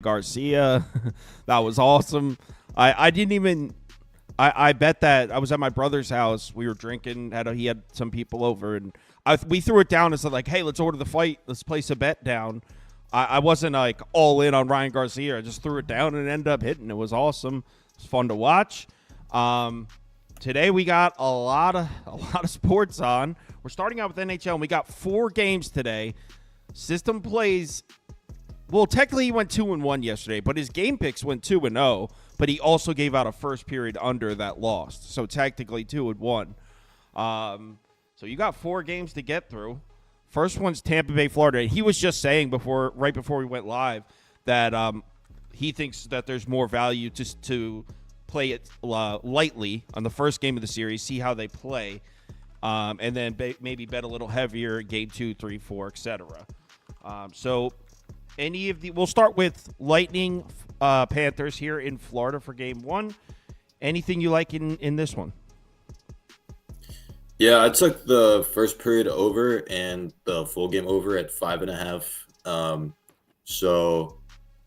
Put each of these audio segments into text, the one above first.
Garcia. That was awesome. I didn't even. I bet that I was at my brother's house. We were drinking. He had some people over, and we threw it down and said, like, hey, let's order the fight. Let's place a bet down. I wasn't like all in on Ryan Garcia. I just threw it down and it ended up hitting. It was awesome. It was fun to watch. Today we got a lot of sports on. We're starting out with NHL, and we got 4 games today. System Plays. Well, technically he went 2-1 yesterday, but his game picks went 2-0. But he also gave out a first period under that lost, so technically 2-1. So you got 4 games to get through. First one's Tampa Bay, Florida. He was just saying right before we went live that he thinks that there's more value to play it lightly on the first game of the series, see how they play, and then maybe bet a little heavier game 2, 3, 4, etc. So we'll start with Lightning Panthers here in Florida for game 1. Anything you like in this one? Yeah, I took the first period over and the full game over at 5.5. So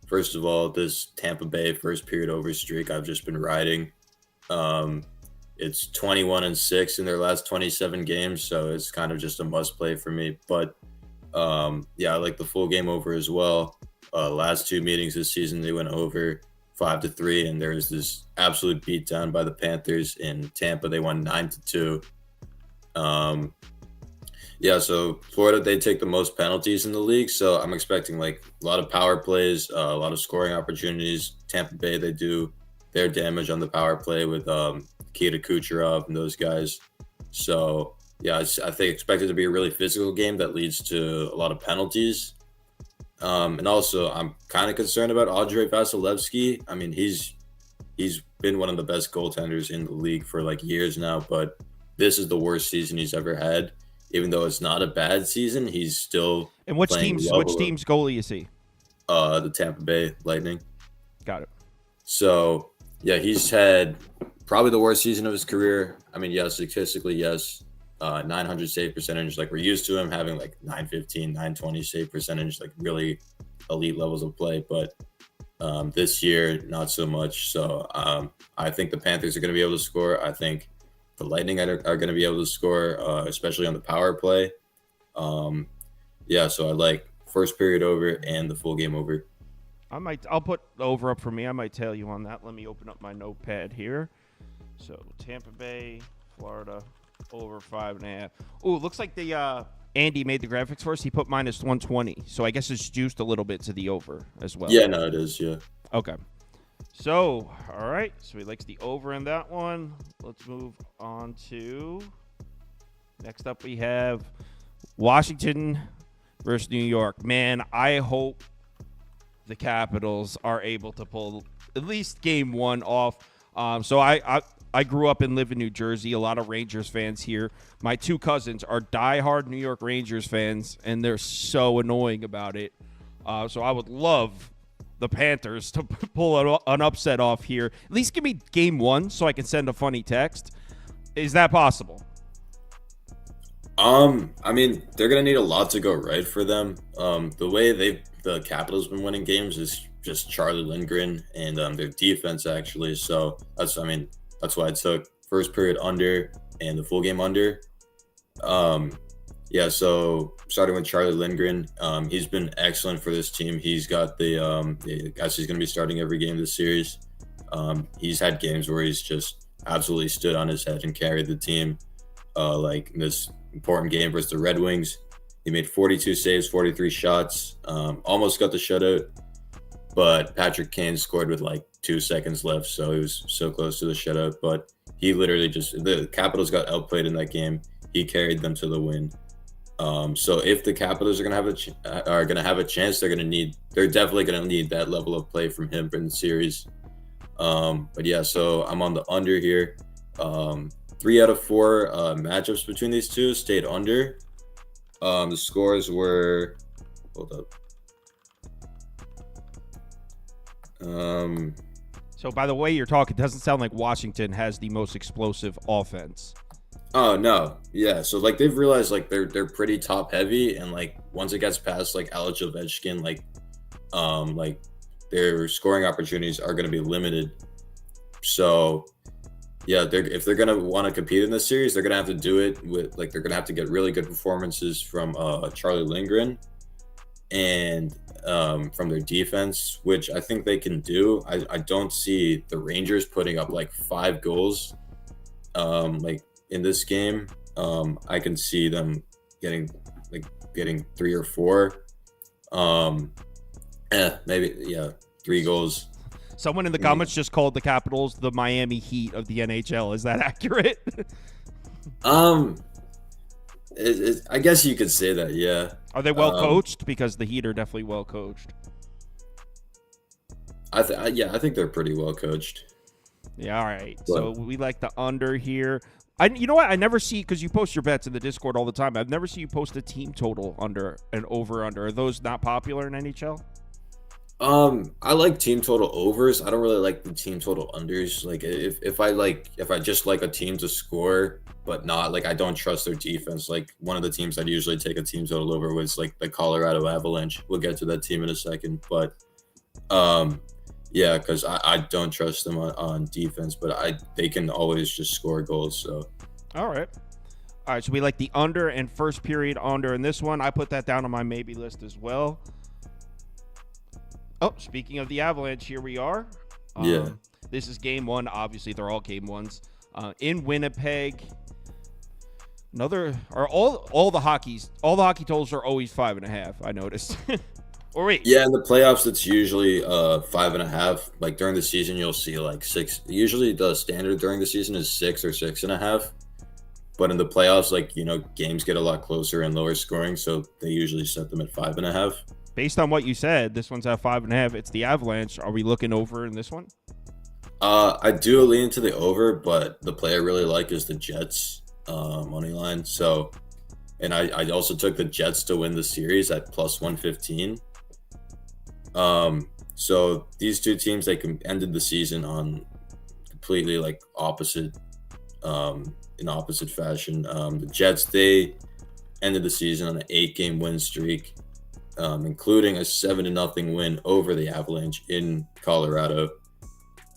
first of all, this Tampa Bay first period over streak I've just been riding. It's 21-6 in their last 27 games, so it's kind of just a must play for me. But yeah, I like the full game over as well. Last 2 meetings this season, they went over 5-3, and there was this absolute beatdown by the Panthers in Tampa. They won 9-2. Yeah, so Florida, they take the most penalties in the league, so I'm expecting like a lot of power plays, a lot of scoring opportunities. Tampa Bay, they do their damage on the power play with Nikita Kucherov and those guys. So yeah, I think expect it to be a really physical game that leads to a lot of penalties. And also, I'm kind of concerned about Andrei Vasilevsky. I mean, he's been one of the best goaltenders in the league for like years now, but this is the worst season he's ever had. Even though it's not a bad season, he's still. And which team's goalie is he? The Tampa Bay Lightning. Got it. So yeah, he's had probably the worst season of his career. I mean, yes, statistically, yes. 900 save percentage, like we're used to him having like 915, 920 save percentage, like really elite levels of play. But this year, not so much. So I think the Panthers are going to be able to score. I think the Lightning are going to be able to score, especially on the power play. Yeah, so I like first period over and the full game over. I'll put the over up for me. I might tail you on that. Let me open up my notepad here. So Tampa Bay, Florida, over 5.5. Oh, looks like the Andy made the graphics for us. He put -120. So I guess it's juiced a little bit to the over as well. Yeah, no, it is. Yeah. Okay. So, all right. So he likes the over in that one. Let's move on to next up. We have Washington versus New York. Man, I hope the Capitals are able to pull at least game 1 off. So I grew up and live in New Jersey. A lot of Rangers fans here. My 2 cousins are diehard New York Rangers fans, and they're so annoying about it. So I would love the Panthers to pull an upset off here. At least give me game 1 so I can send a funny text. Is that possible? I mean, they're gonna need a lot to go right for them. The way the Capitals been winning games is just Charlie Lindgren and their defense actually. So that's why I took first period under and the full game under. Yeah, so starting with Charlie Lindgren, he's been excellent for this team. He's got I guess he's going to be starting every game this series. He's had games where he's just absolutely stood on his head and carried the team. Like in this important game versus the Red Wings, he made 42 saves, 43 shots, almost got the shutout, but Patrick Kane scored with like 2 seconds left, so he was so close to the shutout. But he literally the Capitals got outplayed in that game. He carried them to the win. So if the Capitals are gonna have a chance, they're definitely gonna need that level of play from him in the series. But yeah, so I'm on the under here. 3 out of 4 matchups between these two stayed under. The scores were, hold up. So by the way you're talking, it doesn't sound like Washington has the most explosive offense. Oh no, yeah. So like they've realized like they're pretty top heavy, and like once it gets past like Alex Ovechkin, like their scoring opportunities are going to be limited. So, yeah, if they're going to want to compete in this series, they're going to have to do it with they're going to have to get really good performances from Charlie Lindgren and from their defense, which I think they can do. I don't see the Rangers putting up 5 goals in this game. I can see them getting 3 or 4. Maybe 3 goals. Someone in the comments just called the Capitals the Miami Heat of the NHL. Is that accurate? I guess you could say that, yeah. Are they well coached? Because the Heat are definitely well coached. I think they're pretty well coached. Yeah, all right. So we like the under here. You know what? I never see, because you post your bets in the Discord all the time. I've never seen you post a team total under and over-under. Are those not popular in NHL? I like team total overs. I don't really like the team total unders. If I just like a team to score, but not I don't trust their defense. One of the teams I'd usually take a team total over was the Colorado Avalanche. We'll get to that team in a second, but because I don't trust them on defense, but they can always just score goals. So all right. So we like the under and first period under in this one. I put that down on my maybe list as well. Oh, speaking of the Avalanche, here we are. This is game 1. Obviously, they're all game 1s. In Winnipeg. All the hockey totals are always 5.5, I noticed. Or wait. Yeah, in the playoffs, it's usually 5.5. During the season, you'll see 6. Usually the standard during the season is 6 or 6.5. But in the playoffs, games get a lot closer and lower scoring, so they usually set them at 5.5. Based on what you said, this one's at 5.5. It's the Avalanche. Are we looking over in this one? I do lean to the over, but the play I really like is the Jets money line. So, and I also took the Jets to win the series at plus 115. So these two teams, they ended the season on completely opposite, in opposite fashion. The Jets, they ended the season on an 8-game win streak. Including a 7-0 win over the Avalanche in Colorado.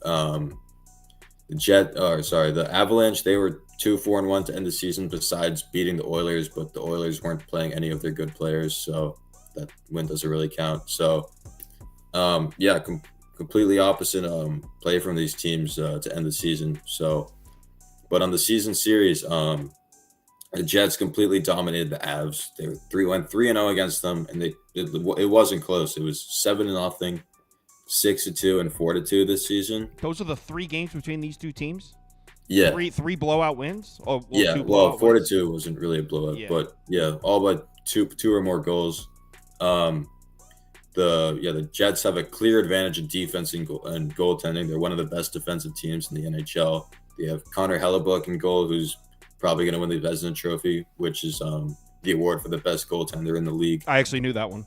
The Avalanche, they were 2-4-1 to end the season besides beating the Oilers, but the Oilers weren't playing any of their good players, so that win doesn't really count. So, completely opposite play from these teams to end the season. So, but on the season series, the Jets completely dominated the Avs. They went 3-0 against them, and it wasn't close. It was 7-0, 6-2, and 4-2 this season. Those are the 3 games between these two teams? Yeah. Three blowout wins? 4-2 wasn't really a blowout, but all but two or more goals. The Jets have a clear advantage in defense and goaltending. They're one of the best defensive teams in the NHL. They have Connor Hellebuck in goal, who's probably going to win the Vezina Trophy, which is the award for the best goaltender in the league. I actually knew that one.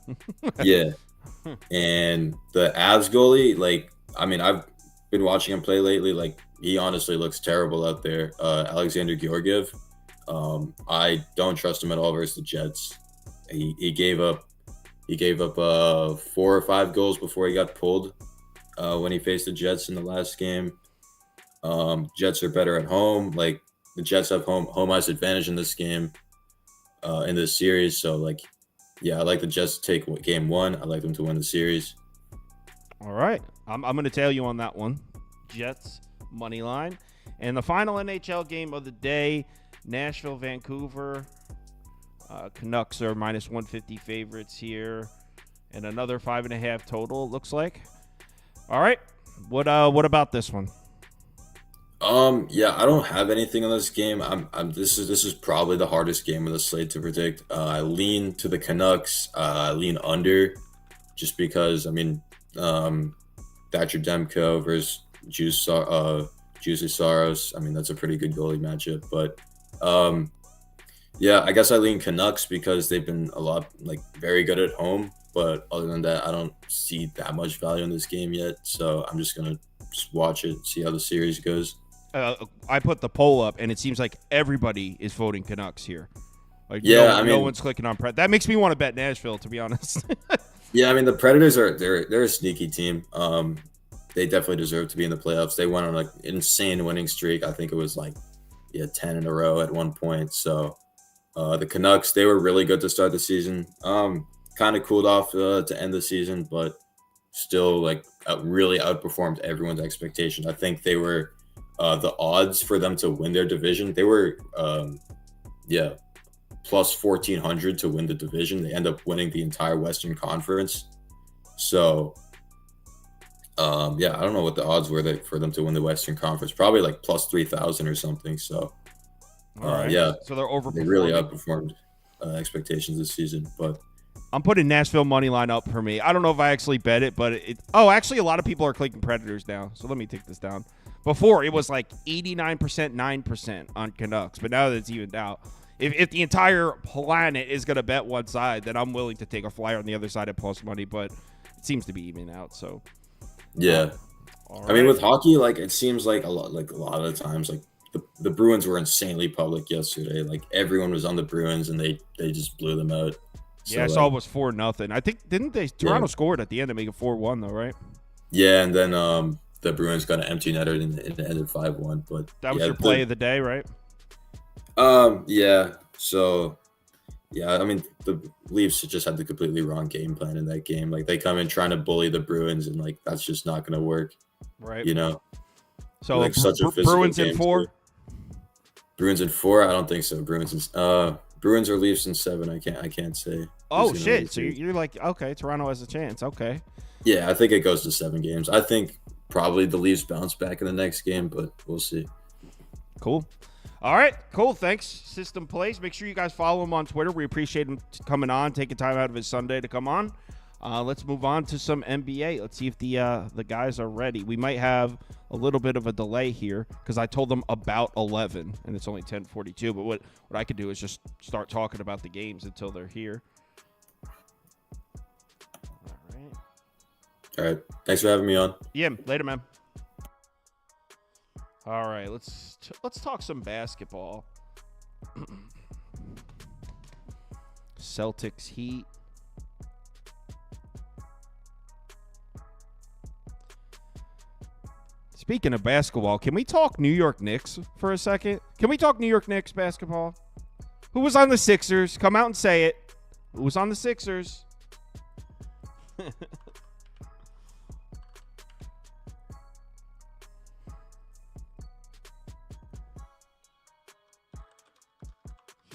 Yeah. And the Avs goalie, I've been watching him play lately. He honestly looks terrible out there. Alexander Georgiev. I don't trust him at all versus the Jets. He gave up 4 or 5 goals before he got pulled when he faced the Jets in the last game. Jets are better at home. The Jets have home ice advantage in this game, in this series. So, I like the Jets to take game 1. I like them to win the series. All right. I'm going to tail you on that one. Jets money line. And the final NHL game of the day, Nashville, Vancouver. Canucks are minus 150 favorites here. And another 5.5 total, it looks like. All right. What about this one? I don't have anything on this game. This is probably the hardest game of the slate to predict. I lean to the Canucks. I lean under, just because Thatcher Demko versus Juicy Saros. That's a pretty good goalie matchup. But I guess I lean Canucks because they've been very good at home. But other than that, I don't see that much value in this game yet. So I'm just gonna watch it, see how the series goes. I put the poll up, and it seems like everybody is voting Canucks here. No one's clicking on press. That makes me want to bet Nashville, to be honest. Yeah, I mean the Predators they're a sneaky team. They definitely deserve to be in the playoffs. They went on an insane winning streak. I think it was 10 in a row at one point. So the Canucks, they were really good to start the season. Kind of cooled off to end the season, but still really outperformed everyone's expectations. I think they were the odds for them to win their division. They were plus 1,400 to win the division. They end up winning the entire Western Conference. So I don't know what the odds were for them to win the Western Conference. Probably plus 3,000 or something. So right. So they're overperforming. They really outperformed expectations this season. But I'm putting Nashville money line up for me. I don't know if I actually bet it, but actually a lot of people are clicking Predators now. So let me take this down. Before it was 89%, 9% on Canucks, but now that it's evened out. If the entire planet is going to bet one side, then I'm willing to take a flyer on the other side at plus money, but it seems to be evening out. So yeah, right. I mean with hockey, it seems a lot of the times the Bruins were insanely public yesterday. Everyone was on the Bruins and they just blew them out. Yeah, I saw it was 4-0. I think Toronto scored at the end to make it 4-1 though, right? Yeah, and then the Bruins got an empty netter and it ended 5-1. But that was your play of the day, right? Yeah. So yeah, I mean the Leafs just had the completely wrong game plan in that game. They come in trying to bully the Bruins and that's just not gonna work. Right. So such a Bruins in 4? Bruins in 4? I don't think so. Bruins or Leafs in 7. I can't say. Oh shit! So you're okay, Toronto has a chance. Okay. Yeah, I think it goes to 7 games. I think probably the Leafs bounce back in the next game, but we'll see. Cool. All right, cool. Thanks, System Plays. Make sure you guys follow him on Twitter. We appreciate him coming on, taking time out of his Sunday to come on. Let's move on to some NBA. Let's see if the guys are ready. We might have a little bit of a delay here because I told them about 11, and it's only 10:42. But what I could do is just start talking about the games until they're here. All right. Thanks for having me on. Yeah, later, man. All right, let's talk some basketball. Celtics Heat. Speaking of basketball, can we talk New York Knicks for a second? Can we talk New York Knicks basketball? Who was on the Sixers? Come out and say it. Who was on the Sixers?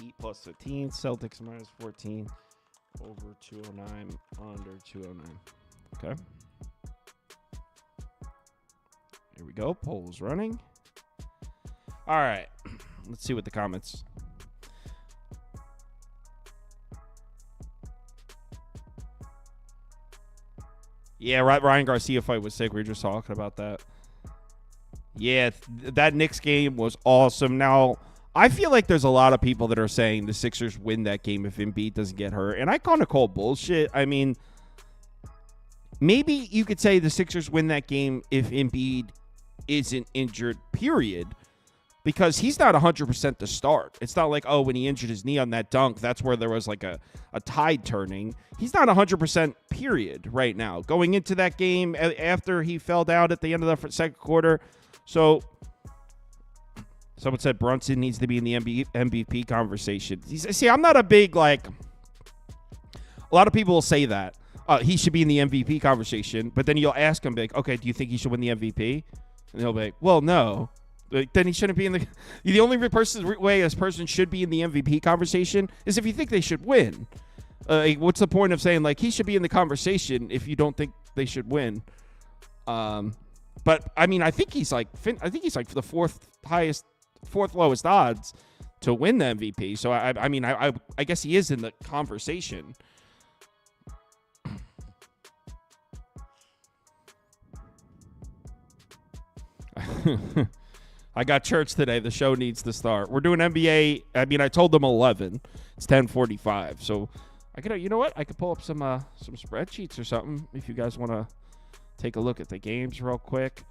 Heat plus 15, Celtics minus 14, over 209, under 209. Okay. Here we go. Polls running. All right. Let's see what the comments. Yeah, Ryan Garcia fight was sick. We were just talking about that. Yeah, that Knicks game was awesome. Now, I feel like there's a lot of people that are saying the Sixers win that game if Embiid doesn't get hurt. And I kind of call bullshit. I mean, maybe you could say the Sixers win that game if Embiid isn't injured, period. Because he's not 100% to start. It's not like, when he injured his knee on that dunk, that's where there was a tide turning. He's not 100% period right now. Going into that game after he fell down at the end of the second quarter. So, someone said Brunson needs to be in the MVP conversation. See, I'm not a big, a lot of people will say that. He should be in the MVP conversation. But then you'll ask him, okay, do you think he should win the MVP? And he'll be like, well, no. Then he shouldn't be in the. The only way a person should be in the MVP conversation is if you think they should win. What's the point of saying he should be in the conversation if you don't think they should win? But I mean, I think he's the fourth lowest odds to win the MVP. So I guess he is in the conversation. I got church today. The show needs to start. We're doing NBA. I mean, I told them 11. It's 10:45. So I could, you know what? I could pull up some spreadsheets or something if you guys want to take a look at the games real quick.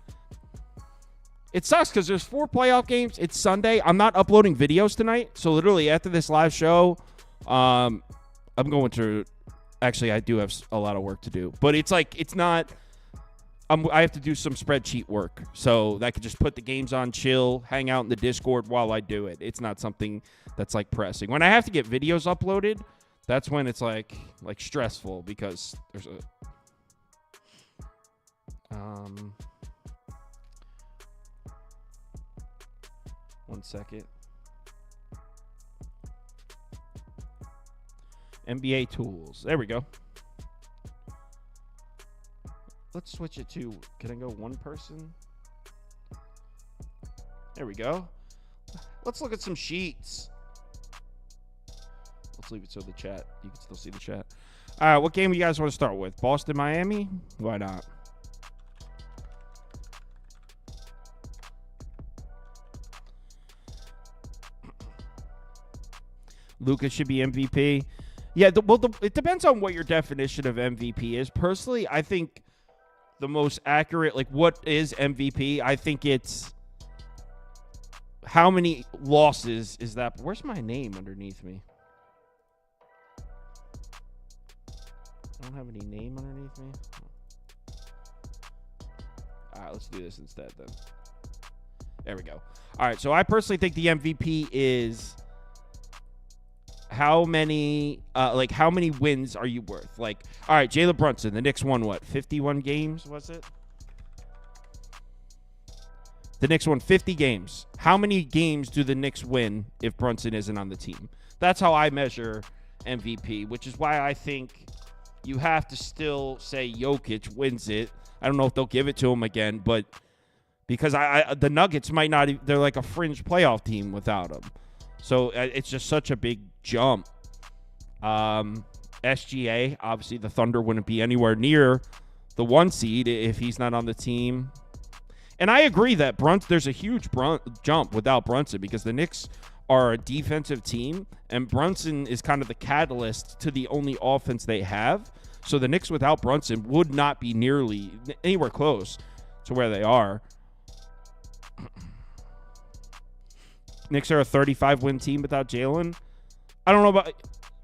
It sucks because there's 4 playoff games. It's Sunday. I'm not uploading videos tonight. So literally after this live show, I'm going to Actually, I do have a lot of work to do. But it's like, it's not... I have to do some spreadsheet work. So I could just put the games on, chill, hang out in the Discord while I do it. It's not something that's, like, pressing. When I have to get videos uploaded, that's when it's, like stressful because there's a... 1 second. NBA tools. There we go. Let's switch it to, can I go one person? There we go. Let's look at some sheets. Let's leave it so the chat, you can still see the chat. All right, what game you guys want to start with? Boston, Miami? Why not? Lucas should be MVP. Yeah, it depends on what your definition of MVP is. Personally, I think the most accurate, like, what is MVP? I think it's how many losses is that? Where's my name underneath me? I don't have any name underneath me. All right, let's do this instead then. There we go. All right, so I personally think the MVP is how many wins are you worth? Like, all right, Jalen Brunson, the Knicks won what, 51 games, was it? The Knicks won 50 games. How many games do the Knicks win if Brunson isn't on the team? That's how I measure MVP, which is why I think you have to still say Jokic wins it. I don't know if they'll give it to him again, but because the Nuggets might not, they're like a fringe playoff team without him. So it's just such a big jump. SGA, obviously the Thunder wouldn't be anywhere near the 1 seed if he's not on the team. And I agree that there's a huge jump without Brunson because the Knicks are a defensive team, and Brunson is kind of the catalyst to the only offense they have. So the Knicks without Brunson would not be nearly anywhere close to where they are. Knicks are a 35-win team without Jalen. I don't know about...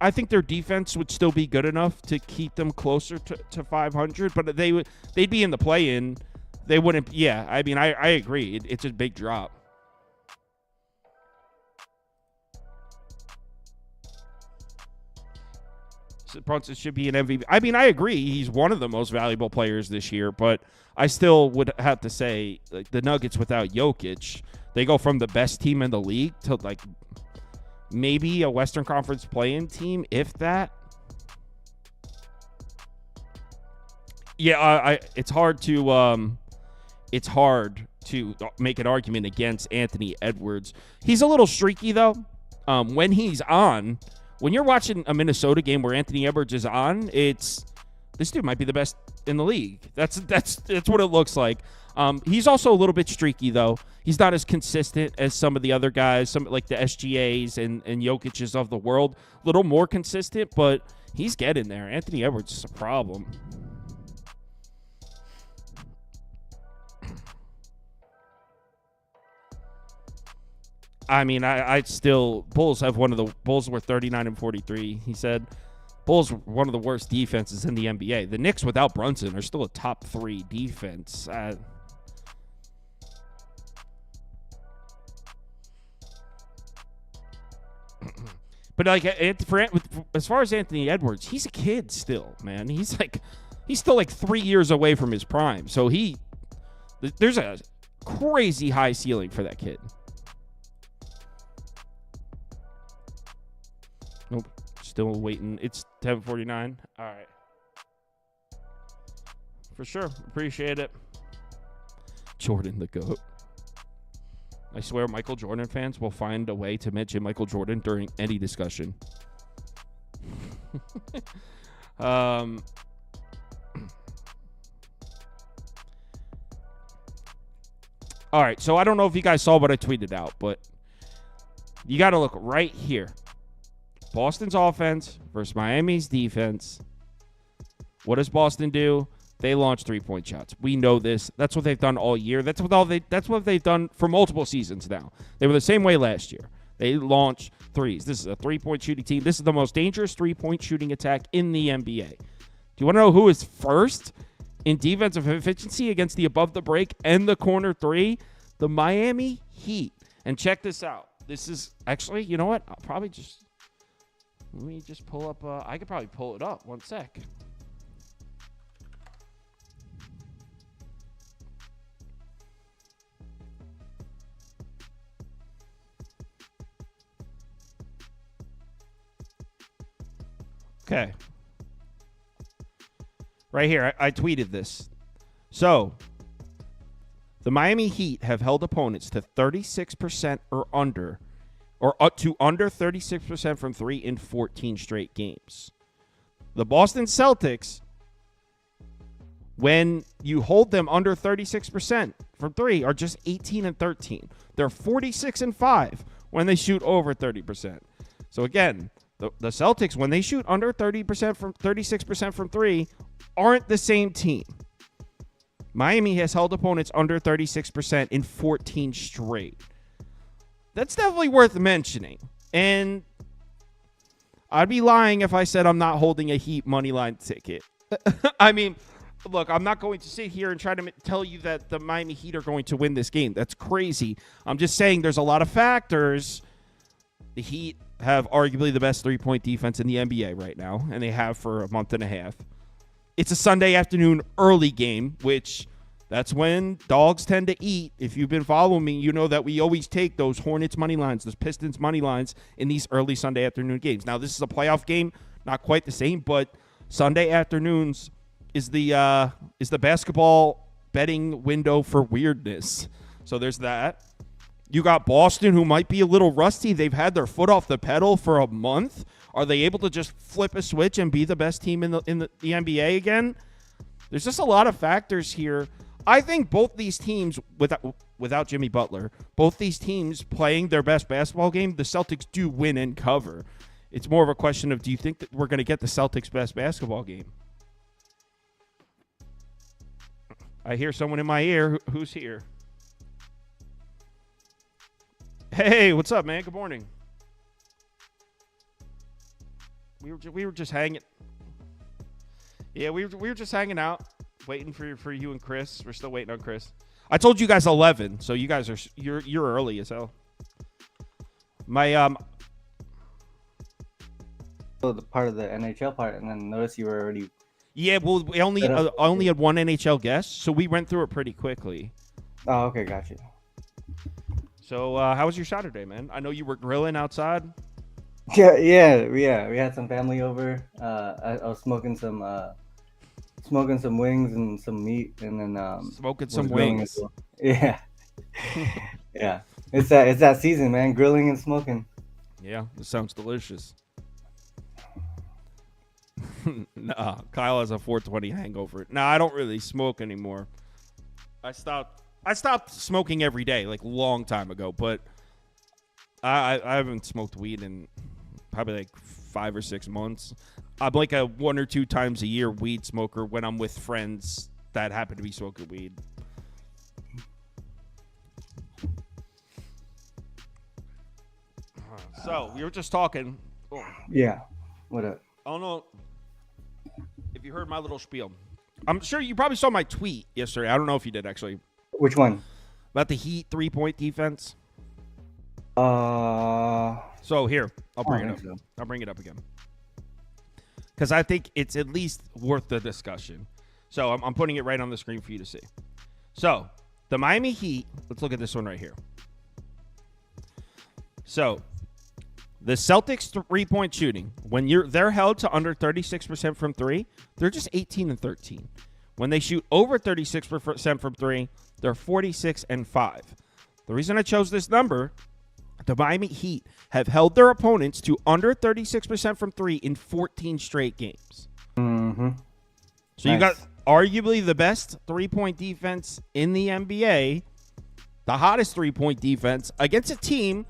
I think their defense would still be good enough to keep them closer to 500, but they'd be in the play-in. They wouldn't... Yeah, I mean, I agree. It's a big drop. So Brunson should be an MVP. I mean, I agree. He's one of the most valuable players this year, but I still would have to say, like, the Nuggets without Jokic, they go from the best team in the league to, like, maybe a Western Conference play-in team, if that. Yeah, it's hard to make an argument against Anthony Edwards. He's a little streaky though. When he's on, when you're watching a Minnesota game where Anthony Edwards is on, this dude might be the best in the league. That's what it looks like. He's also a little bit streaky though. He's not as consistent as some of the other guys, some like the SGAs and Jokic's of the world. A little more consistent, but he's getting there. Anthony Edwards is a problem. I mean, I still... Bulls have one of the... Bulls were 39-43. He said Bulls were one of the worst defenses in the NBA. The Knicks without Brunson are still a top 3 defense. But like, as far as Anthony Edwards, he's a kid still, man. He's still like 3 years away from his prime. So there's a crazy high ceiling for that kid. Nope. Still waiting. It's 10:49. All right. For sure. Appreciate it. Jordan the GOAT. I swear Michael Jordan fans will find a way to mention Michael Jordan during any discussion. All right. So I don't know if you guys saw what I tweeted out, but you got to look right here. Boston's offense versus Miami's defense. What does Boston do? They launch 3-point shots. We know this. That's what they've done all year. That's what they've done for multiple seasons now. They were the same way last year. They launch threes. This is a three-point shooting team. This is the most dangerous three-point shooting attack in the NBA. Do you want to know who is first in defensive efficiency against the above the break and the corner three? The Miami Heat. And check this out. This is actually, you know what? I'll probably just, let me just pull up. I could probably pull it up. One sec. Okay. Right here, I tweeted this. So, the Miami Heat have held opponents to 36% or under, or up to under 36% from three in 14 straight games. The Boston Celtics, when you hold them under 36% from three, are just 18 and 13. They're 46 and 5 when they shoot over 30%. So again, the Celtics, when they shoot under 30% from 36% from three, aren't the same team. Miami has held opponents under 36% in 14 straight. That's definitely worth mentioning. And I'd be lying if I said I'm not holding a Heat money line ticket. I mean, look, I'm not going to sit here and try to tell you that the Miami Heat are going to win this game. That's crazy. I'm just saying there's a lot of factors. The Heat have arguably the best three-point defense in the NBA right now, and they have for a month and a half. It's a Sunday afternoon early game, which that's when dogs tend to eat. If you've been following me, you know that we always take those Hornets money lines, those Pistons money lines in these early Sunday afternoon games. Now, this is a playoff game, not quite the same, but Sunday afternoons is the basketball betting window for weirdness. So there's that. You got Boston, who might be a little rusty. They've had their foot off the pedal for a month. Are they able to just flip a switch and be the best team in the NBA again? There's just a lot of factors here. I think both these teams, without Jimmy Butler, both these teams playing their best basketball game, the Celtics do win and cover. It's more of a question of, do you think that we're going to get the Celtics' best basketball game? I hear someone in my ear. Who's here? Hey, what's up, man? Good morning. We were just hanging. Yeah, we were just hanging out, waiting for you and Chris. We're still waiting on Chris. I told you guys 11, so you guys you're early as hell. My the part of the NHL part, and then notice you were already. Yeah, well, we only had one NHL guest, so we went through it pretty quickly. Oh, okay, gotcha. So, how was your Saturday, man? I know you were grilling outside. Yeah. We had some family over. I was smoking some wings and some meat, and then smoking some wings. Well. Yeah, yeah. It's that season, man. Grilling and smoking. Yeah, it sounds delicious. Nah, Kyle has a 420 hangover. Nah, I don't really smoke anymore. I stopped smoking every day, like a long time ago, but I haven't smoked weed in probably like 5 or 6 months. I'm like a 1 or 2 times a year weed smoker when I'm with friends that happen to be smoking weed. So we were just talking. Oh. Yeah. What up? I don't know if you heard my little spiel. I'm sure you probably saw my tweet yesterday. I don't know if you did, actually. Which one? About the Heat 3-point defense. So here, I'll bring it up. So. I'll bring it up again. Because I think it's at least worth the discussion. So I'm putting it right on the screen for you to see. So the Miami Heat, let's look at this one right here. So the Celtics 3-point shooting, when they're held to under 36% from three, they're just 18 and 13. When they shoot over 36% from three, they're 46 and 5. The reason I chose this number, the Miami Heat have held their opponents to under 36% from three in 14 straight games. Mm-hmm. So you got arguably the best 3-point defense in the NBA, the hottest 3-point defense against a team.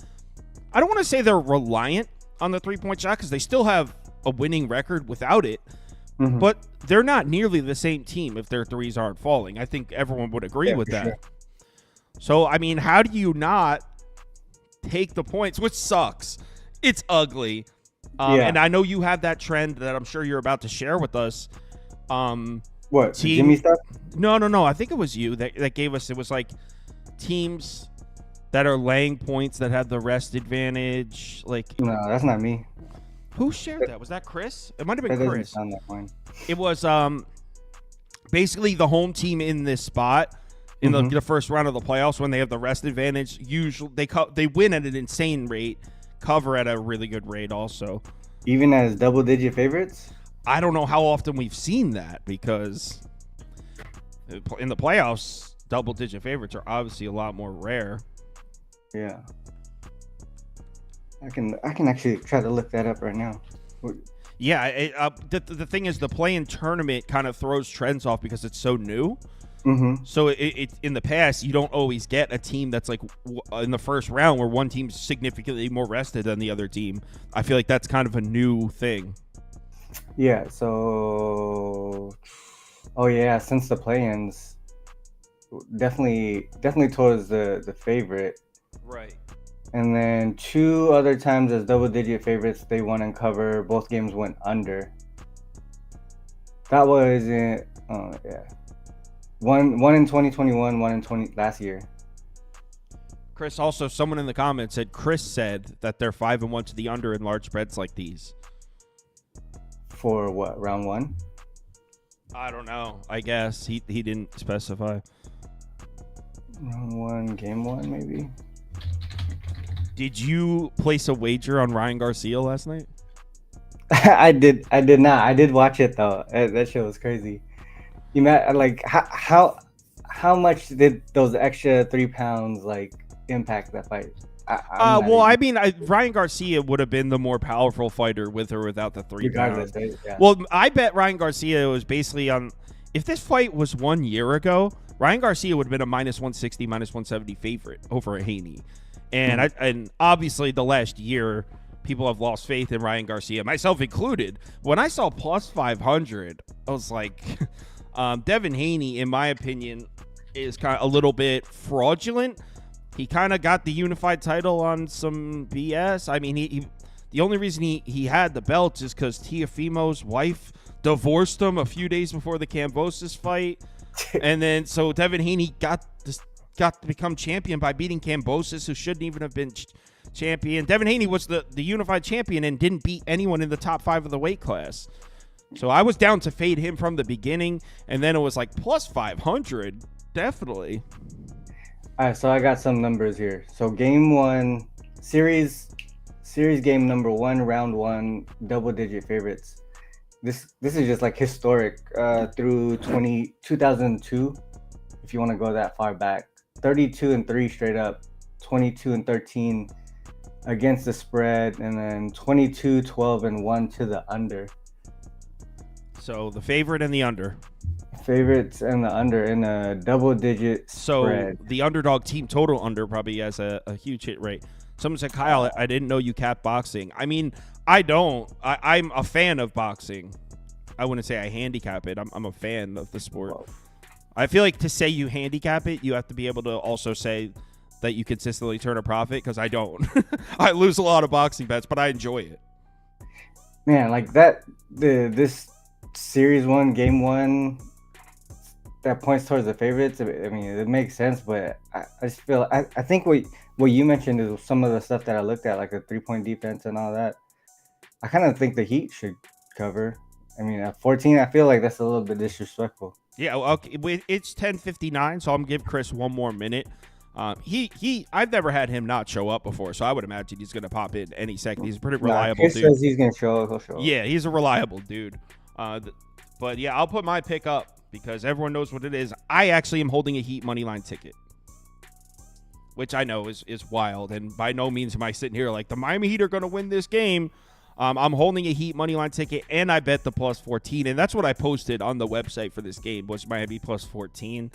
I don't want to say they're reliant on the 3-point shot because they still have a winning record without it. Mm-hmm. But they're not nearly the same team if their threes aren't falling. I think everyone would agree with that. Sure. So, I mean, how do you not take the points, which sucks. It's ugly. Yeah. And I know you have that trend that I'm sure you're about to share with us. What, Jimmy stuff? No. I think it was you that gave us. It was like teams that are laying points that have the rest advantage. Like, No, that's not me. who shared that? Was that Chris? It might have That been doesn't Chris. sound like mine. It was basically the home team in this spot in the first round of the playoffs when they have the rest advantage. Usually they win at an insane rate, cover at a really good rate also. Even as double-digit favorites? I don't know how often we've seen that because in the playoffs, double-digit favorites are obviously a lot more rare. Yeah. I can actually try to look that up right now. Yeah, the thing is, the play-in tournament kind of throws trends off because it's so new. Mm-hmm. So it in the past, you don't always get a team that's like in the first round where one team's significantly more rested than the other team. I feel like that's kind of a new thing. Yeah, so since the play-ins, definitely towards the favorite. Right. And then 2 other times as double-digit favorites, they won and cover. Both games went under. That was in one in 2021, one in last year. Chris, also someone in the comments said Chris said that they're 5-1 to the under in large spreads like these. For what, round 1? I don't know. I guess he didn't specify. Round 1, game 1, maybe. Did you place a wager on Ryan Garcia last night? I did not. I did watch it though. That shit was crazy. You met like how much did those extra 3 pounds like impact that fight? Ryan Garcia would have been the more powerful fighter with or without the 3 pounds. Right? Yeah. Well, I bet Ryan Garcia was basically on. If this fight was 1 year ago, Ryan Garcia would have been a -160, -170 favorite over Haney. And and obviously the last year, people have lost faith in Ryan Garcia, myself included. When I saw +500, I was like, Devin Haney, in my opinion, is kind of a little bit fraudulent. He kind of got the unified title on some BS. I mean, the only reason he had the belt is because Teofimo's wife divorced him a few days before the Kambosos fight. And then so Devin Haney got to become champion by beating Kambosos, who shouldn't even have been champion. Devin Haney was the unified champion and didn't beat anyone in the top 5 of the weight class. So I was down to fade him from the beginning, and then it was like +500, definitely. All right, so I got some numbers here. So game 1, series game number 1, round 1, double-digit favorites. This is just like historic through 2002, if you want to go that far back. 32-3 straight up, 22-13 against the spread, and then 22-12-1 to the under. So the favorite and the under. Favorites and the under in a double-digit spread. So the underdog team total under probably has a huge hit rate. Someone said, Kyle, I didn't know you cap boxing. I mean, I don't. I'm a fan of boxing. I wouldn't say I handicap it. I'm a fan of the sport. Whoa. I feel like to say you handicap it, you have to be able to also say that you consistently turn a profit, because I don't. I lose a lot of boxing bets, but I enjoy it. Man, like that, this series 1, game 1, that points towards the favorites. I mean, it makes sense, but I just feel I think what you mentioned is some of the stuff that I looked at, like the 3-point defense and all that. I kind of think the Heat should cover. I mean, at 14, I feel like that's a little bit disrespectful. Yeah, okay. It's 10:59, so I'm gonna give Chris one more minute. I've never had him not show up before, so I would imagine he's gonna pop in any second. He's a pretty reliable Chris dude. says he's gonna show up. He'll show up. Yeah, he's a reliable dude. But yeah, I'll put my pick up because everyone knows what it is. I actually am holding a Heat money line ticket, which I know is wild, and by no means am I sitting here like the Miami Heat are gonna win this game. I'm holding a Heat money line ticket, and I bet the +14, and that's what I posted on the website for this game was Miami +14.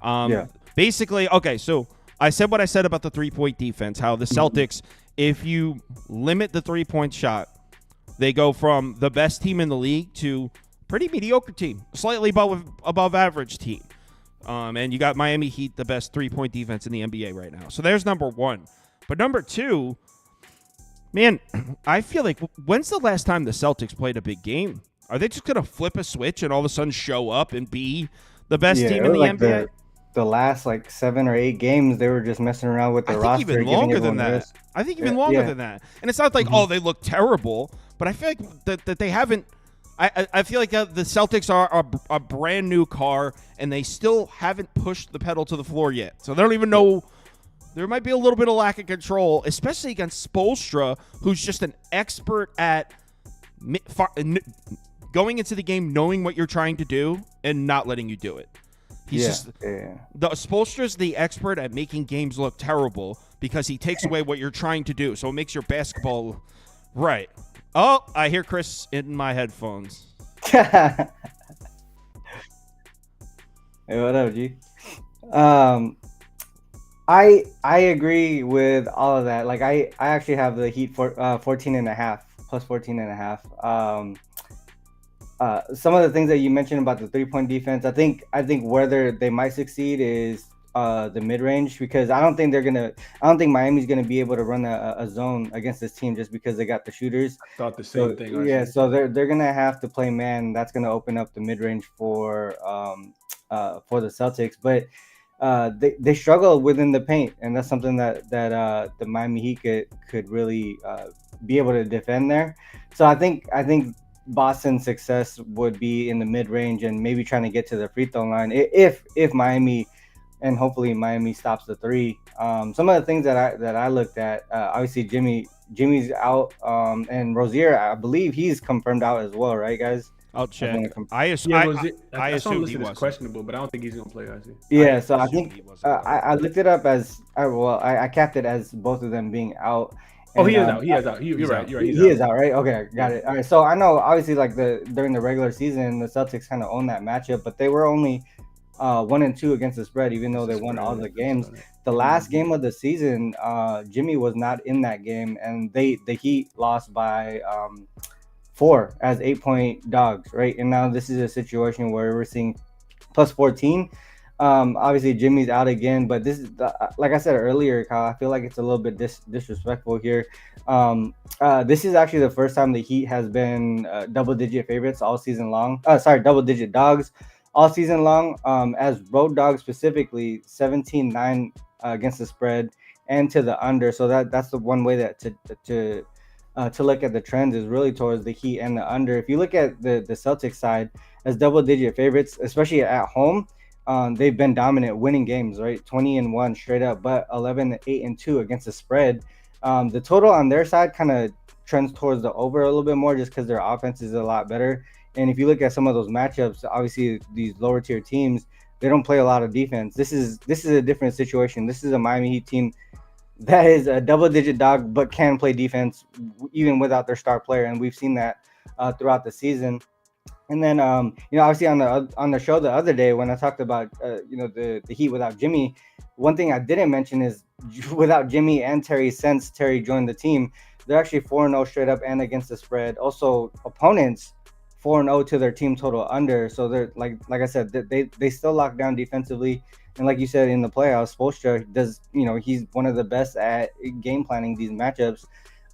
Yeah. Basically, okay, so I said what I said about the 3-point defense, how the Celtics, if you limit the 3-point shot, they go from the best team in the league to pretty mediocre team, slightly above average team. And you got Miami Heat, the best 3-point defense in the NBA right now. So there's number one. But number 2, man, I feel like when's the last time the Celtics played a big game? Are they just gonna flip a switch and all of a sudden show up and be the best team in the NBA? The last like 7 or 8 games, they were just messing around with the roster. I think even longer than that. I think even longer than that. And it's not like, oh, they look terrible, but I feel like that they haven't. I feel like the Celtics are a brand new car, and they still haven't pushed the pedal to the floor yet. So they don't even know. There might be a little bit of lack of control, especially against Spoelstra, who's just an expert at going into the game knowing what you're trying to do and not letting you do it. The Spoelstra's the expert at making games look terrible because he takes away what you're trying to do, so it makes your basketball right. Oh, I hear Chris in my headphones. Hey, what up, G? I agree with all of that. Like I actually have the Heat for 14.5 plus 14.5. Some of the things that you mentioned about the 3-point defense, I think whether they might succeed is the mid-range, because I don't think Miami's gonna be able to run a zone against this team just because they got the shooters. Thought the same thing. Yeah, so they're gonna have to play man. That's gonna open up the mid-range for the Celtics, but they struggle within the paint, and that's something that the Miami Heat could really be able to defend there. So I think Boston's success would be in the mid-range and maybe trying to get to the free throw line if Miami, and hopefully Miami stops the 3. Some of the things that I looked at, obviously Jimmy's out, and Rozier, I believe he's confirmed out as well, right, guys? I'll check. I assume he was questionable, but I don't think he's gonna play. So I think I looked it up as I capped it as both of them being out. And, he is out. He is out. You're right. He is out, right? Okay, got it. All right. So I know, obviously, like during the regular season, the Celtics kind of owned that matchup, but they were only 1-2 against the spread, even though they won all the games. The last game of the season, Jimmy was not in that game, and the Heat lost by 4 as 8-point dogs, right? And now this is a situation where we're seeing plus 14. Obviously Jimmy's out again, but this is like I said earlier, Kyle, I feel like it's a little bit disrespectful here. This is actually the first time the Heat has been double-digit favorites all season long. Double-digit dogs all season long. As road dogs specifically, 17-9 against the spread and to the under. So that's the one way that to look at the trends is really towards the Heat and the under. If you look at the Celtics side as double-digit favorites, especially at home, they've been dominant, winning games, right? 20-1 straight up, but 11-8-2 against the spread. The total on their side kind of trends towards the over a little bit more just because their offense is a lot better. And if you look at some of those matchups, obviously these lower tier teams, they don't play a lot of defense. This is a different situation. This is a Miami Heat team that is a double-digit dog, but can play defense even without their star player, and we've seen that throughout the season. And then, obviously on the show the other day when I talked about the Heat without Jimmy, one thing I didn't mention is without Jimmy and Terry, since Terry joined the team, they're actually 4-0 straight up and against the spread. Also, opponents 4-0 to their team total under. So they're like I said, they still lock down defensively. And like you said, in the playoffs, Spoelstra does, he's one of the best at game planning these matchups.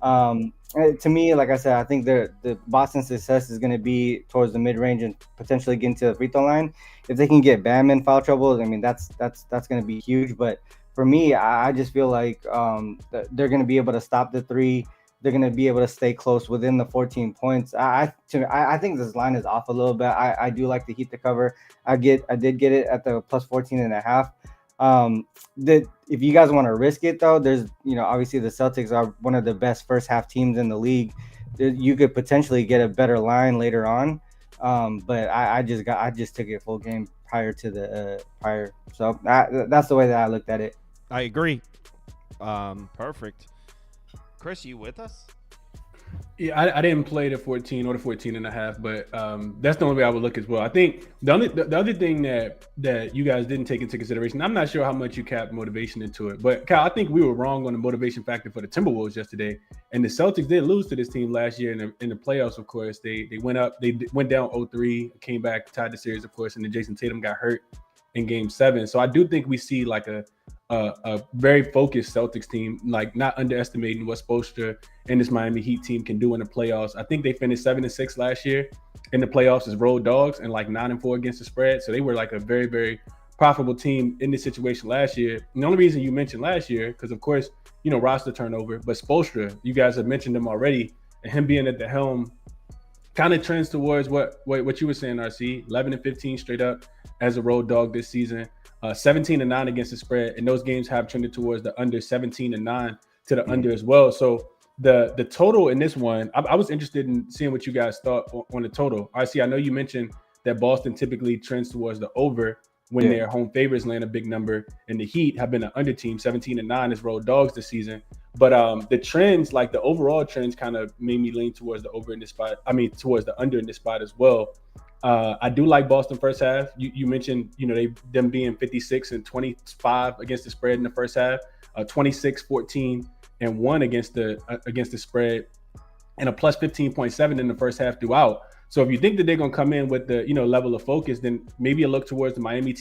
To me, like I said, I think the Boston success is going to be towards the mid-range and potentially getting to the free throw line. If they can get Bam in foul trouble, I mean, that's going to be huge. But for me, I just feel like they're going to be able to stop the 3. They're going to be able to stay close within the 14 points. I think this line is off a little bit. I do like the Heat to cover. I did get it at the plus 14.5. If you guys want to risk it though, there's obviously the Celtics are one of the best first half teams in the league. You could potentially get a better line later on, but I just took it full game prior to the prior. So that's the way that I looked at it. I agree. Perfect. Chris, you with us? Yeah, I didn't play the 14 or the 14.5, but that's the only way I would look as well. I think the other thing that you guys didn't take into consideration, I'm not sure how much you capped motivation into it, but Kyle, I think we were wrong on the motivation factor for the Timberwolves yesterday. And the Celtics did lose to this team last year in the playoffs, of course. They went up, they went down 0-3, came back, tied the series, of course, and then Jason Tatum got hurt in Game 7. So I do think we see like a a very focused Celtics team, like not underestimating what Spoelstra and this Miami Heat team can do in the playoffs. I think they finished 7-6 last year in the playoffs as road dogs and like 9-4 against the spread. So they were like a very, very profitable team in this situation last year. And the only reason you mentioned last year, because of course, you know, roster turnover, but Spoelstra, you guys have mentioned him already, and him being at the helm kind of trends towards what you were saying, RC. 11-15 straight up as a road dog this season. 17-9 against the spread, and those games have trended towards the under. 17-9 to the under as well. So the total in this one, I was interested in seeing what you guys thought on the total. RC, I know you mentioned that Boston typically trends towards the over when their home favorites land a big number, and the Heat have been an under team. 17-9 as road dogs this season. But the trends, like the overall trends, kind of made me lean towards the over in this spot. I mean, towards the under in this spot as well. I do like Boston first half. You mentioned, you know, them being 56-25 against the spread in the first half, 26-14-1 against the spread, and a plus 15.7 in the first half throughout. So if you think that they're going to come in with the, you know, level of focus, then maybe a look towards the Miami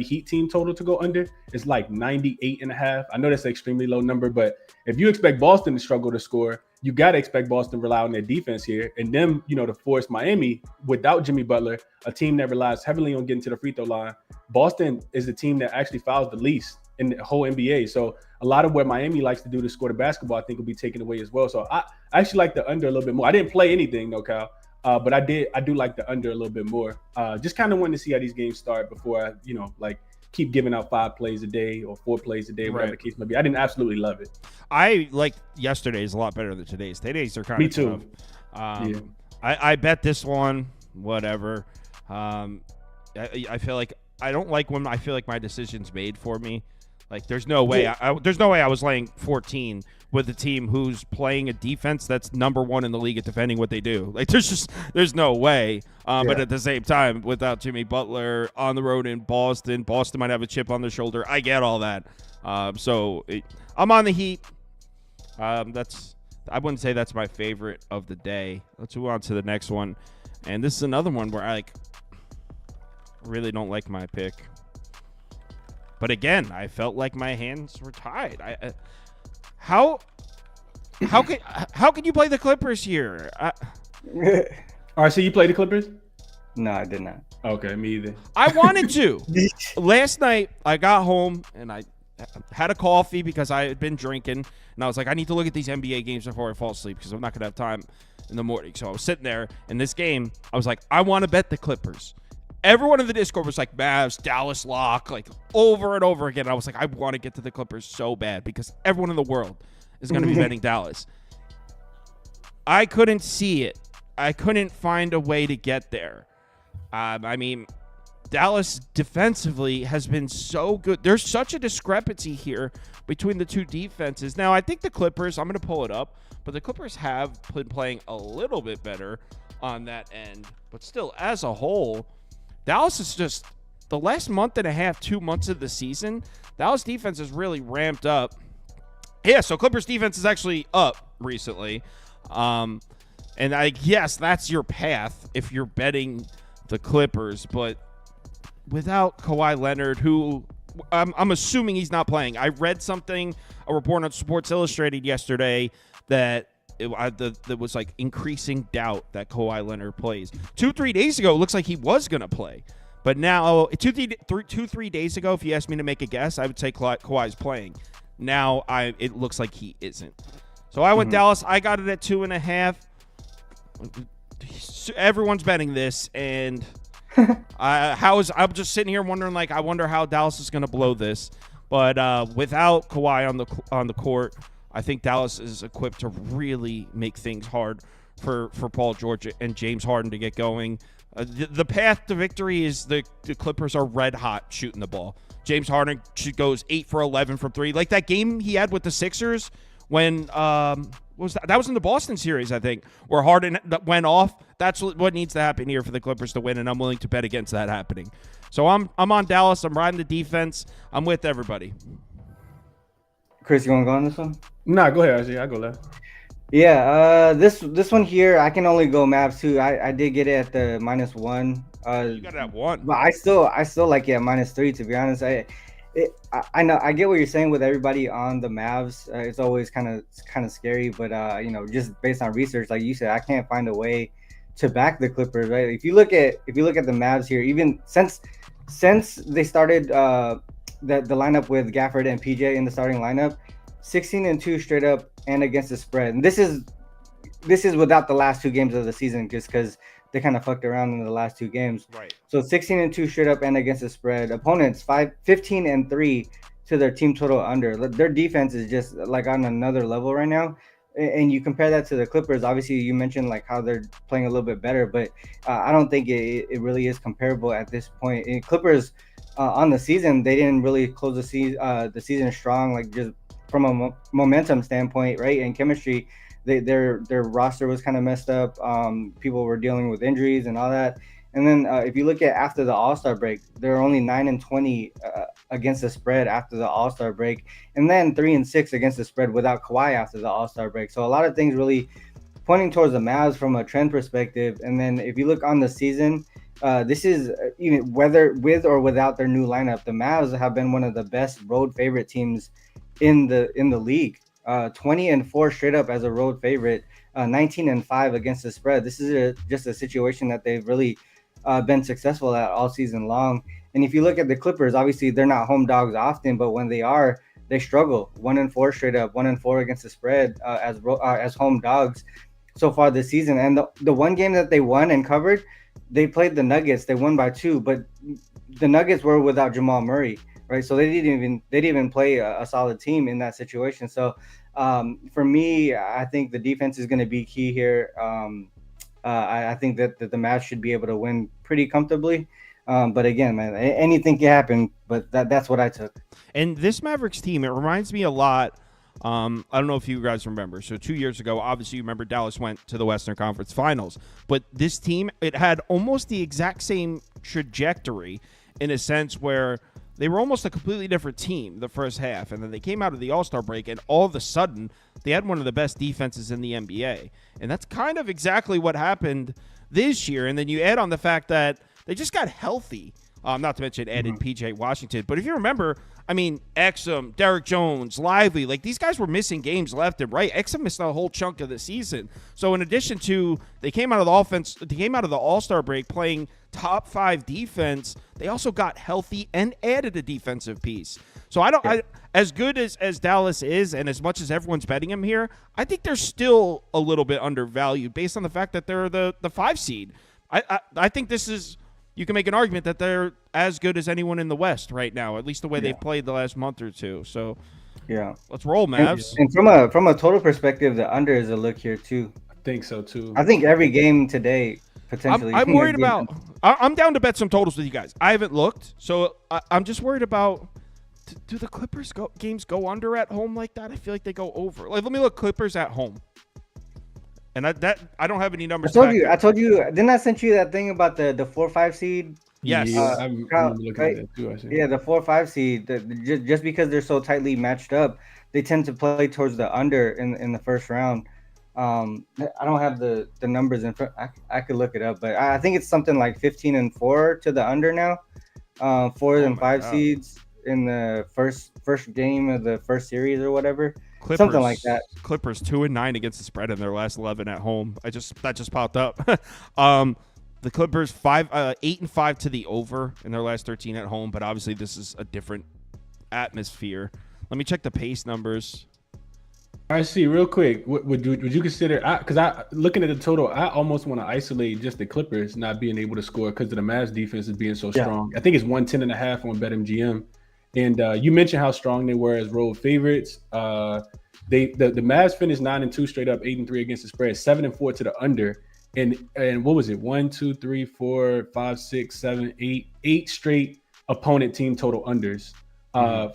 Heat team total to go under. It's like 98.5. I know that's an extremely low number, but if you expect Boston to struggle to score, you got to expect Boston to rely on their defense here, and them, you know, to force Miami without Jimmy Butler, a team that relies heavily on getting to the free throw line. Boston is the team that actually fouls the least in the whole NBA. So a lot of what Miami likes to do to score the basketball, I think, will be taken away as well. So I actually like the under a little bit more. I didn't play anything, no, Kyle. But I do like the under a little bit more. Just kind of wanted to see how these games start before I, you know, like keep giving out 5 plays a day or 4 plays a day, whatever the case may be. I didn't absolutely love it. I like yesterday's a lot better than today's. Today's are kind of tough. Me too. I bet this one, whatever. I feel like I don't like when I feel like my decision's made for me. Like there's no way there's no way I was laying 14 with a team who's playing a defense that's number 1 in the league at defending what they do. Like there's no way. But at the same time, without Jimmy Butler on the road in Boston might have a chip on their shoulder. I get all that. I'm on the Heat. I wouldn't say that's my favorite of the day. Let's move on to the next one. And this is another one where I really don't like my pick. But again, I felt like my hands were tied. How can you play the Clippers here? All right, so you played the Clippers? No, I did not. Okay, me either. I wanted to. Last night, I got home and I had a coffee because I had been drinking, and I was like, I need to look at these NBA games before I fall asleep because I'm not gonna have time in the morning. So I was sitting there in this game. I was like, I want to bet the Clippers. Everyone in the Discord was like, Mavs, Dallas lock, like over and over again. I was like, I want to get to the Clippers so bad because everyone in the world is going to be betting Dallas. I couldn't see it. I couldn't find a way to get there. I mean, Dallas defensively has been so good. There's such a discrepancy here between the two defenses. Now, I think the Clippers, I'm going to pull it up, but the Clippers have been playing a little bit better on that end. But still, as a whole, Dallas is just the last month and a half, 2 months of the season, Dallas defense has really ramped up. Yeah, so Clippers defense is actually up recently. And I guess that's your path if you're betting the Clippers. But without Kawhi Leonard, who I'm assuming he's not playing. I read something, a report on Sports Illustrated yesterday that that was like increasing doubt that Kawhi Leonard plays. 2-3 days ago, it looks like he was going to play. But now, 2-3 days ago, if you asked me to make a guess, I would say Kawhi's playing. Now, it looks like he isn't. So I went Dallas. I got it at 2.5. Everyone's betting this, and I'm just sitting here wondering, like, I wonder how Dallas is going to blow this. But without Kawhi on the court, I think Dallas is equipped to really make things hard for Paul George and James Harden to get going. The path to victory is the Clippers are red hot shooting the ball. James Harden goes 8 for 11 from 3. Like that game he had with the Sixers when what was that? That was in the Boston series, I think, where Harden went off. That's what needs to happen here for the Clippers to win, and I'm willing to bet against that happening. So I'm on Dallas. I'm riding the defense. I'm with everybody. Chris, you want to go on this one? Nah, go ahead, RJ. I go left. Yeah, this one here, I can only go Mavs too. I did get it at the -1. You got it at 1. But I still like -3 to be honest. I know, I get what you're saying with everybody on the Mavs. It's always kind of scary, but just based on research, like you said, I can't find a way to back the Clippers. Right? If you look at the Mavs here, even since they started the lineup with Gafford and PJ in the starting lineup, 16-2 straight up and against the spread. And this is without the last 2 games of the season, just because they kind of fucked around in the last 2 games. Right. So 16-2 straight up and against the spread. Opponents 15-3 to their team total under. Their defense is just like on another level right now. And you compare that to the Clippers. Obviously, you mentioned like how they're playing a little bit better, but I don't think it really is comparable at this point. And Clippers on the season, they didn't really close the season strong, like just from a momentum standpoint, right? And chemistry. Their roster was kind of messed up. People were dealing with injuries and all that. And then if you look at after the All-Star break, they're only 9-20 against the spread after the All-Star break, and then 3-6 against the spread without Kawhi after the All-Star break. So a lot of things really pointing towards the Mavs from a trend perspective. And then if you look on the season, this is even whether with or without their new lineup, the Mavs have been one of the best road favorite teams in the league. 20-4 straight up as a road favorite, 19-5 against the spread. This is just a situation that they've really been successful at all season long. And if you look at the Clippers, obviously they're not home dogs often, but when they are, they struggle. 1-4 straight up, 1-4 against the spread as home dogs so far this season. And the one game that they won and covered, they played the Nuggets. They won by 2, but the Nuggets were without Jamal Murray. Right, so they didn't even play a solid team in that situation. So for me, I think the defense is going to be key here. I think that the Mavs should be able to win pretty comfortably. But again, man, anything can happen. But that's what I took. And this Mavericks team, it reminds me a lot. I don't know if you guys remember. So 2 years ago, obviously, you remember Dallas went to the Western Conference Finals. But this team, it had almost the exact same trajectory in a sense where they were almost a completely different team the first half, and then they came out of the All-Star break, and all of a sudden, they had one of the best defenses in the NBA. And that's kind of exactly what happened this year. And then you add on the fact that they just got healthy, not to mention added P.J. Washington. But if you remember, I mean, Exum, Derek Jones, Lively, like these guys were missing games left and right. Exum missed a whole chunk of the season. So in addition to they came out of the All-Star break playing top 5 defense, they also got healthy and added a defensive piece. So as good as Dallas is, and as much as everyone's betting him here, I think they're still a little bit undervalued based on the fact that they're the 5 seed. I think this is, you can make an argument that they're as good as anyone in the West right now, at least the way they've played the last month or two. So yeah, let's roll, Mavs. And from a total perspective, the under is a look here too. I think so too. I think every game today potentially. I'm worried about. I'm down to bet some totals with you guys. I haven't looked, so I'm just worried about. Do the Clippers games go under at home like that? I feel like they go over. Like, let me look Clippers at home. And I don't have any numbers. I told you. Didn't I send you that thing about the 4-5 seed? Yes. Yeah, I'm looking at that too. I see. Yeah, the 4-5 seed. Just because they're so tightly matched up, they tend to play towards the under in the first round. I don't have the numbers in front. I could look it up, but I think it's something like 15-4 to the under now. 4 and 5 seeds in the first game of the first series or whatever. Clippers, something like that. Clippers 2-9 against the spread in their last 11 at home. That just popped up. The Clippers 8-5 to the over in their last 13 at home, but obviously this is a different atmosphere. Let me check the pace numbers. I see. Real quick, would you consider? Because looking at the total, I almost want to isolate just the Clippers not being able to score because of the Mavs defense is being so strong. I think it's 110.5 on BetMGM, and you mentioned how strong they were as road favorites. The Mavs finished 9-2 straight up, 8-3 against the spread, 7-4 to the under, and what was it? 1, 2, 3, 4, 5, 6, 7, 8 straight opponent team total unders.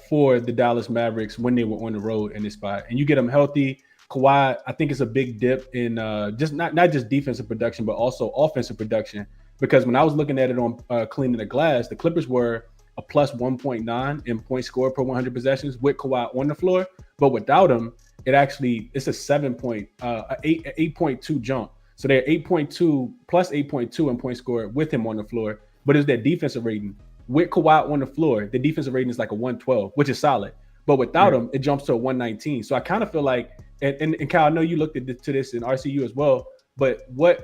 For the Dallas Mavericks when they were on the road in this spot, and you get them healthy. Kawhi, I think it's a big dip in just not just defensive production, but also offensive production. Because when I was looking at it on Cleaning the Glass, the Clippers were a plus 1.9 in points scored per 100 possessions with Kawhi on the floor, but without him, it's a 8.2 jump. So they're 8.2 plus 8.2 in points scored with him on the floor, but it's that defensive rating. with Kawhi on the floor, the defensive rating is like a 112, which is solid. But without him, it jumps to a 119. So I kind of feel like, and Kyle, I know you looked to this in RCU as well. But what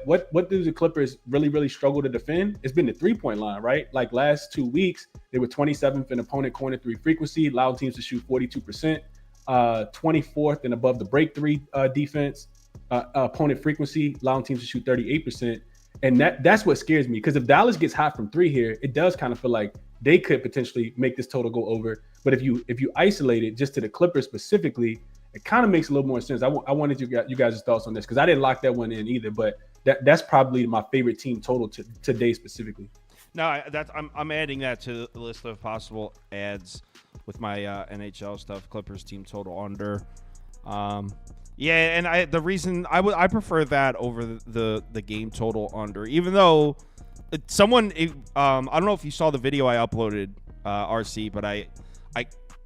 do the Clippers really struggle to defend? It's been the 3-point line, right? Like last 2 weeks, they were 27th in opponent corner 3 frequency, allowed teams to shoot 42%, 24th and above the break 3 defense, opponent frequency, allowing teams to shoot 38%. And that's what scares me, because if Dallas gets hot from 3 here, it does kind of feel like they could potentially make this total go over. But if you isolate it just to the Clippers specifically, it kind of makes a little more sense. I wanted you guys' thoughts on this, because I didn't lock that one in either. But that's probably my favorite team total today specifically. No, I'm adding that to the list of possible ads with my NHL stuff. Clippers team total under. Yeah, and the reason I prefer that over the game total under, even though someone I don't know if you saw the video I uploaded, RC, but I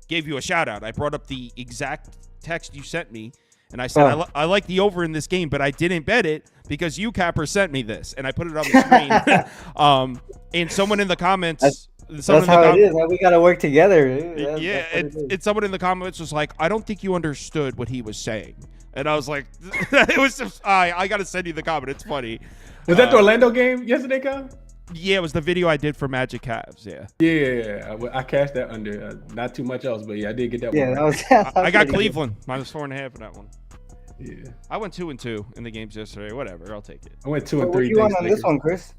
gave you a shout out. I brought up the exact text you sent me, and I said I like the over in this game, but I didn't bet it because YouCapper sent me this, and I put it on the screen. And someone in the comments. That's how it is. We got to work together. Yeah, and someone in the comments was like, I don't think you understood what he was saying. And I was like, it was just, I got to send you the comment. It's funny. Was that the Orlando game yesterday, Kyle? Yeah, it was the video I did for Magic Cavs, yeah. Yeah. I cashed that under. Not too much else, but yeah, I did get that one. Yeah, I got Cleveland, -4.5 for that one. Yeah. I went 2-2 in the games yesterday. Whatever, I'll take it. I went 2 and 3. What you want on this one, Chris?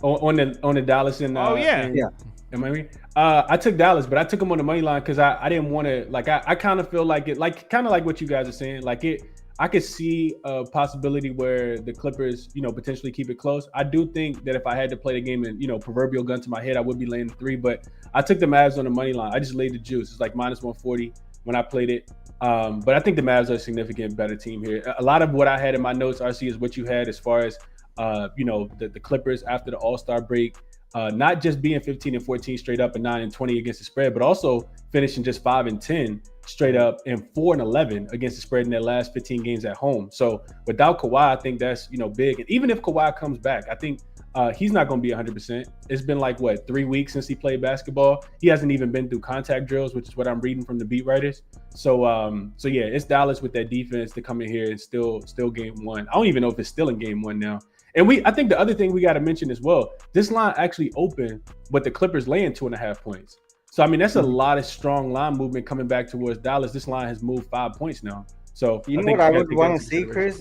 On the Dallas and yeah. Am I mean? I took Dallas, but I took them on the money line because I didn't want to, like, I kind of feel like it, like kind of like what you guys are saying, like I could see a possibility where the Clippers, potentially keep it close. I do think that if I had to play the game and, proverbial gun to my head, I would be laying the 3, but I took the Mavs on the money line. I just laid the juice. It's like -140 when I played it. But I think the Mavs are a significant better team here. A lot of what I had in my notes, RC, is what you had as far as, the Clippers after the All-Star break, not just being 15-14 straight up and 9-20 against the spread, but also finishing just 5-10 straight up and 4-11 against the spread in their last 15 games at home. So without Kawhi, I think that's, big. And even if Kawhi comes back, I think he's not going to be 100%. It's been like, 3 weeks since he played basketball. He hasn't even been through contact drills, which is what I'm reading from the beat writers. So yeah, it's Dallas with that defense to come in here and still game 1. I don't even know if it's still in game 1 now. And I think the other thing we got to mention as well, this line actually opened, but the Clippers laying 2.5 points. So, I mean, that's a lot of strong line movement coming back towards Dallas. This line has moved 5 points now. So, what I would want to see, Chris,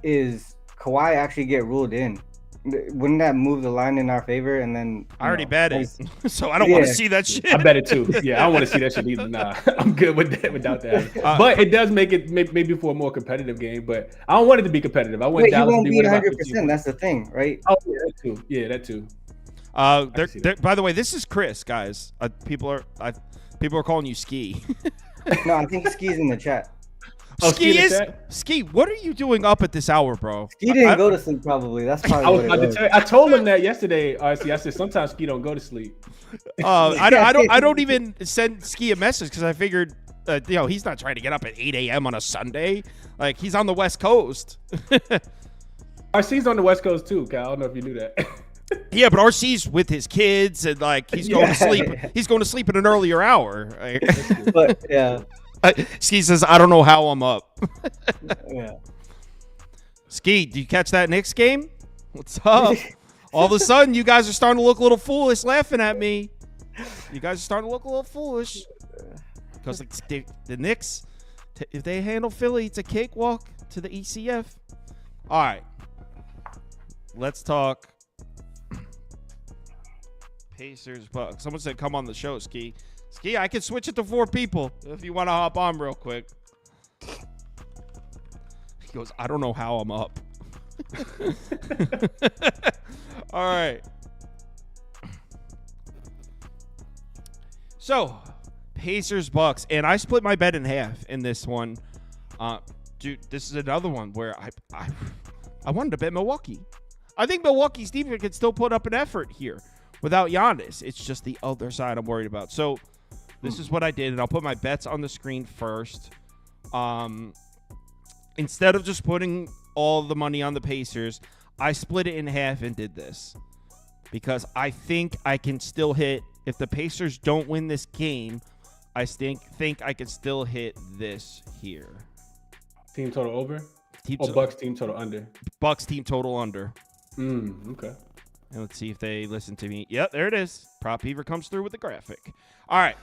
is Kawhi actually get ruled in. Wouldn't that move the line in our favor? And then I already bet it, so I don't want to see that shit. I bet it too. Yeah, I don't want to see that shit either. Nah, I'm good with that without that. But it does make it maybe for a more competitive game. But I don't want it to be competitive. I want Dallas to be 100%. That's the thing, right? Oh yeah, that too. Yeah, that too. By the way, this is Chris, guys. People are calling you Ski. No, I think Ski's in the chat. Ski. What are you doing up at this hour, bro? Ski didn't go to sleep. Probably that's probably what it was. I told him that yesterday. I said sometimes Ski don't go to sleep. I don't even send Ski a message because I figured, he's not trying to get up at 8 a.m. on a Sunday. Like, he's on the West Coast. RC's on the West Coast too, Kyle. I don't know if you knew that. Yeah, but RC's with his kids and he's going to sleep. He's going to sleep at an earlier hour. But yeah. Ski says, I don't know how I'm up. Yeah. Ski, did you catch that Knicks game? What's up? All of a sudden, you guys are starting to look a little foolish laughing at me. You guys are starting to look a little foolish. Because the Knicks, if they handle Philly, it's a cakewalk to the ECF. All right. Let's talk Pacers, Bucks. Someone said come on the show, Ski. Ski, I can switch it to 4 people if you want to hop on real quick. He goes, I don't know how I'm up. All right. So, Pacers, Bucks. And I split my bet in half in this one. Dude, this is another one where I wanted to bet Milwaukee. I think Milwaukee's defense can still put up an effort here without Giannis. It's just the other side I'm worried about. So, this is what I did, and I'll put my bets on the screen first. Instead of just putting all the money on the Pacers, I split it in half and did this. because I think I can still hit. If the Pacers don't win this game, I think I can still hit this here. Team total over? Bucks team total under? Bucks team total under. Okay. And let's see if they listen to me. Yep, there it is. Prop Beaver comes through with the graphic. All right.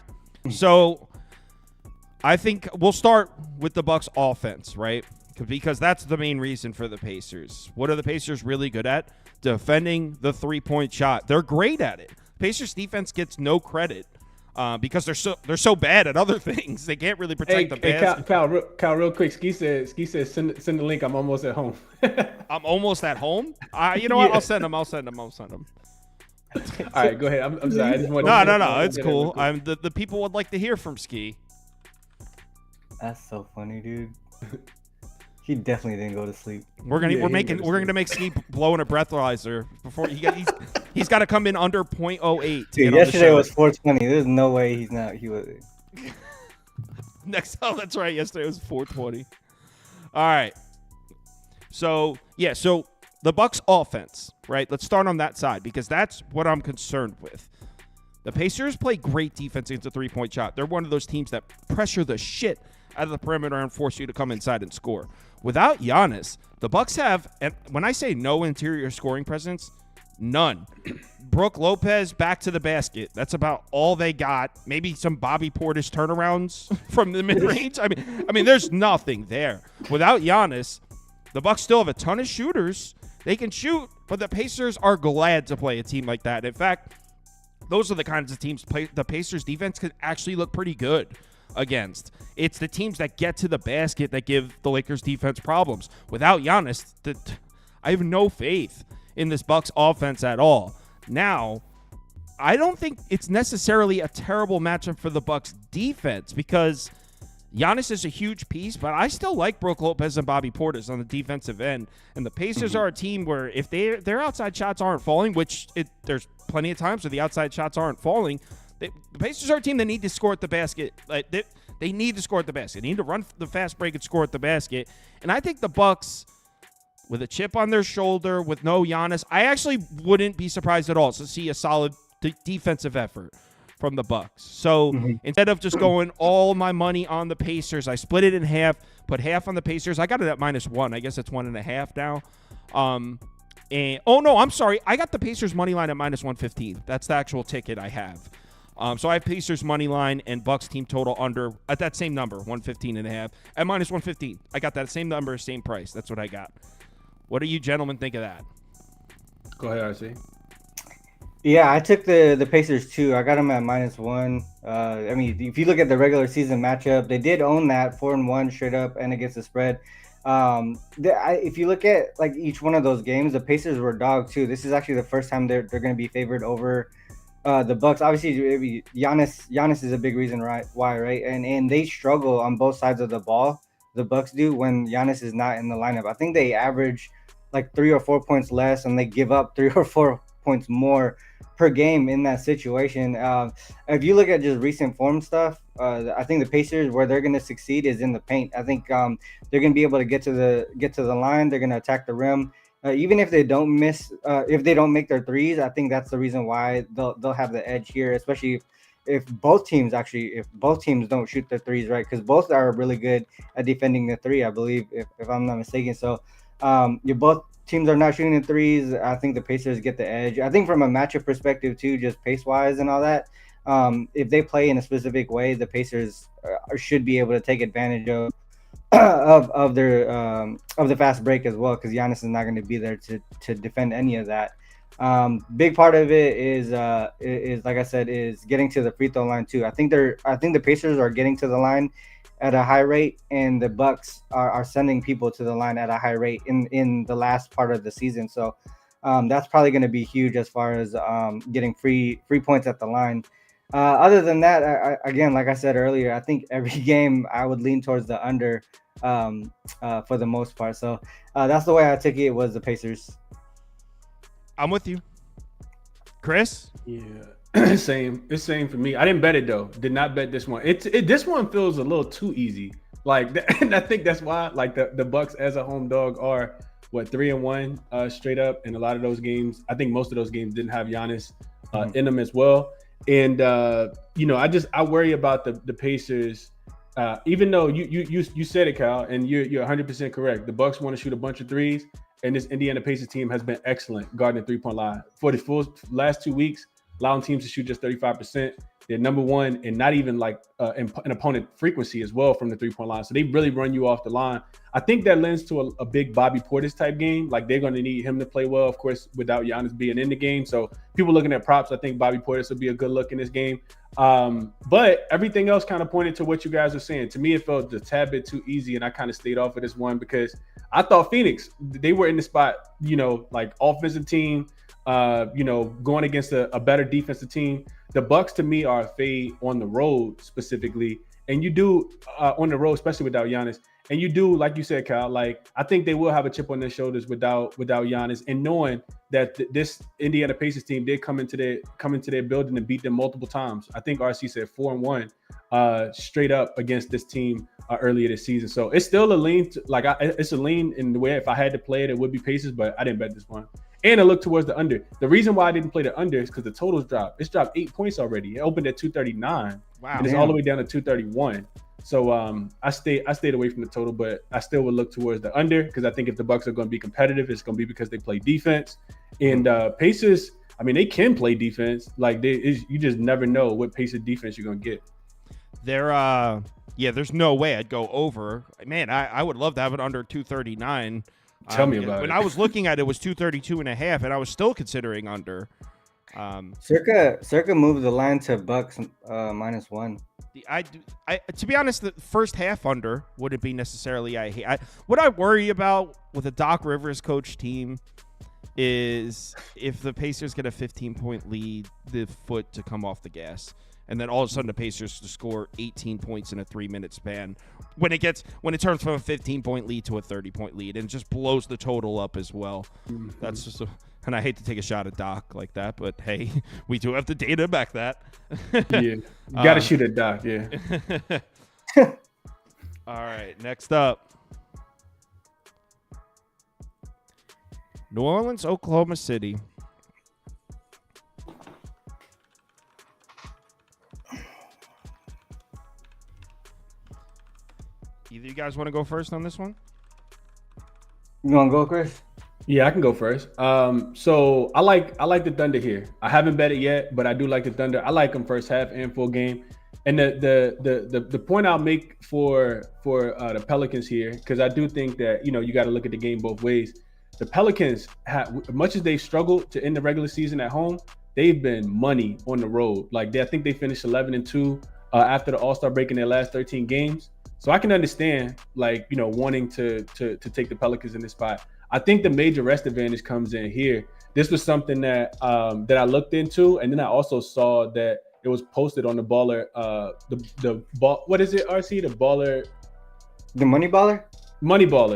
So I think we'll start with the Bucks offense, right? Because that's the main reason for the Pacers. What are the Pacers really good at? Defending the three-point shot. They're great at it. Pacers defense gets no credit because they're so bad at other things. They can't really protect the basket. Kyle, real quick. Ski says send the link. I'm almost at home. I'm almost at home. You know what? I'll send them. All right, go ahead. I'm sorry. I just no. It's cool. The people would like to hear from Ski. That's so funny, dude. He definitely didn't go to sleep. We're gonna make Ski blow in a breathalyzer before he's got to come in under 0.08. Dude, yesterday was 420. There's no way he was. That's right. Yesterday was 420. All right. So the Bucks offense, right? Let's start on that side because that's what I'm concerned with. The Pacers play great defense against a three-point shot. They're one of those teams that pressure the shit out of the perimeter and force you to come inside and score. Without Giannis, the Bucks have, and when I say no interior scoring presence, none. Brook Lopez back to the basket. That's about all they got. Maybe some Bobby Portis turnarounds from the mid-range. I mean, there's nothing there. Without Giannis, the Bucks still have a ton of shooters. They can shoot, but the Pacers are glad to play a team like that. In fact, those are the kinds of teams the Pacers defense could actually look pretty good against. It's the teams that get to the basket that give the Lakers defense problems. Without Giannis, I have no faith in this Bucks offense at all. Now, I don't think it's necessarily a terrible matchup for the Bucks defense because Giannis is a huge piece, but I still like Brook Lopez and Bobby Portis on the defensive end. And the Pacers are a team where if their outside shots aren't falling, which there's plenty of times where the outside shots aren't falling, the Pacers are a team that need to score at the basket. Like they need to score at the basket. They need to run the fast break and score at the basket. And I think the Bucks, with a chip on their shoulder, with no Giannis, I actually wouldn't be surprised at all to see a solid defensive effort from the Bucks. So instead of just going all my money on the Pacers, I split it in half, put half on the Pacers. I got it at -1. I guess it's 1.5 now. And I'm sorry. I got the Pacers money line at -115. That's the actual ticket I have. So I have Pacers money line and Bucks team total under at that same number, 115.5 at -115. I got that same number, same price. That's what I got. What do you gentlemen think of that? Go ahead, RC. Yeah, I took the Pacers too. I got them at -1. I mean, if you look at the regular season matchup, they did own that 4-1 straight up and against the spread. If you look at like each one of those games, the Pacers were dog too. This is actually the first time they're going to be favored over the Bucks. Obviously, Giannis is a big reason why, right? And they struggle on both sides of the ball. The Bucks do when Giannis is not in the lineup. I think they average like 3 or 4 points less, and they give up 3 or 4 points more per game in that situation. If you look at just recent form stuff, I think the Pacers, where they're going to succeed is in the paint. I think they're going to be able to get to the line. They're going to attack the rim. Even if they don't if they don't make their threes, I think that's the reason why they'll have the edge here, especially if both teams don't shoot their threes, right? Because both are really good at defending the three, I believe, if I'm not mistaken. So both teams are not shooting the threes. I think the Pacers get the edge. I think from a matchup perspective too, just pace-wise and all that, if they play in a specific way, the Pacers should be able to take advantage of the fast break as well, because Giannis is not going to be there to defend any of that. Big part of it is like I said, is getting to the free throw line too. I think the Pacers are getting to the line at a high rate, and the Bucks are sending people to the line at a high rate in the last part of the season. So that's probably going to be huge as far as getting free points at the line. Other than that, again, like I said earlier, I think every game I would lean towards the under for the most part. So that's the way I took it, was the Pacers. I'm with you. Chris? Yeah, same. It's same for me. I didn't bet it though. Did not bet this one. This one feels a little too easy. Like, and I think that's why like the Bucks as a home dog are 3-1 straight up, and a lot of those games, I think most of those games didn't have Giannis in them as well. And I worry about the Pacers. Even though you said it, Kyle, and you're 100% correct. The Bucks want to shoot a bunch of threes, and this Indiana Pacers team has been excellent guarding the 3-point line for the full last 2 weeks, allowing teams to shoot just 35%. They're number one, and not even like an opponent frequency as well from the 3-point line. So they really run you off the line. I think that lends to a big Bobby Portis type game. Like they're going to need him to play well, of course, without Giannis being in the game. So people looking at props, I think Bobby Portis will be a good look in this game. But everything else kind of pointed to what you guys are saying. To me, it felt a tad bit too easy, and I kind of stayed off of this one because I thought Phoenix, they were in the spot, like offensive team, going against a better defensive team. The Bucks to me are a fade on the road specifically, and you do on the road, especially without Giannis. And you do, like you said, Kyle, like I think they will have a chip on their shoulders without Giannis, and knowing that this Indiana Pacers team did come into their building and beat them multiple times. I think RC said 4-1 straight up against this team earlier this season. So it's still a lean, it's a lean in the way if I had to play it, it would be Pacers, but I didn't bet this one. And I looked towards the under. The reason why I didn't play the under is because the totals dropped. It's dropped 8 points already. It opened at 239. Wow. And it's all the way down to 231. So I stayed away from the total, but I still would look towards the under because I think if the Bucks are going to be competitive, it's going to be because they play defense. And Pacers, I mean, they can play defense. Like you just never know what Pacer defense you're going to get. There's no way I'd go over. Man, I would love to have it under 239. Tell me about it. When I was looking at it, it was 232.5, and I was still considering under. Circa moved the line to Bucks -1. To be honest, the first half under wouldn't be necessarily. What I worry about with a Doc Rivers coach team is if the Pacers get a 15-point lead, the foot to come off the gas. And then all of a sudden the Pacers to score 18 points in a 3-minute span when it turns from a 15-point lead to a 30-point lead, and just blows the total up as well. Mm-hmm. That's just and I hate to take a shot at Doc like that, but hey, we do have the data to back that. Yeah, you got to shoot at Doc. Yeah. All right, next up, New Orleans, Oklahoma City. Either you guys want to go first on this one? You want to go, Chris? Yeah, I can go first. So I like the Thunder here. I haven't bet it yet, but I do like the Thunder. I like them first half and full game. And the point I'll make for the Pelicans here, because I do think that you got to look at the game both ways. The Pelicans, much as they've struggled to end the regular season at home, they've been money on the road. Like I think they finished 11-2 after the All-Star break in their last 13 games. So I can understand, wanting to take the Pelicans in this spot. I think the major rest advantage comes in here. This was something that I looked into, and then I also saw that it was posted on the Baller, what is it, RC? The Baller, the Money Baller,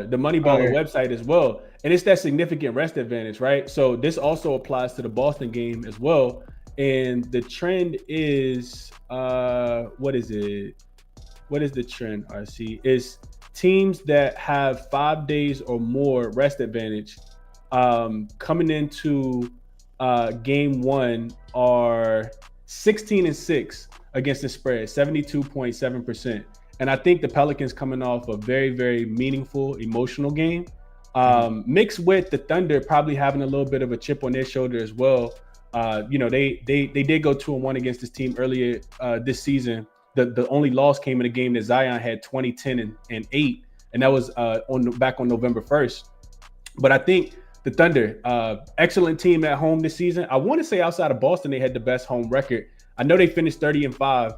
the Money Baller website as well. And it's that significant rest advantage, right? So this also applies to the Boston game as well. And the trend is, what is it? What is the trend, RC? Is teams that have 5 days or more rest advantage coming into game one are 16-6 against the spread, 72.7%. And I think the Pelicans coming off a very, very meaningful, emotional game, mixed with the Thunder probably having a little bit of a chip on their shoulder as well. They did go 2-1 against this team earlier this season. The only loss came in a game that Zion had 20, 10, and 8, and that was back on November 1st. But I think the Thunder, excellent team at home this season. I want to say outside of Boston, they had the best home record. I know they finished 30-5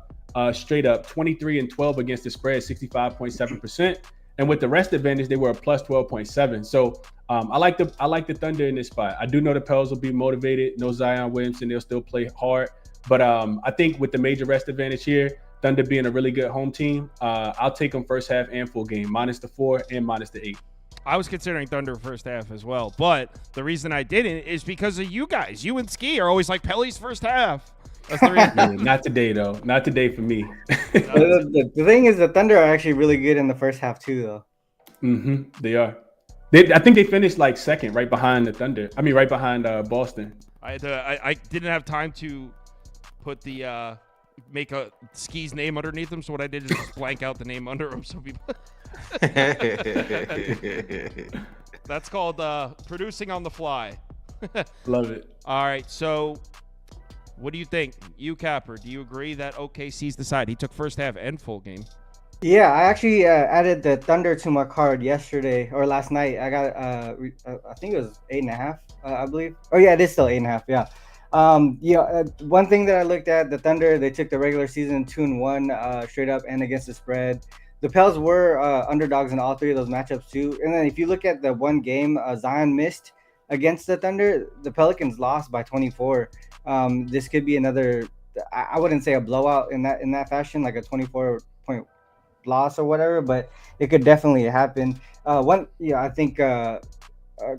straight up, 23-12 against the spread, 65.7%. And with the rest advantage, they were a plus 12.7. So I like the Thunder in this spot. I do know the Pels will be motivated. No Zion Williamson, they'll still play hard. But I think with the major rest advantage here, Thunder being a really good home team, I'll take them first half and full game, -4 and -8. I was considering Thunder first half as well, but the reason I didn't is because of you guys. You and Ski are always like Pelly's first half. That's the reason. Not today, though. Not today for me. The thing is, the Thunder are actually really good in the first half too, though. They are. I think they finished like second, right behind the Thunder. I mean, right behind Boston. I didn't have time to put the make a Ski's name underneath him, so what I did is just blank out the name under him so people. That's called producing on the fly. Love it. All right, so what do you think? YouCapper, do you agree that OKC's the side? He took first half and full game. Yeah, I actually added the Thunder to my card yesterday or last night. I got I think it was 8.5, I believe. Oh yeah, it is still 8.5. Yeah. One thing that I looked at, the Thunder, they took the regular season 2-1 straight up and against the spread. The Pels were underdogs in all three of those matchups too. And then if you look at the one game Zion missed against the Thunder, the Pelicans lost by 24. This could be another. I wouldn't say a blowout in that fashion, like a 24-point loss or whatever, but it could definitely happen. I think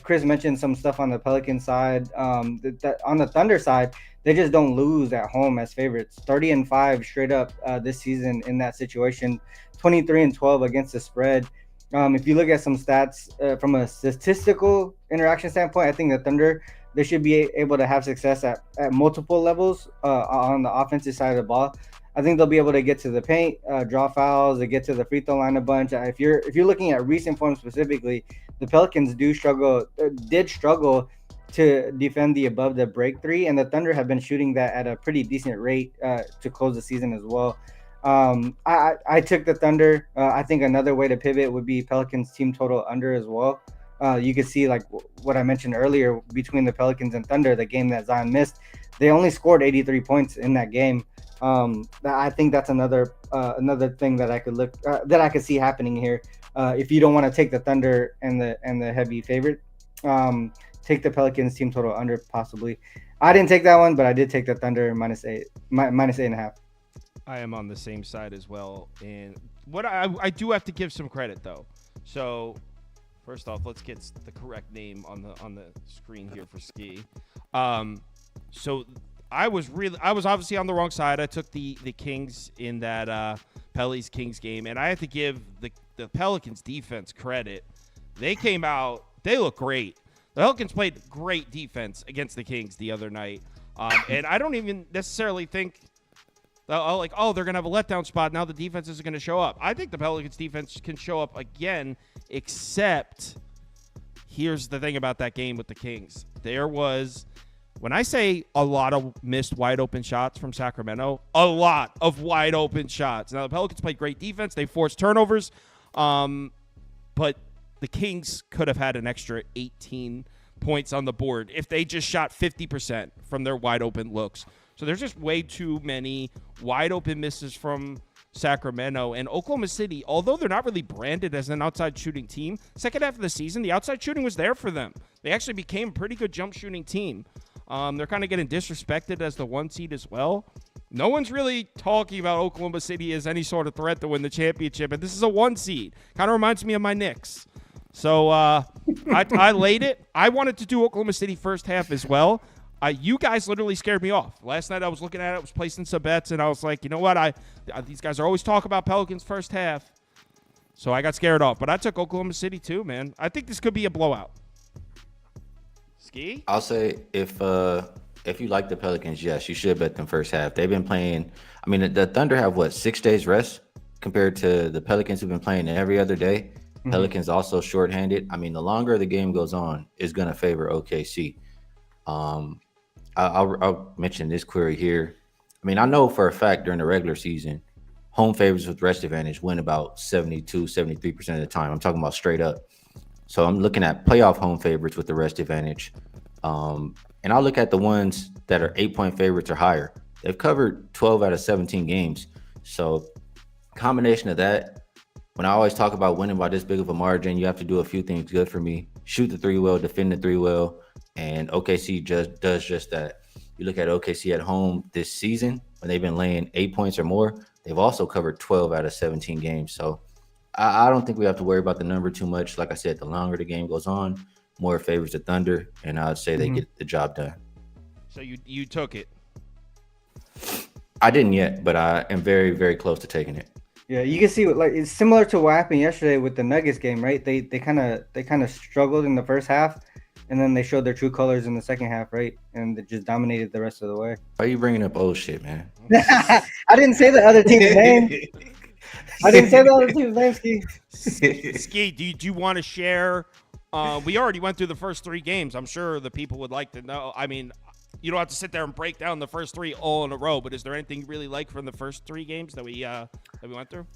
Chris mentioned some stuff on the Pelican side. That on the Thunder side, they just don't lose at home as favorites. 30-5 straight up this season in that situation. 23-12 against the spread. If you look at some stats from a statistical interaction standpoint, I think the Thunder, they should be able to have success at multiple levels on the offensive side of the ball. I think they'll be able to get to the paint, draw fouls, and get to the free throw line a bunch. If you're looking at recent form specifically, the Pelicans did struggle to defend the above the break three, and the Thunder have been shooting that at a pretty decent rate to close the season as well. I took the Thunder. I think another way to pivot would be Pelicans team total under as well. You could see like what I mentioned earlier between the Pelicans and Thunder, the game that Zion missed, they only scored 83 points in that game. I think that's another thing that I could see happening here. If you don't want to take the Thunder and the heavy favorite, take the Pelicans team total under possibly. I didn't take that one, but I did take the Thunder minus 8.5. I am on the same side as well, and what I do have to give some credit though. So first off, let's get the correct name on the screen here for Ski. So I was obviously on the wrong side. I took the Kings in that Pelly's Kings game, and I have to give the Pelicans defense credit. They came out, they look great. The Pelicans played great defense against the Kings the other night, and I don't even necessarily think they're going to have a letdown spot. Now the defense isn't going to show up. I think the Pelicans defense can show up again, except here's the thing about that game with the Kings. There was, when I say a lot of missed wide open shots from Sacramento, a lot of wide open shots. Now the Pelicans played great defense. They forced turnovers, but the Kings could have had an extra 18 points on the board if they just shot 50% from their wide open looks. So there's just way too many wide open misses from Sacramento. And Oklahoma City, although they're not really branded as an outside shooting team, second half of the season, the outside shooting was there for them. They actually became a pretty good jump shooting team. They're kind of getting disrespected as the 1 seed as well. No one's really talking about Oklahoma City as any sort of threat to win the championship, and this is a 1 seed. Kind of reminds me of my Knicks. So I laid it. I wanted to do Oklahoma City first half as well. You guys literally scared me off. Last night I was looking at it, was placing some bets, and I was like, you know what? These guys are always talking about Pelicans first half. So I got scared off. But I took Oklahoma City too, man. I think this could be a blowout. Ski? I'll say if you like the Pelicans, yes, you should bet them first half. They've been playing. I mean, the Thunder have 6 days rest compared to the Pelicans who've been playing every other day. Mm-hmm. Pelicans also shorthanded. I mean, the longer the game goes on, is going to favor OKC. I'll mention this query here. I mean, I know for a fact during the regular season, home favorites with rest advantage win about 72, 73% of the time. I'm talking about straight up. So I'm looking at playoff home favorites with the rest advantage. And I'll look at the ones that are 8-point favorites or higher. They've covered 12 out of 17 games. So combination of that, when I always talk about winning by this big of a margin, you have to do a few things good for me. Shoot the 3 well, defend the 3 well. And OKC just does just that. You look at OKC at home this season, when they've been laying 8 points or more, they've also covered 12 out of 17 games. So I don't think we have to worry about the number too much. Like I said, the longer the game goes on, more favors the Thunder, and I would say they get the job done. So you took it? I didn't yet, but I am very, very close to taking it. Yeah, you can see like it's similar to what happened yesterday with the Nuggets game, right? They kind of struggled in the first half, and then they showed their true colors in the second half, right? And they just dominated the rest of the way. Why are you bringing up old shit, man? I didn't say the other team's name. I didn't say the other team's name, Ski. Ski, do you want to share? We already went through the first 3 games. I'm sure the people would like to know. I mean, you don't have to sit there and break down the first 3 all in a row, but is there anything you really like from the first 3 games that we went through?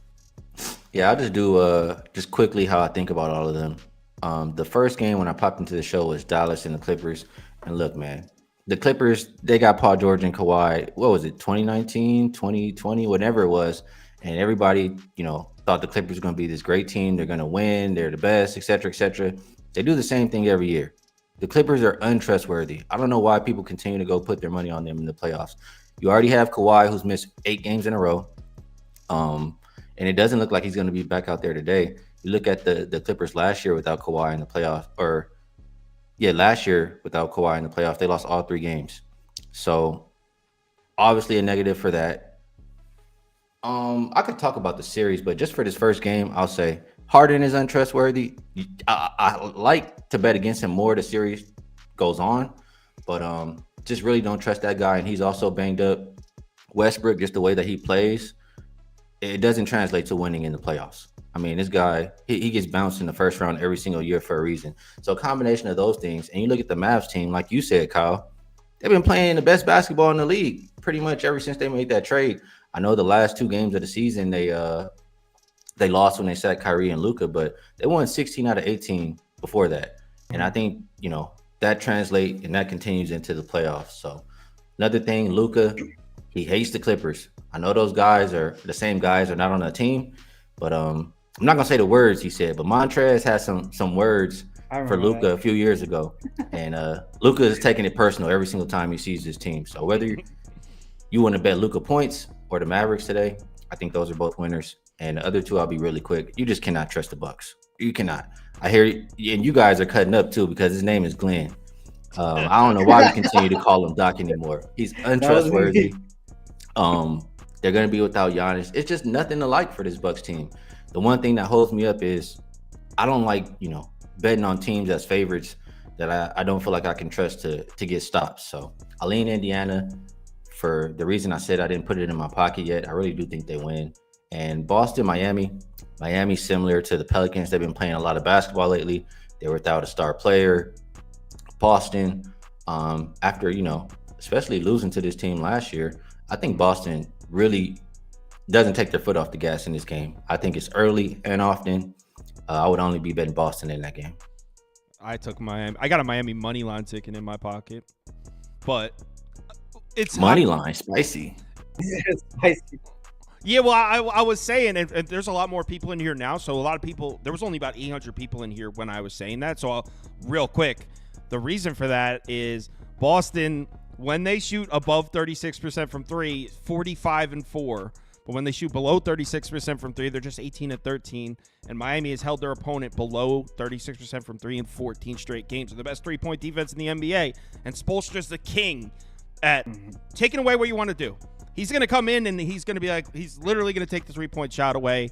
Yeah, I'll just do just quickly how I think about all of them. The first game when I popped into the show was Dallas and the Clippers. And look, man, the Clippers, they got Paul George and Kawhi. What was it, 2019, 2020, whatever it was. And everybody, thought the Clippers were going to be this great team. They're going to win. They're the best, et cetera, et cetera. They do the same thing every year. The Clippers are untrustworthy. I don't know why people continue to go put their money on them in the playoffs. You already have Kawhi, who's missed 8 games in a row. And it doesn't look like he's going to be back out there today. You look at the Clippers last year without Kawhi in the playoffs, last year without Kawhi in the playoffs, they lost all 3 games. So obviously a negative for that. I could talk about the series, but just for this first game, I'll say Harden is untrustworthy. I like to bet against him more the series goes on, but just really don't trust that guy, and he's also banged up. Westbrook, just the way that he plays, it doesn't translate to winning in the playoffs. I mean, this guy, he gets bounced in the first round every single year for a reason. So a combination of those things, and you look at the Mavs team, like you said, Kyle, they've been playing the best basketball in the league pretty much ever since they made that trade. I know the last 2 games of the season, they lost when they sat Kyrie and Luka, but they won 16 out of 18 before that. And I think, that translates and that continues into the playoffs. So another thing, Luka, he hates the Clippers. I know those guys are the same guys are not on the team, but I'm not gonna say the words he said, but Montrez had some words for Luka a few years ago, and Luka is taking it personal every single time he sees his team. So whether you want to bet Luka points or the Mavericks today, I think those are both winners. And the other 2, I'll be really quick. You just cannot trust the Bucks. You cannot. I hear you, and you guys are cutting up too because his name is Glenn. I don't know why we continue to call him Doc anymore. He's untrustworthy. They're going to be without Giannis. It's just nothing to like for this Bucks team. The one thing that holds me up is I don't like, betting on teams as favorites that I don't feel like I can trust to get stops. So I lean Indiana for the reason I said I didn't put it in my pocket yet. I really do think they win. And Boston, Miami's similar to the Pelicans. They've been playing a lot of basketball lately. They're without a star player. Boston, after, especially losing to this team last year, I think Boston really doesn't take their foot off the gas in this game. I think it's early and often. I would only be betting Boston in that game. I took Miami. I got a Miami money line ticket in my pocket, but it's money line spicy. Spicy. Yeah, well, I was saying, and there's a lot more people in here now. So a lot of people, there was only about 800 people in here when I was saying that. So real quick, the reason for that is Boston, when they shoot above 36% from 3, 45-4. But when they shoot below 36% from 3, they're just 18-13. And Miami has held their opponent below 36% from 3 in 14 straight games. They're the best 3-point defense in the NBA. And Spoelstra's the king at taking away what you want to do. He's going to come in and he's going to be like, he's literally going to take the 3-point shot away.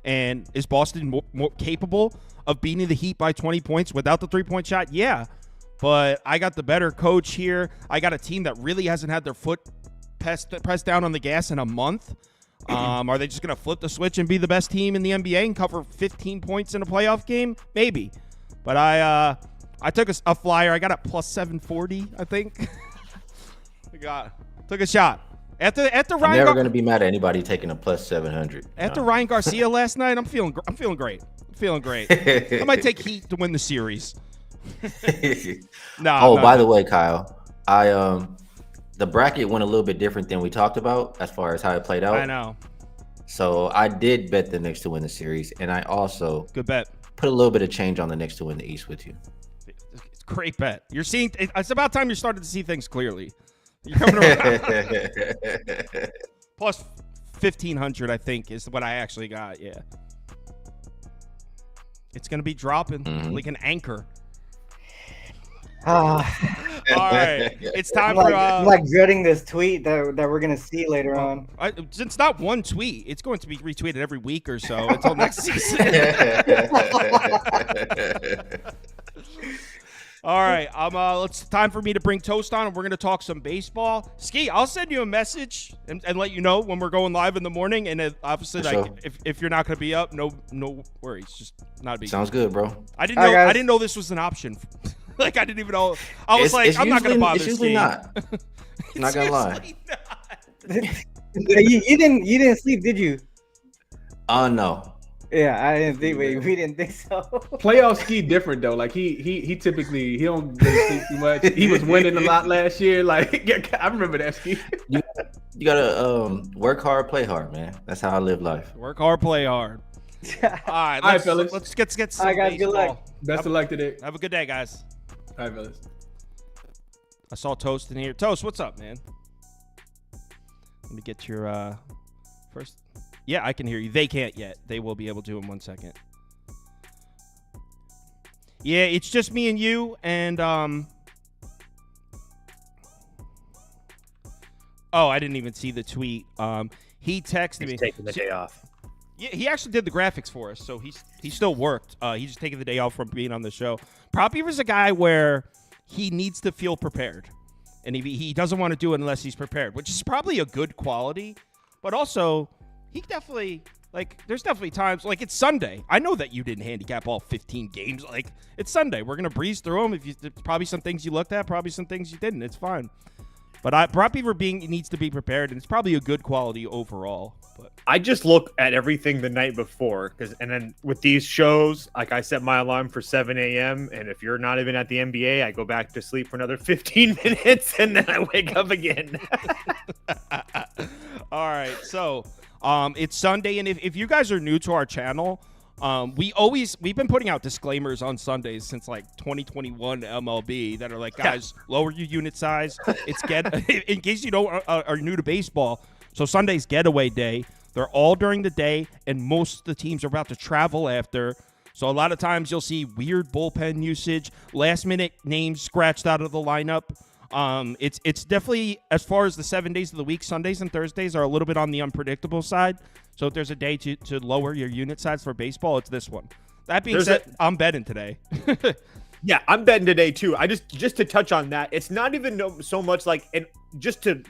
And is Boston more capable of beating the Heat by 20 points without the 3-point shot? Yeah. But I got the better coach here. I got a team that really hasn't had their foot pressed down on the gas in a month. Are they just going to flip the switch and be the best team in the NBA and cover 15 points in a playoff game? Maybe. But I took a flyer. I got it plus 740, I think. Took a shot. After I'm Ryan never going to be mad at anybody taking a plus 700. After Ryan Garcia last night, I'm feeling great. I might take Heat to win the series. By the way, Kyle, the bracket went a little bit different than we talked about as far as how it played out. I know. So I did bet the Knicks to win the series, and I also good bet. Put a little bit of change on the Knicks to win the East with you. It's a great bet. You're seeing. It's about time you're starting to see things clearly. You're coming around. Plus 1,500, I think, is what I actually got. Yeah. It's gonna be dropping like an anchor. right, it's time I'm for. like dreading this tweet that we're gonna see later on. It's not one tweet. It's going to be retweeted every week or so until next season. All right, it's time for me to bring Toast on, and we're going to talk some baseball. Ski, I'll send you a message and let you know when we're going live in the morning. And obviously, sure. if you're not going to be up, no worries. Just not a big. Sounds good, bro. I didn't know this was an option. Like I didn't even know. I was I'm not going to bother. It's usually not. Not gonna lie. You didn't sleep, did you? Oh no. Yeah, I didn't think we didn't think so. Playoff Ski different though. Like he typically he don't really sleep too much. He was winning a lot last year. Like I remember that, Ski. You gotta work hard, play hard, man. That's how I live life. Work hard, play hard. All right, fellas. Let's get some All right, guys, baseball. good luck. Best of luck today. Have a good day, guys. All right, fellas. I saw Toast in here. Toast, what's up, man? Let me get your first. Yeah, I can hear you. They can't yet. They will be able to in 1 second. Yeah, it's just me and you, and oh, I didn't even see the tweet. He texted me. He's taking the day off. Yeah, he actually did the graphics for us, so he still worked. He's just taking the day off from being on the show. Prop Beaver's a guy where he needs to feel prepared, and he doesn't want to do it unless he's prepared, which is probably a good quality. But also, he definitely there's definitely times like it's Sunday. I know that you didn't handicap all 15 games. Like it's Sunday, we're gonna breeze through them. There's probably some things you looked at, probably some things you didn't. It's fine. But Prop Beaver needs to be prepared, and it's probably a good quality overall. But I just look at everything the night before, and then with these shows, like I set my alarm for 7 a.m. And if you're not even at the NBA, I go back to sleep for another 15 minutes, and then I wake up again. All right, so it's Sunday, and if you guys are new to our channel, we've been putting out disclaimers on Sundays since like 2021 MLB that are like, guys, lower your unit size. It's in case you don't are new to baseball. So Sunday's getaway day. They're all during the day, and most of the teams are about to travel after. So a lot of times you'll see weird bullpen usage, last minute names scratched out of the lineup. It's definitely, as far as the 7 days of the week, Sundays and Thursdays are a little bit on the unpredictable side. So if there's a day to lower your unit size for baseball, it's this one. That being said, I'm betting today. Yeah, I'm betting today too. I just to touch on that, it's not even so much like, and just to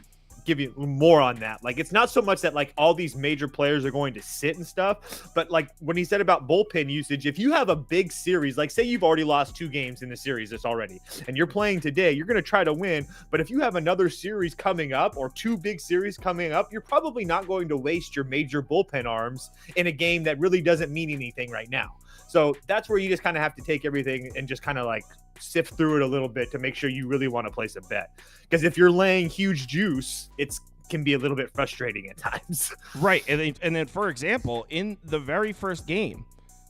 give you more on that, like it's not so much that like all these major players are going to sit and stuff, but like when he said about bullpen usage, if you have a big series, like say you've already lost 2 games in the series this already and you're playing today, you're going to try to win. But if you have another series coming up or 2 big series coming up, you're probably not going to waste your major bullpen arms in a game that really doesn't mean anything right now. So that's where you just kind of have to take everything and just kind of like sift through it a little bit to make sure you really want to place a bet. Because if you're laying huge juice, it can be a little bit frustrating at times. Right. And then, for example, in the very first game,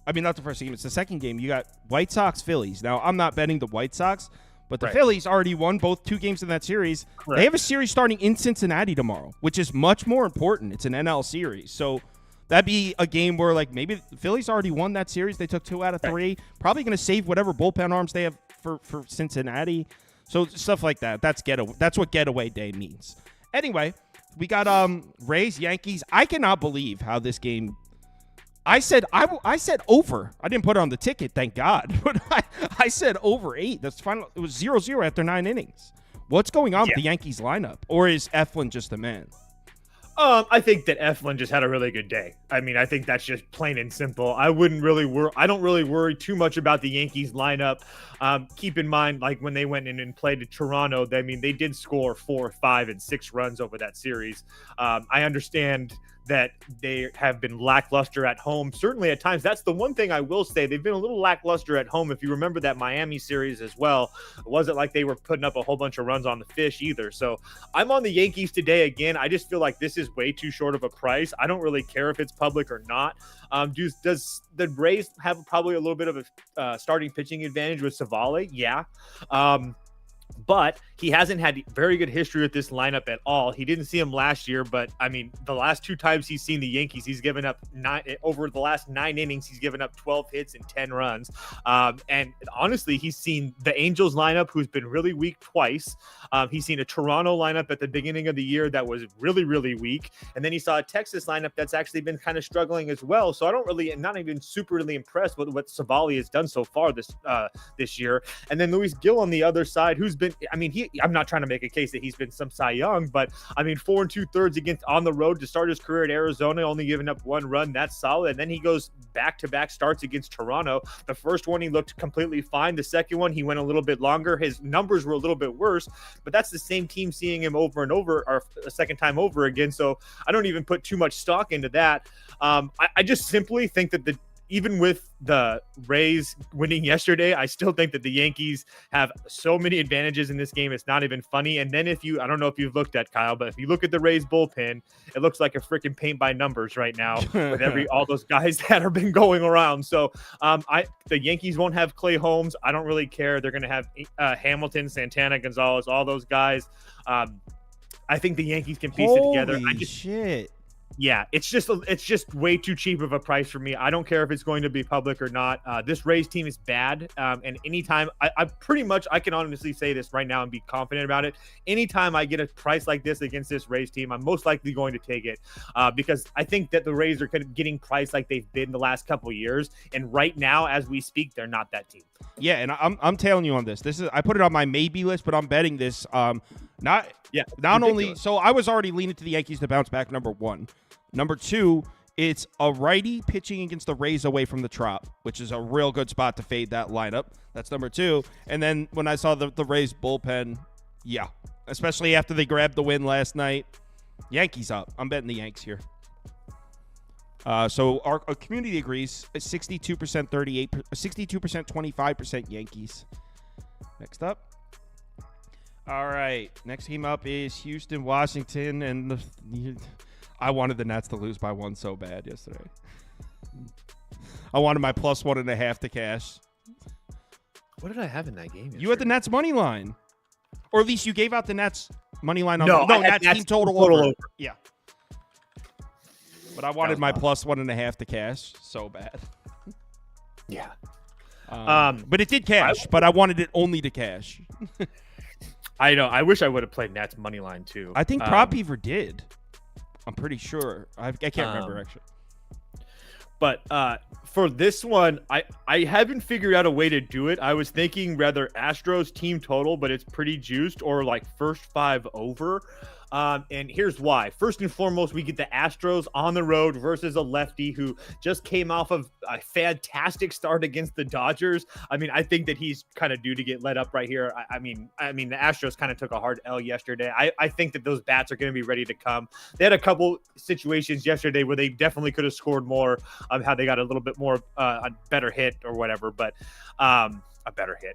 I mean, not the first game, it's the second game, you got White Sox, Phillies. Now, I'm not betting the White Sox, but the Phillies already won both 2 games in that series. Correct. They have a series starting in Cincinnati tomorrow, which is much more important. It's an NL series. So that'd be a game where, like, maybe the Phillies already won that series. They took 2 out of 3. Probably going to save whatever bullpen arms they have for Cincinnati. So stuff like that. That's what getaway day means. Anyway, we got Rays, Yankees. I cannot believe how this game. I said over. I didn't put it on the ticket, thank God. But I said over 8. That's final. It was 0-0 after 9 innings. What's going on with the Yankees lineup? Or is Eflin just a man? I think that Eflin just had a really good day. I mean, I think that's just plain and simple. I don't really worry too much about the Yankees lineup. Keep in mind, like when they went in and played to Toronto, they did score 4, 5, and 6 runs over that series. I understand that they have been lackluster at home. Certainly at times, that's the one thing I will say. They've been a little lackluster at home. If you remember that Miami series as well, it wasn't like they were putting up a whole bunch of runs on the fish either. So I'm on the Yankees today again. I just feel like this is way too short of a price. I don't really care if it's public or not. Does the Rays have probably a little bit of a starting pitching advantage with Savale? Yeah. But he hasn't had very good history with this lineup at all. He didn't see him last year, but I mean, the last 2 times he's seen the Yankees, he's given up over the last 9 innings. He's given up 12 hits and 10 runs. And honestly, he's seen the Angels lineup, who's been really weak twice. He's seen a Toronto lineup at the beginning of the year that was really, really weak. And then he saw a Texas lineup that's actually been kind of struggling as well. So I don't really, not even super really impressed with what Savali has done so far this year. And then Luis Gil on the other side, who's been, I mean, I'm not trying to make a case that he's been some Cy Young, but I mean, 4 2/3 against on the road to start his career at Arizona, only giving up 1 run. That's solid. And then he goes back-to-back starts against Toronto. The first one, he looked completely fine. The second one, he went a little bit longer. His numbers were a little bit worse, but that's the same team seeing him over and over, or a second time over again. So I don't even put too much stock into that. I just simply think that even with the Rays winning yesterday, I still think that the Yankees have so many advantages in this game. It's not even funny. And then I don't know if you've looked at Kyle, but if you look at the Rays bullpen, it looks like a freaking paint by numbers right now with all those guys that have been going around. So the Yankees won't have Clay Holmes. I don't really care. They're going to have Hamilton, Santana, Gonzalez, all those guys. I think the Yankees can piece it together. Shit. Yeah, it's just way too cheap of a price for me. I don't care if it's going to be public or not. This Rays team is bad. And anytime I can honestly say this right now and be confident about it. Anytime I get a price like this against this Rays team, I'm most likely going to take it because I think that the Rays are kind of getting priced like they've been the last couple of years. And right now, as we speak, they're not that team. Yeah, and I'm telling you on this. I put it on my maybe list, but I'm betting this. Not only so I was already leaning to the Yankees to bounce back, number 1. Number 2, it's a righty pitching against the Rays away from the Trop, which is a real good spot to fade that lineup. That's number 2. And then when I saw the Rays bullpen, yeah, especially after they grabbed the win last night, Yankees up. I'm betting the Yanks here. So our community agrees. 62%, 62%, 25% Yankees. Next up. All right. Next team up is Houston, Washington, and I wanted the Nets to lose by 1 so bad yesterday. I wanted my plus 1.5 to cash. What did I have in that game yesterday? You had the Nets money line, or at least you gave out the Nets money line. No, Nets team total over. Yeah. But I wanted my awesome. plus 1.5 to cash so bad. Yeah. But it did cash, but I wanted it only to cash. I know. I wish I would have played Nats money line too. I think Prop Beaver did. I'm pretty sure. I can't remember actually. But for this one, I haven't figured out a way to do it. I was thinking rather Astros team total, but it's pretty juiced, or like first 5 over. And here's why. First and foremost, we get the Astros on the road versus a lefty who just came off of a fantastic start against the Dodgers. I mean, I think that he's kind of due to get let up right here. I mean, the Astros kind of took a hard L yesterday. I think that those bats are going to be ready to come. They had a couple situations yesterday where they definitely could have scored more, how they got a little bit more, a better hit or whatever. But, a better hit,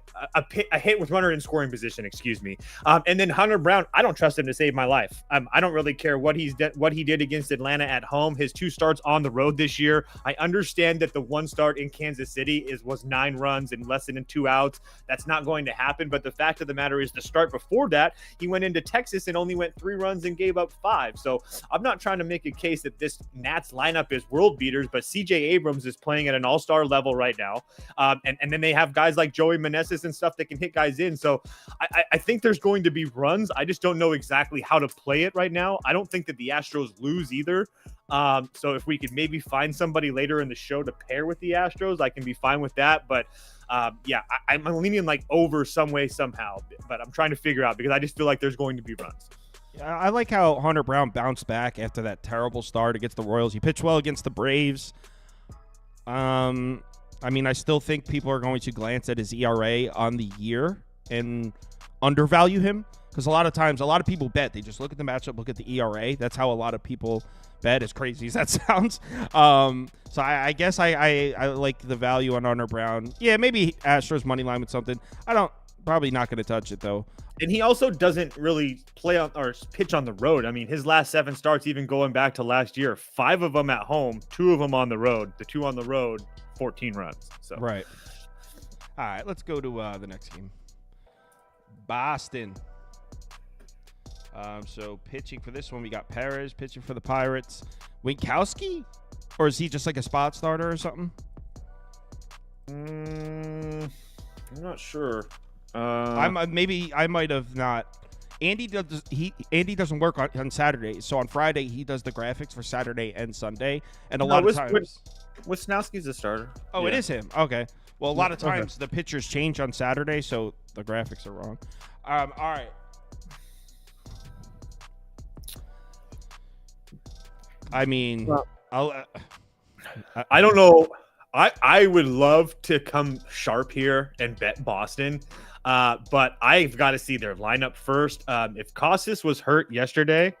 a hit with runner in scoring position, excuse me. And then Hunter Brown, I don't trust him to save my life. I don't really care what he did against Atlanta at home. His 2 starts on the road this year. I understand that the 1 start in Kansas City was 9 runs and less than 2 outs. That's not going to happen. But the fact of the matter is, the start before that, he went into Texas and only went 3 runs and gave up 5. So I'm not trying to make a case that this Nats lineup is world beaters, but CJ Abrams is playing at an all-star level right now. And then they have guys like Joey Meneses and stuff that can hit guys in. So I think there's going to be runs. I just don't know exactly how to play it right now. I don't think that the Astros lose either. So if we could maybe find somebody later in the show to pair with the Astros, I can be fine with that. But yeah, I'm leaning like over some way, somehow. But I'm trying to figure out because I just feel like there's going to be runs. I like how Hunter Brown bounced back after that terrible start against the Royals. He pitched well against the Braves. I mean, I still think people are going to glance at his ERA on the year and undervalue him because a lot of times, a lot of people bet. They just look at the matchup, look at the ERA. That's how a lot of people bet, as crazy as that sounds. So I guess I like the value on Hunter Brown. Yeah, maybe Astros money line with something. Probably not going to touch it, though. And he also doesn't really play on or pitch on the road. I mean, his last 7 starts, even going back to last year, 5 of them at home, 2 of them on the road. The 2 on the road, 14 runs. So right. All right, let's go to the next game. Boston. So pitching for this one, we got Perez pitching for the Pirates. Winkowski? Or is he just like a spot starter or something? I'm not sure. I might have not. Andy doesn't work on Saturdays, so on Friday he does the graphics for Saturday and Sunday, and a lot of times. Wisnowski's a starter. Oh, Yeah. It is him. Okay. Well, a lot of times the pitchers change on Saturday, so the graphics are wrong. All right. I mean, I don't know. I would love to come sharp here and bet Boston, but I've got to see their lineup first. If Casas was hurt yesterday,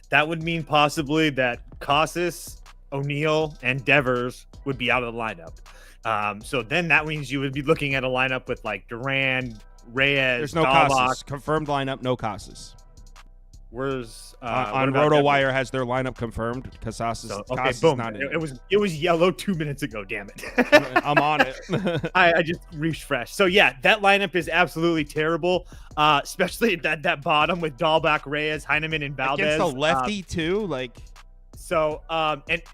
that would mean possibly that Casas, O'Neill, and Devers would be out of the lineup. So then that means you would be looking at a lineup with like Duran, Reyes. There's no Dahlbach. Casas. Confirmed lineup, no Casas. Where's on RotoWire has their lineup confirmed. Casas is boom. not in It was yellow 2 minutes ago. Damn it! I'm on it. I just refreshed. So yeah, that lineup is absolutely terrible. Especially that bottom with Dahlbach, Reyes, Heineman, and Valdez. Against a lefty too, like. So,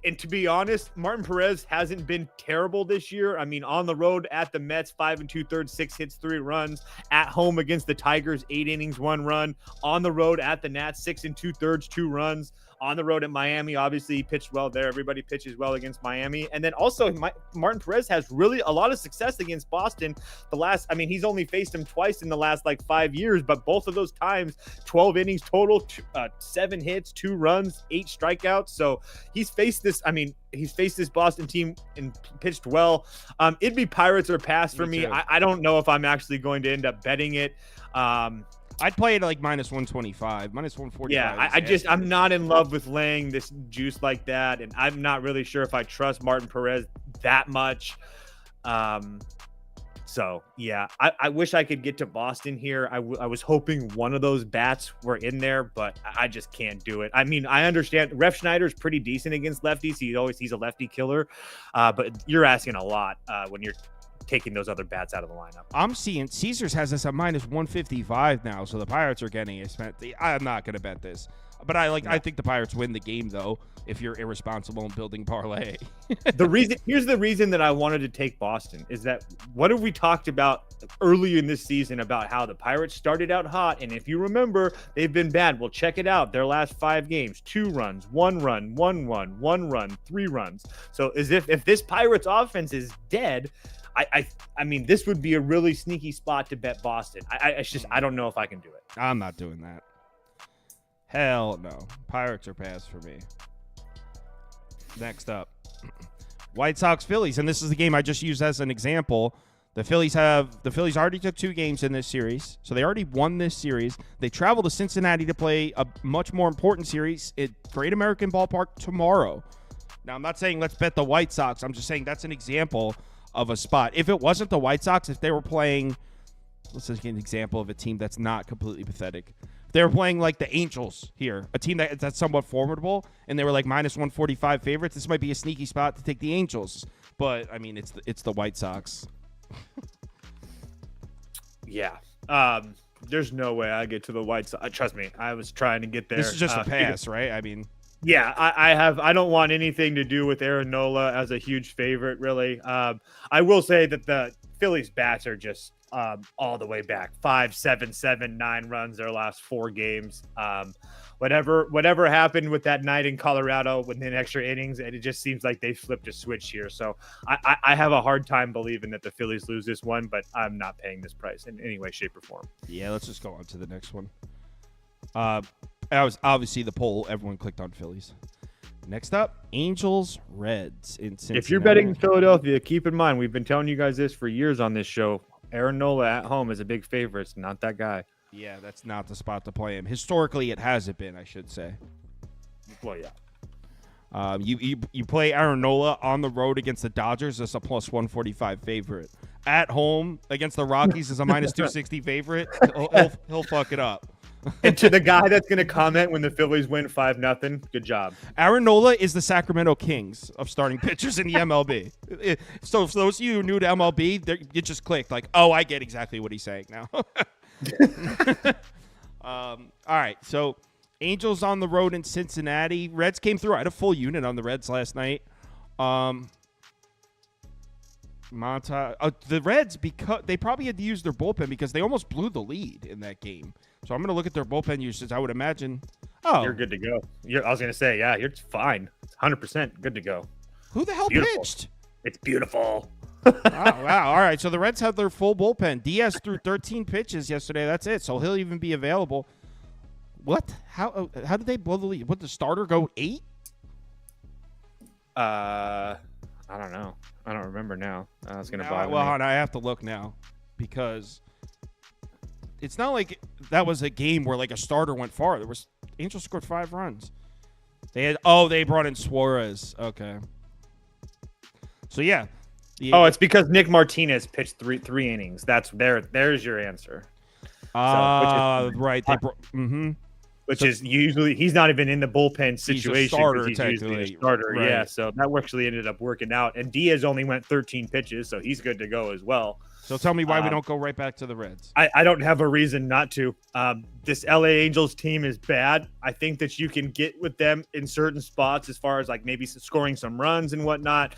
and to be honest, Martin Perez hasn't been terrible this year. I mean, on the road at the Mets, 5 2/3, 6 hits, 3 runs. At home against the Tigers, 8 innings, 1 run. On the road at the Nats, 6 2/3, 2 runs. On the road at Miami, obviously he pitched well there. Everybody pitches well against Miami. And then also Martin Perez has really a lot of success against Boston. He's only faced him twice in the last 5 years, but both of those times, 12 innings total, 7 hits, 2 runs, 8 strikeouts. So he's faced this Boston team and pitched well. It'd be Pirates or pass for me. I don't know if I'm actually going to end up betting it. I'd play it like minus 125, minus 145. Yeah, I'm not in love with laying this juice like that, and I'm not really sure if I trust Martin Perez that much. So yeah, I wish I could get to Boston here. I was hoping one of those bats were in there, but I just can't do it. I mean, I understand Ref Schneider's pretty decent against lefties. He's a lefty killer, but you're asking a lot when you're taking those other bats out of the lineup. I'm seeing Caesars has this at minus 155 now, so the Pirates are getting it. I'm not going to bet this, but I think the Pirates win the game though. If you're irresponsible in building parlay, here's the reason that I wanted to take Boston is that what have we talked about early in this season about how the Pirates started out hot, and if you remember, they've been bad. Well, check it out. Their last 5 games: 2 runs, 1 run, 1 run, 1 run, 3 runs. So as if this Pirates offense is dead. I mean, this would be a really sneaky spot to bet Boston. I don't know if I can do it. I'm not doing that. Hell no. Pirates are pass for me. Next up, White Sox Phillies, and this is the game I just used as an example. The Phillies already took 2 games in this series, so they already won this series. They travel to Cincinnati to play a much more important series at Great American Ballpark tomorrow. Now, I'm not saying let's bet the White Sox. I'm just saying that's an example of a spot. If it wasn't the White Sox, if they were playing, let's just get an example of a team that's not completely pathetic. If they were playing like the Angels here, a team that's somewhat formidable, and they were like minus 145 favorites, this might be a sneaky spot to take the Angels. But I mean, it's the White Sox. Yeah. There's no way I get to the White Sox. Trust me, I was trying to get there. This is just a pass, right? I mean. Yeah, I don't want anything to do with Aaron Nola as a huge favorite, really. I will say that the Phillies bats are just all the way back. 5, 7, 7, 9 runs their last 4 games. Whatever happened with that night in Colorado within extra innings, and it just seems like they flipped a switch here. So I have a hard time believing that the Phillies lose this one, but I'm not paying this price in any way, shape, or form. Yeah, let's just go on to the next one. That was obviously the poll. Everyone clicked on Phillies. Next up, Angels Reds in Cincinnati. If you're betting in Philadelphia, keep in mind we've been telling you guys this for years on this show. Aaron Nola at home is a big favorite. It's not that guy. Yeah, that's not the spot to play him. Historically, it hasn't been, I should say. Well, yeah. You play Aaron Nola on the road against the Dodgers as a plus 145 favorite. At home against the Rockies as a minus 260 favorite. He'll fuck it up. And to the guy that's going to comment when the Phillies win 5-0, good job. Aaron Nola is the Sacramento Kings of starting pitchers in the MLB. So for those of you who are new to MLB, you just clicked like, oh, I get exactly what he's saying now. All right, so Angels on the road in Cincinnati. Reds came through. I had a full unit on the Reds last night. The Reds, because they probably had to use their bullpen because they almost blew the lead in that game. So I'm going to look at their bullpen usage. I would imagine. Oh, You're good to go. I was going to say, yeah, you're fine. It's 100% good to go. who the hell Beautiful. pitched? It's beautiful. Wow. All right. So the Reds have their full bullpen. Diaz threw 13 pitches yesterday. That's it. So he'll even be available. What? How did they blow the lead? What, the starter go 8? I don't know. I don't remember now. I was going to buy Well, I have to look now because it's not like that was a game where like a starter went far. Angels scored 5 runs. They brought in Suarez. Okay. So yeah. it's because Nick Martinez pitched three innings. There's your answer. Right. Which is usually he's not even in the bullpen situation. He's a starter, he's usually a technically. starter. Right. Yeah, so that actually ended up working out. And Diaz only went 13 pitches, so he's good to go as well. So tell me why we don't go right back to the Reds. I don't have a reason not to. This LA Angels team is bad. I think that you can get with them in certain spots as far as like maybe scoring some runs and whatnot,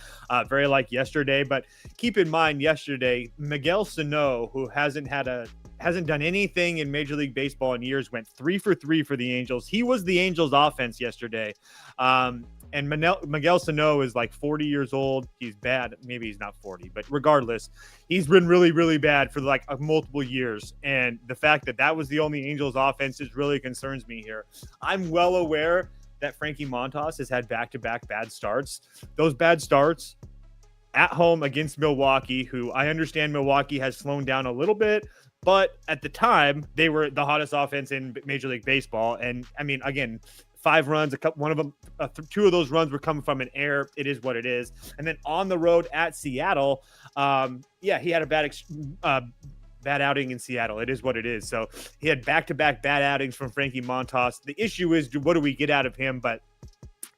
very like yesterday. But keep in mind yesterday, Miguel Sano, who hasn't done anything in Major League Baseball in years, went 3 for 3 for the Angels. He was the Angels offense yesterday. And Miguel Sano is like 40 years old. He's bad. Maybe he's not 40, but regardless, he's been really, really bad for like multiple years. And the fact that was the only Angels offense really concerns me here. I'm well aware that Frankie Montas has had back-to-back bad starts. Those bad starts at home against Milwaukee, who I understand Milwaukee has slowed down a little bit, but at the time they were the hottest offense in Major League Baseball. And I mean, again, 5 runs, one of them, 2 of those runs were coming from an error. It is what it is. And then on the road at Seattle, he had a bad outing in Seattle. It is what it is. So he had back-to-back bad outings from Frankie Montas. The issue is, what do we get out of him? But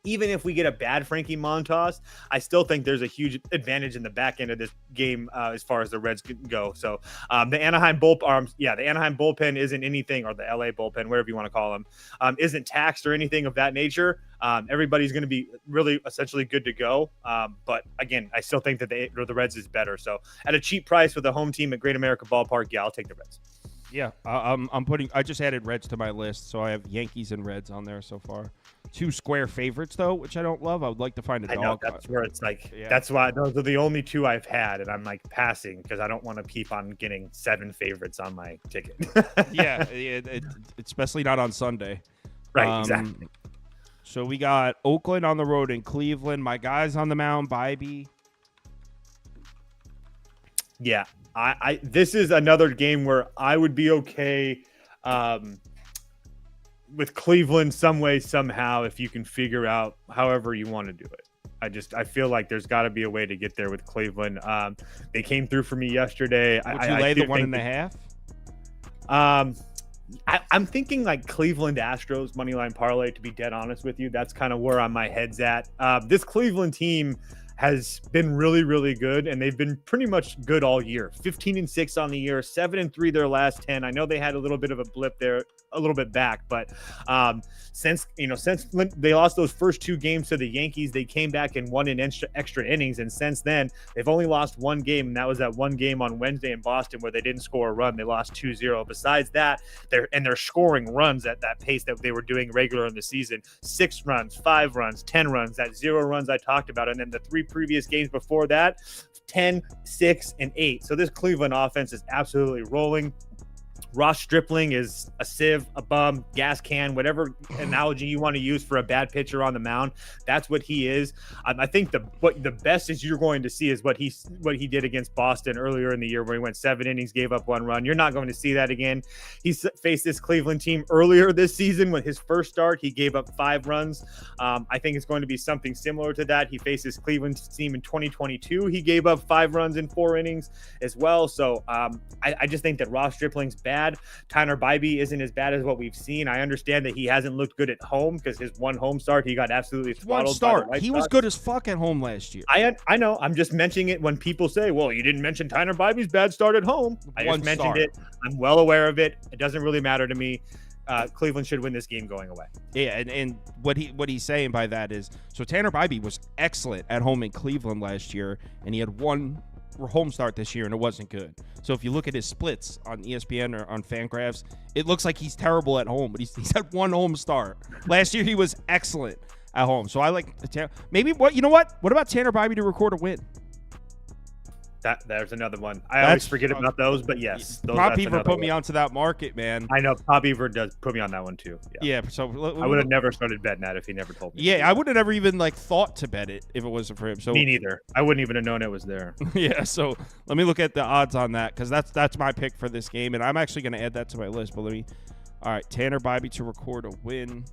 even if we get a bad Frankie Montas, I still think there's a huge advantage in the back end of this game as far as the Reds go. So the Anaheim bullpen isn't anything, or the LA bullpen, whatever you want to call them, isn't taxed or anything of that nature. Everybody's going to be really essentially good to go. But again, I still think that the Reds is better. So at a cheap price with a home team at Great America Ballpark, I'll take the Reds. Yeah, I just added Reds to my list, so I have Yankees and Reds on there so far. 2 square favorites though, which I don't love. I would like to find a dog. I know, that's where it's like, That's why those are the only 2 I've had, and I'm like passing because I don't want to keep on getting 7 favorites on my ticket. Especially not on Sunday. Right, exactly. So we got Oakland on the road in Cleveland. My guys on the mound, Bybee. Yeah, I this is another game where I would be okay with Cleveland some way, somehow, if you can figure out however you want to do it. I feel like there's got to be a way to get there with Cleveland. They came through for me yesterday. Would you lay the 1.5? I'm thinking like Cleveland Astros moneyline parlay, to be dead honest with you. That's kind of where my head's at. This Cleveland team has been really, really good, and they've been pretty much good all year. 15-6 on the year, 7-3 their last 10. I know they had a little bit of a blip there, a little bit back, but since they lost those first 2 games to the Yankees, they came back and won in extra innings, and since then they've only lost 1 game, and that was that 1 game on Wednesday in Boston where they didn't score a run. They lost 2-0. Besides that, they're scoring runs at that pace that they were doing regular in the season. 6 runs, 5 runs, 10 runs, that 0 runs I talked about, and then the 3 previous games before that, 10, 6, and 8. So this Cleveland offense is absolutely rolling. Ross Stripling is a sieve, a bum, gas can, whatever analogy you want to use for a bad pitcher on the mound. That's what he is. I think the best is you're going to see is what he did against Boston earlier in the year, where he went 7 innings, gave up 1 run. You're not going to see that again. He's faced this Cleveland team earlier this season with his first start. He gave up 5 runs. I think it's going to be something similar to that. He faced this Cleveland team in 2022. He gave up 5 runs in 4 innings as well. So I just think that Ross Stripling's bad. bad. Tyler Bybee isn't as bad as what we've seen. I understand that he hasn't looked good at home because his one home start, he got absolutely throttled. One start. By the White He Sox. was good as fuck at home last year. I know. I'm just mentioning it when people say, well, you didn't mention Tyler Bybee's bad start at home. I One just mentioned start. it. I'm well aware of it. It doesn't really matter to me. Cleveland should win this game going away. Yeah, and what he's saying by that is, so Tanner Bybee was excellent at home in Cleveland last year, and he had one home start this year, and it wasn't good. So if you look at his splits on ESPN or on Fangraphs, it looks like he's terrible at home, but he's had one home start. Last year he was excellent at home. So I like maybe what about Tanner Bybee to record a win? There's another one. I always forget about those, but yes. Pop Beaver put me onto that market, man. I know Pop Beaver does put me on that one too. Yeah, so I would have never started betting that if he never told me. Yeah, I would have never even thought to bet it if it wasn't for him. So me neither. I wouldn't even have known it was there. Yeah, so let me look at the odds on that because that's my pick for this game, and I'm actually going to add that to my list. But all right, Tanner Bybee to record a win.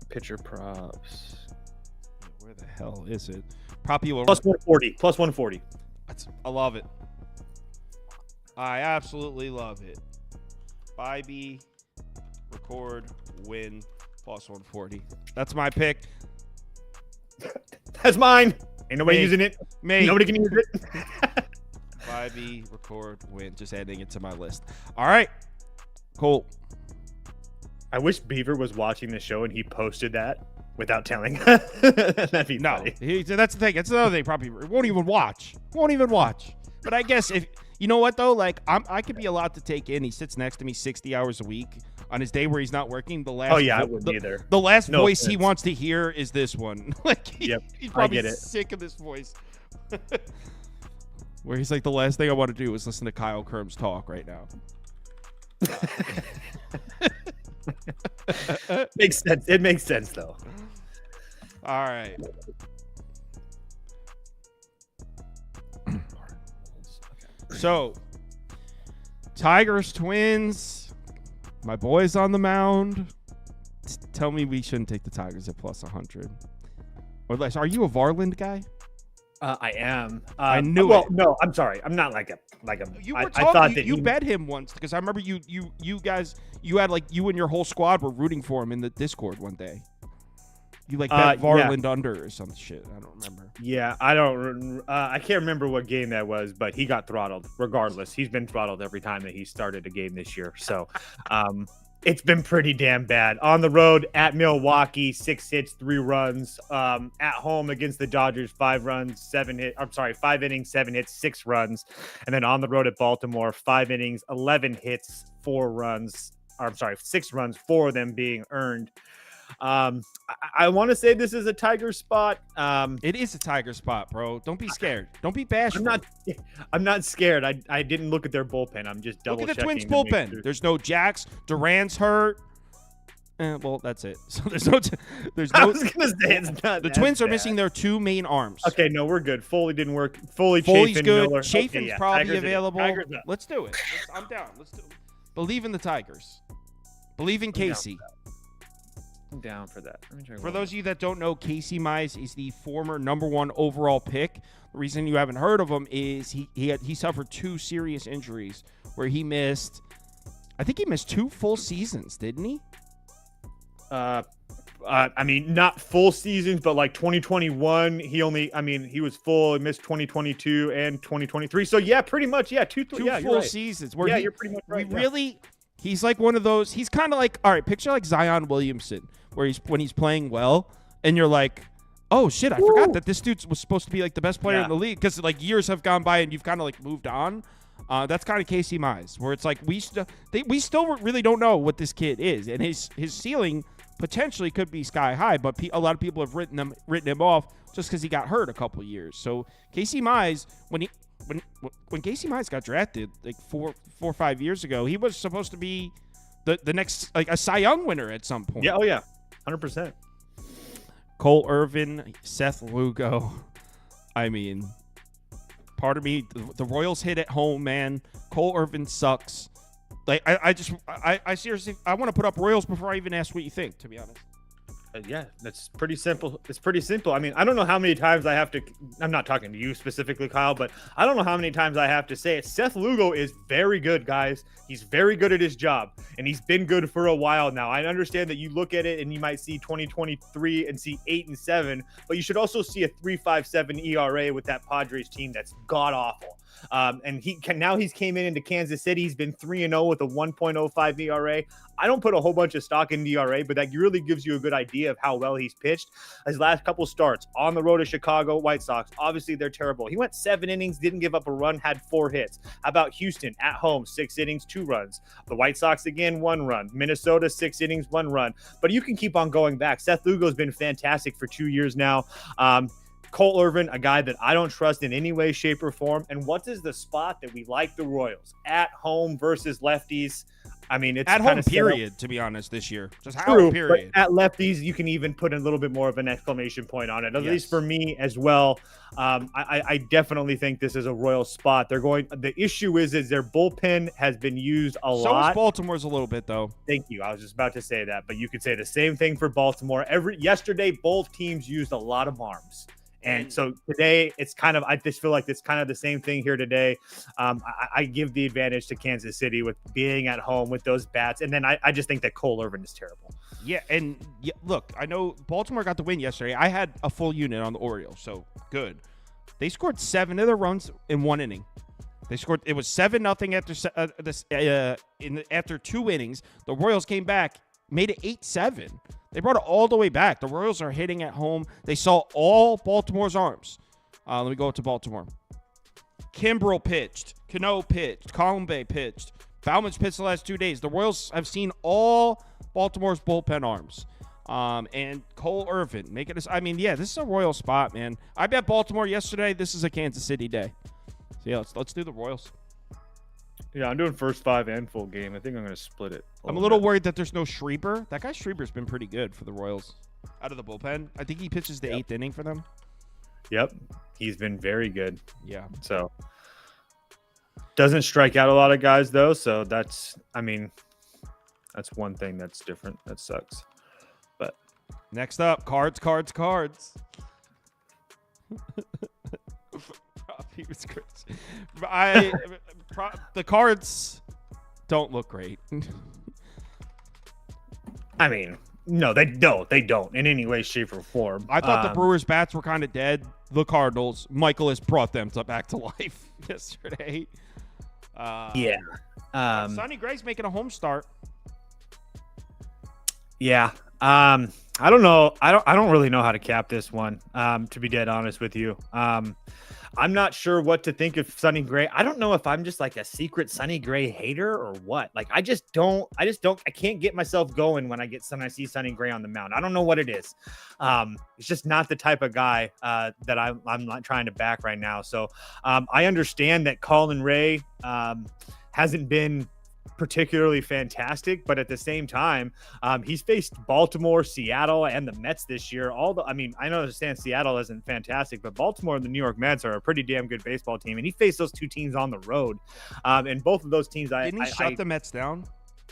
Pitcher props. Where the hell is it? Probably plus 140. Plus 140. I love it. I absolutely love it. Bybee, record, win, plus 140. That's my pick. That's mine. Ain't nobody using it. Nobody can use it. Bybee, record, win. Just adding it to my list. All right. Cool. I wish Beaver was watching the show and he posted that without telling. That'd be funny. That's the thing. That's another thing. Probably won't even watch. But I guess if you know what though, like I could be a lot to take in. He sits next to me 60 hours a week on his day where he's not working. I wouldn't either. The last voice he wants to hear is this one. Like he's probably sick of this voice. Where he's like, the last thing I want to do is listen to Kyle Kirms talk right now. Makes sense. It makes sense though. All right. So, Tigers, Twins, my boys on the mound. Tell me we shouldn't take the Tigers at plus 100. Or less. Are you a Varland guy? I am. I knew it. No, I'm sorry. I'm not like a. You were I talking, thought that you bet him once because I remember you guys, you had like you and your whole squad were rooting for him in the Discord one day. You like bet Varland under or some shit. I don't remember. Yeah, I don't. I can't remember what game that was, but he got throttled. Regardless, he's been throttled every time that he started a game this year. So, it's been pretty damn bad. On the road at Milwaukee, 6 hits, 3 runs. At home against the Dodgers, 5 innings, 7 hits, 6 runs. And then on the road at Baltimore, 5 innings, 11 hits, 4 runs. 6 runs, 4 of them being earned. I want to say this is a Tiger spot. It is a Tiger spot, bro. Don't be scared. Don't be bashful. I'm not scared. I didn't look at their bullpen. I'm just double checking. Look at the checking Twins bullpen. Sure. There's no Jacks. Duran's hurt. Well, that's it. So there's no. I was gonna say it's not. The Twins are missing their 2 main arms. Okay, no, we're good. Foley didn't work. Foley's good. Miller. Chafin's probably Tigers available. Let's do it. I'm down. Let's do it. Believe in the Tigers. Believe in Casey. I'm down for that. For those of you that don't know, Casey Mize is the former #1 overall pick. The reason you haven't heard of him is he suffered 2 serious injuries where he missed. I think he missed 2 full seasons, didn't he? I mean, not full seasons, but like 2021, he was full. He missed 2022 and 2023. So yeah, pretty much, yeah, 2 full seasons. Where you're pretty much right. He's like one of those. He's kind of like, all right, picture like Zion Williamson, where when he's playing well, and you're like, oh shit, I forgot that this dude was supposed to be like the best player in the league because like years have gone by and you've kind of like moved on. That's kind of Casey Mize, where it's like we still really don't know what this kid is, and his ceiling potentially could be sky high, but a lot of people have written him off just because he got hurt a couple years. So Casey Mize, when Casey Mize got drafted like 4 or 5 years ago, he was supposed to be the next like a Cy Young winner at some point. Yeah, oh yeah, 100%. Cole Irvin, Seth Lugo. I mean, part of me, the Royals hit at home, man. Cole Irvin sucks. Like I seriously, I want to put up Royals before I even ask what you think, to be honest. Yeah, that's pretty simple. It's pretty simple. I mean, I don't know how many times I have to. I'm not talking to you specifically, Kyle, but I don't know how many times I have to say it. Seth Lugo is very good, guys. He's very good at his job, and he's been good for a while now. I understand that you look at it and you might see 2023 and see 8-7, but you should also see a 3.57 ERA with that Padres team that's god awful. And he's came into Kansas City. He's been 3-0 with a 1.05 ERA. I don't put a whole bunch of stock in ERA, but that really gives you a good idea of how well he's pitched. His last couple starts on the road to Chicago White Sox, obviously they're terrible. He went 7 innings, didn't give up a run, had 4 hits. How about Houston at home, 6 innings, 2 runs. The White Sox again, 1 run. Minnesota, 6 innings, 1 run. But you can keep on going back. Seth Lugo's been fantastic for 2 years now. Cole Irvin, a guy that I don't trust in any way, shape, or form. And what is the spot that we like the Royals? At home versus lefties. I mean, it's at home, set period, up. to be honest, this year. Just True, home, period. but at lefties, you can even put a little bit more of an exclamation point on it, at least for me as well. I definitely think this is a Royal spot. The issue is their bullpen has been used a lot. So is Baltimore's a little bit, though. Thank you. I was just about to say that, but you could say the same thing for Baltimore. Yesterday, both teams used a lot of arms. And so today, I just feel like it's kind of the same thing here today. I give the advantage to Kansas City with being at home with those bats. And then I just think that Cole Irvin is terrible. Yeah, and look, I know Baltimore got the win yesterday. I had a full unit on the Orioles, so good. They scored 7 of their runs in 1 inning. It was 7-0 after 2 innings. The Royals came back, made it 8-7. They brought it all the way back. The Royals are hitting at home. They saw all Baltimore's arms. Let me go to Baltimore. Kimbrel pitched. Cano pitched. Colombe pitched. Bauman's pitched the last 2 days. The Royals have seen all Baltimore's bullpen arms. And Cole Irvin. This is a Royal spot, man. I bet Baltimore yesterday. This is a Kansas City day. So, yeah, let's do the Royals. Yeah, I'm doing first 5 and full game. I think I'm going to split it. I'm a little worried that there's no Schreiber. That guy Schreiber's been pretty good for the Royals out of the bullpen. I think he pitches the 8th inning for them. Yep. He's been very good. Yeah. So doesn't strike out a lot of guys though. So that's one thing that's different. That sucks. But next up, cards. The cards don't look great. I mean, no, they don't in any way, shape, or form. I thought the Brewers' bats were kind of dead. The Cardinals, Michael has brought them back to life yesterday. Sonny Gray's making a home start. Yeah. I don't know. I don't really know how to cap this one. To be dead honest with you. I'm not sure what to think of Sonny Gray. I don't know if I'm just like a secret Sonny Gray hater or what. Like I can't get myself going when I see Sonny Gray on the mound. I don't know what it is. It's just not the type of guy that I'm not trying to back right now. So I understand that Colin Ray hasn't been particularly fantastic, but at the same time, he's faced Baltimore, Seattle, and the Mets this year. I understand Seattle isn't fantastic, but Baltimore and the New York Mets are a pretty damn good baseball team, and he faced those 2 teams on the road. And both of those teams, didn't he shut the Mets down?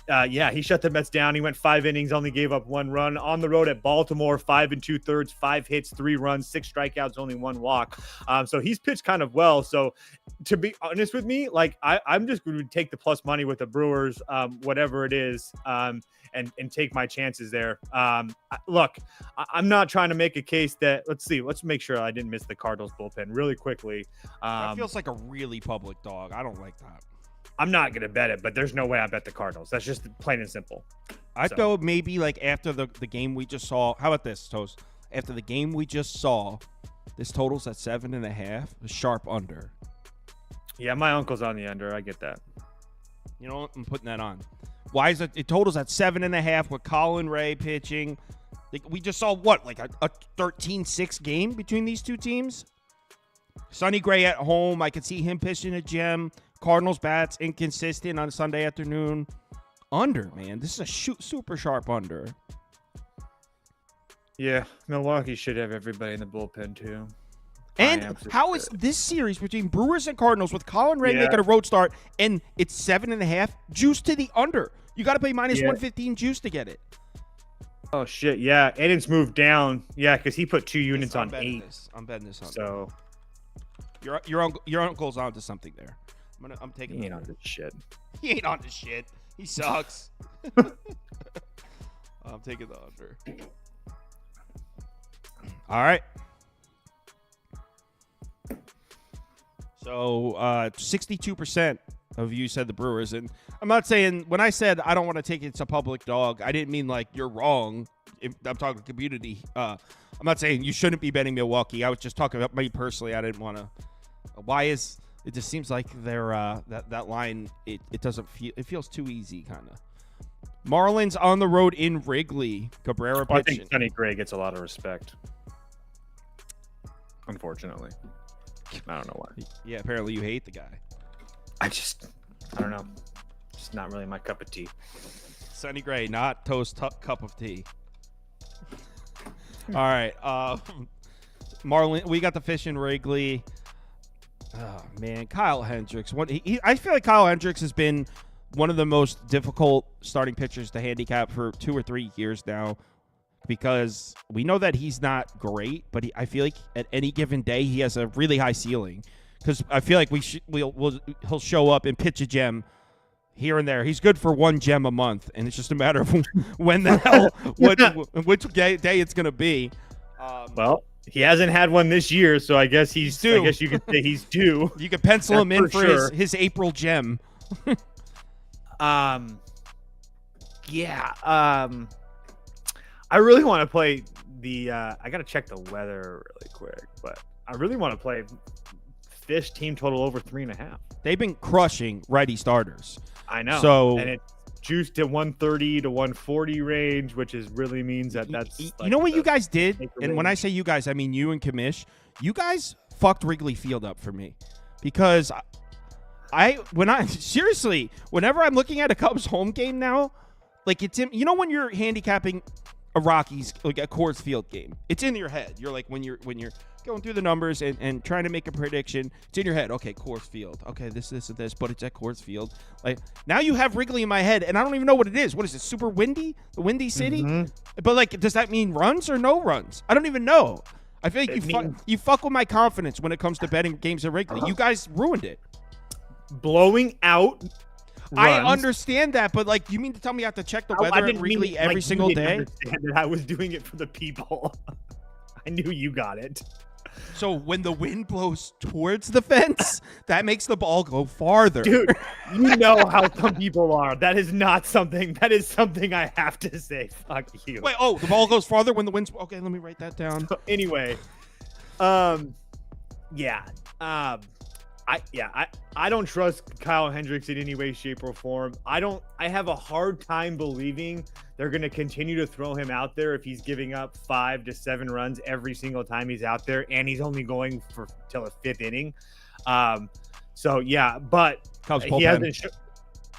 Yeah, he shut the Mets down. He went 5 innings, only gave up 1 run. On the road at Baltimore, 5 2/3, 5 hits, 3 runs, 6 strikeouts, only 1 walk. So he's pitched kind of well. So to be honest with me, like I'm just going to take the plus money with the Brewers, whatever it is, and take my chances there. Look, I'm not trying to make a case that let's make sure I didn't miss the Cardinals bullpen really quickly. That feels like a really public dog. I don't like that. I'm not going to bet it, but there's no way I bet the Cardinals. That's just plain and simple. I thought maybe like after the game we just saw. How about this, Toast? After the game we just saw, this total's at 7.5, a sharp under. Yeah, my uncle's on the under. I get that. You know what? I'm putting that on. Why is it totals at 7.5 with Colin Ray pitching? We just saw what, like a 13-6 game between these 2 teams? Sonny Gray at home. I could see him pitching a gem. Cardinals bats inconsistent on Sunday afternoon. Under, man. This is a super sharp under. Yeah, Milwaukee should have everybody in the bullpen too. And how is this series between Brewers and Cardinals with Colin Ray making a road start and it's 7.5 juice to the under? You got to pay minus 115 juice to get it. Oh shit, yeah, and it's moved down. Yeah, because he put 2 units on 8. I'm betting this on. So your uncle's onto something there. I'm taking. he ain't on this shit. He ain't on this shit. He sucks. I'm taking the under. All right. So 62% of you said the Brewers, and I'm not saying when I said I don't want to take it's a public dog, I didn't mean like you're wrong. I'm talking community. I'm not saying you shouldn't be betting Milwaukee. I was just talking about me personally. I didn't want to. Why is it? Just seems like they're that line. It doesn't feel. It feels too easy, kind of. Marlins on the road in Wrigley. Cabrera I pitching. think Sonny Gray gets a lot of respect. Unfortunately, I don't know why. Yeah, apparently you hate the guy. I don't know. Just not really my cup of tea. Sonny Gray, not toast cup of tea. All right, Marlin. We got the fish in Wrigley. Oh man, Kyle Hendricks. I feel like Kyle Hendricks has been one of the most difficult starting pitchers to handicap for 2 or 3 years now, because we know that he's not great, but I feel like at any given day he has a really high ceiling. Because I feel like he'll show up and pitch a gem here and there. He's good for 1 gem a month, and it's just a matter of when the hell, which day it's gonna be. Well, he hasn't had one this year, so I guess he's due. I guess you could say he's due. You could pencil him in for sure. his April gem. I really want to play the. I gotta check the weather really quick, but I really want to play Fish team total over 3.5. They've been crushing righty starters. I know. So and it's juiced to 130 to 140 range, which really means that's. You like know what you guys did, range. and when I say you guys, I mean you and Kamish. You guys fucked Wrigley Field up for me, because seriously, whenever I'm looking at a Cubs home game now, like it's in, you know, when you're handicapping a Rockies, like a Coors Field game, it's in your head. You're like when you're going through the numbers and trying to make a prediction, it's in your head. Okay, Coors Field. Okay, this, and this, but it's at Coors Field. Like now you have Wrigley in my head, and I don't even know what it is. What is it? Super windy? The Windy City? Mm-hmm. But like, does that mean runs or no runs? I don't even know. I feel like you fuck with my confidence when it comes to betting games at Wrigley. You guys ruined it. Blowing out. I runs. understand that, but like, you mean to tell me I have to check the weather at Wrigley every single day? Understand that I was doing it for the people. I knew you got it. So when the wind blows towards the fence, that makes the ball go farther. Dude, you know how some people are. That is something I have to say. Fuck you. Wait, the ball goes farther when the wind's... Okay, let me write that down. Anyway, I don't trust Kyle Hendricks in any way, shape, or form. I have a hard time believing they're going to continue to throw him out there if he's giving up 5 to 7 runs every single time he's out there, and he's only going till the 5th inning. So yeah, but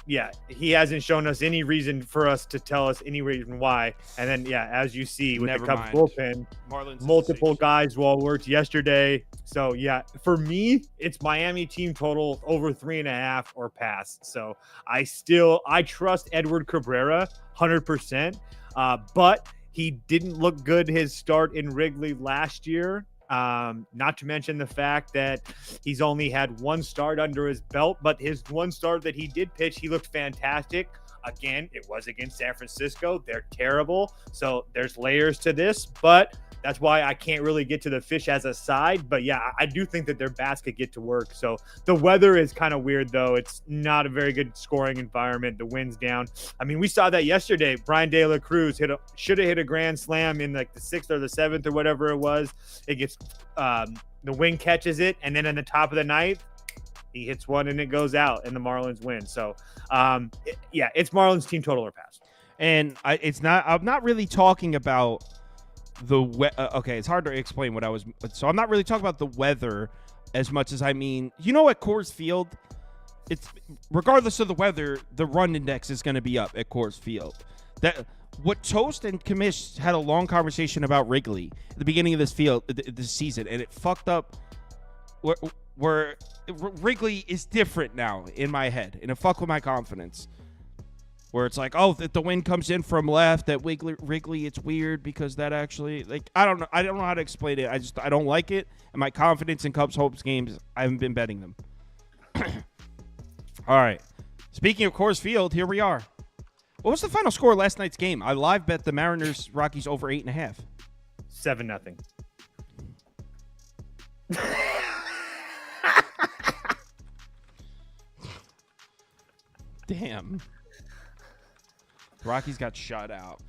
he hasn't shown us any reason for us to tell us any reason why. And then, as you see with the Cubs bullpen, Marlins multiple guys all worked yesterday. So yeah, for me, it's Miami team total over 3.5 or pass. So I trust Edward Cabrera 100%. But he didn't look good his start in Wrigley last year. Not to mention the fact that he's only had 1 start under his belt, but his 1 start that he did pitch, he looked fantastic. Again, it was against San Francisco. They're terrible. So there's layers to this, but that's why I can't really get to the Fish as a side. But yeah, I do think that their bats could get to work. So the weather is kind of weird, though. It's not a very good scoring environment. The wind's down. I mean, we saw that yesterday. Brian De La Cruz should have hit a grand slam in like the 6th or the 7th or whatever it was. It gets the wind catches it, and then in the top of the 9th, he hits one and it goes out, and the Marlins win. So it's Marlins team total or pass. And I'm not really talking about okay, it's hard to explain what I was. So I'm not really talking about the weather as much as I mean, at Coors Field, it's regardless of the weather, the run index is going to be up at Coors Field. What Toast and Kamish had a long conversation about Wrigley at the beginning of this season, and it fucked up where Wrigley is different now in my head, and it fucked with my confidence. where it's like, oh, if the wind comes in from left at Wrigley, it's weird because that actually, like, I don't know how to explain it. I don't like it, and my confidence in Cubs Hopes games, I haven't been betting them. All right. Speaking of Coors Field, here we are. What was the final score of last night's game? I live bet the Mariners Rockies over 8.5. 7-0. Damn. Rockies got shut out.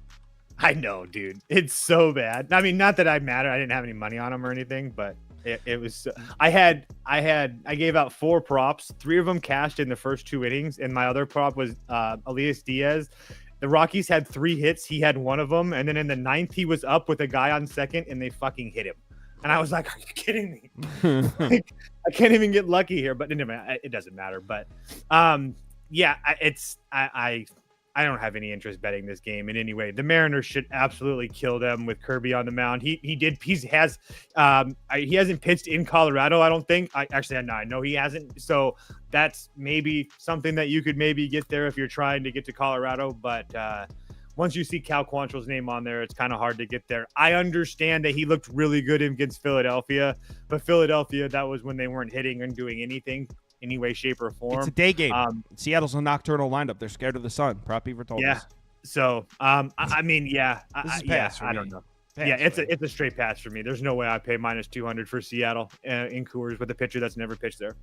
I know, dude. It's so bad. I mean, not that I matter. I didn't have any money on them or anything, but it was. I gave out 4 props. 3 of them cashed in the first 2 innings, and my other prop was Elias Diaz. The Rockies had 3 hits. He had 1 of them, and then in the 9th, he was up with a guy on second, and they fucking hit him. And I was like, "Are you kidding me? Like, I can't even get lucky here." But anyway, it doesn't matter. But yeah, I don't have any interest betting this game in any way. The Mariners should absolutely kill them with Kirby on the mound. He hasn't pitched in Colorado, I don't think. I know he hasn't. So that's maybe something that you could maybe get there if you're trying to get to Colorado. But once you see Cal Quantrill's name on there, it's kind of hard to get there. I understand that he looked really good against Philadelphia, but Philadelphia, that was when they weren't hitting and doing anything. Any way, shape, or form. It's a day game. Seattle's a nocturnal lineup. They're scared of the sun. Prop Beaver told us. So, I mean, yeah. This is pass for I me. don't know. Pass, yeah, it's man. a straight pass for me. There's no way I pay -200 for Seattle in Coors with a pitcher that's never pitched there.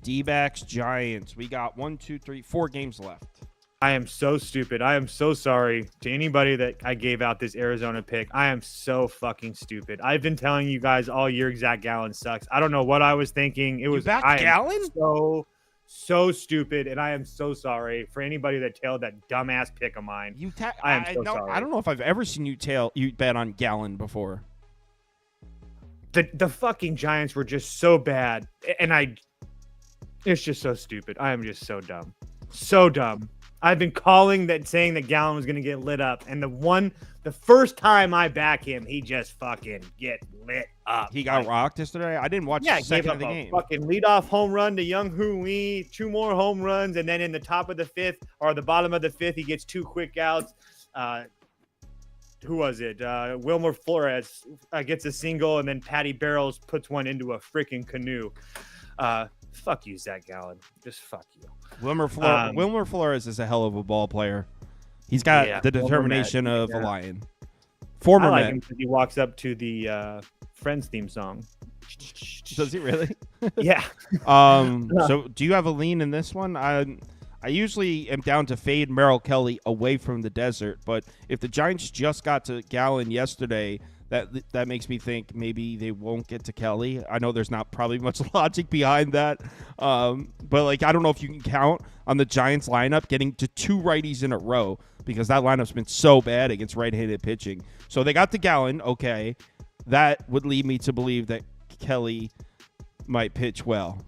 D-backs, Giants. We got 4 games left. I am so stupid. I am so sorry to anybody that I gave out this Arizona pick. I am so fucking stupid. I've been telling you guys all year Zach Gallen sucks. I don't know what I was thinking. It was Gallen? So stupid, and I am so sorry for anybody that tailed that dumbass pick of mine. I am so sorry. I don't know if I've ever seen you bet on Gallen before. The fucking Giants were just so bad, and it's just so stupid. I am just so dumb. So dumb. I've been saying that Gallen was going to get lit up. And the first time I back him, he just fucking get lit up. He got rocked yesterday. I didn't watch the second of the game. Fucking leadoff home run to Young Hoo Lee, 2 more home runs. And then in the top of the 5th or the bottom of the 5th, he gets 2 quick outs. Who was it? Wilmer Flores gets a single, and then Patty Barrels puts one into a freaking canoe. Fuck you, Zach Gallen. Just fuck you. Wilmer Flores is a hell of a ball player. He's got the determination of a lion. Former I like Met. him because he walks up to the Friends theme song. Does he really? Yeah. So do you have a lean in this one? I usually am down to fade Merrill Kelly away from the desert, but if the Giants just got to Gallen yesterday, that makes me think maybe they won't get to Kelly. I know there's not probably much logic behind that, but like I don't know if you can count on the Giants lineup getting to 2 righties in a row because that lineup's been so bad against right-handed pitching. So they got to Gallen, okay. That would lead me to believe that Kelly might pitch well.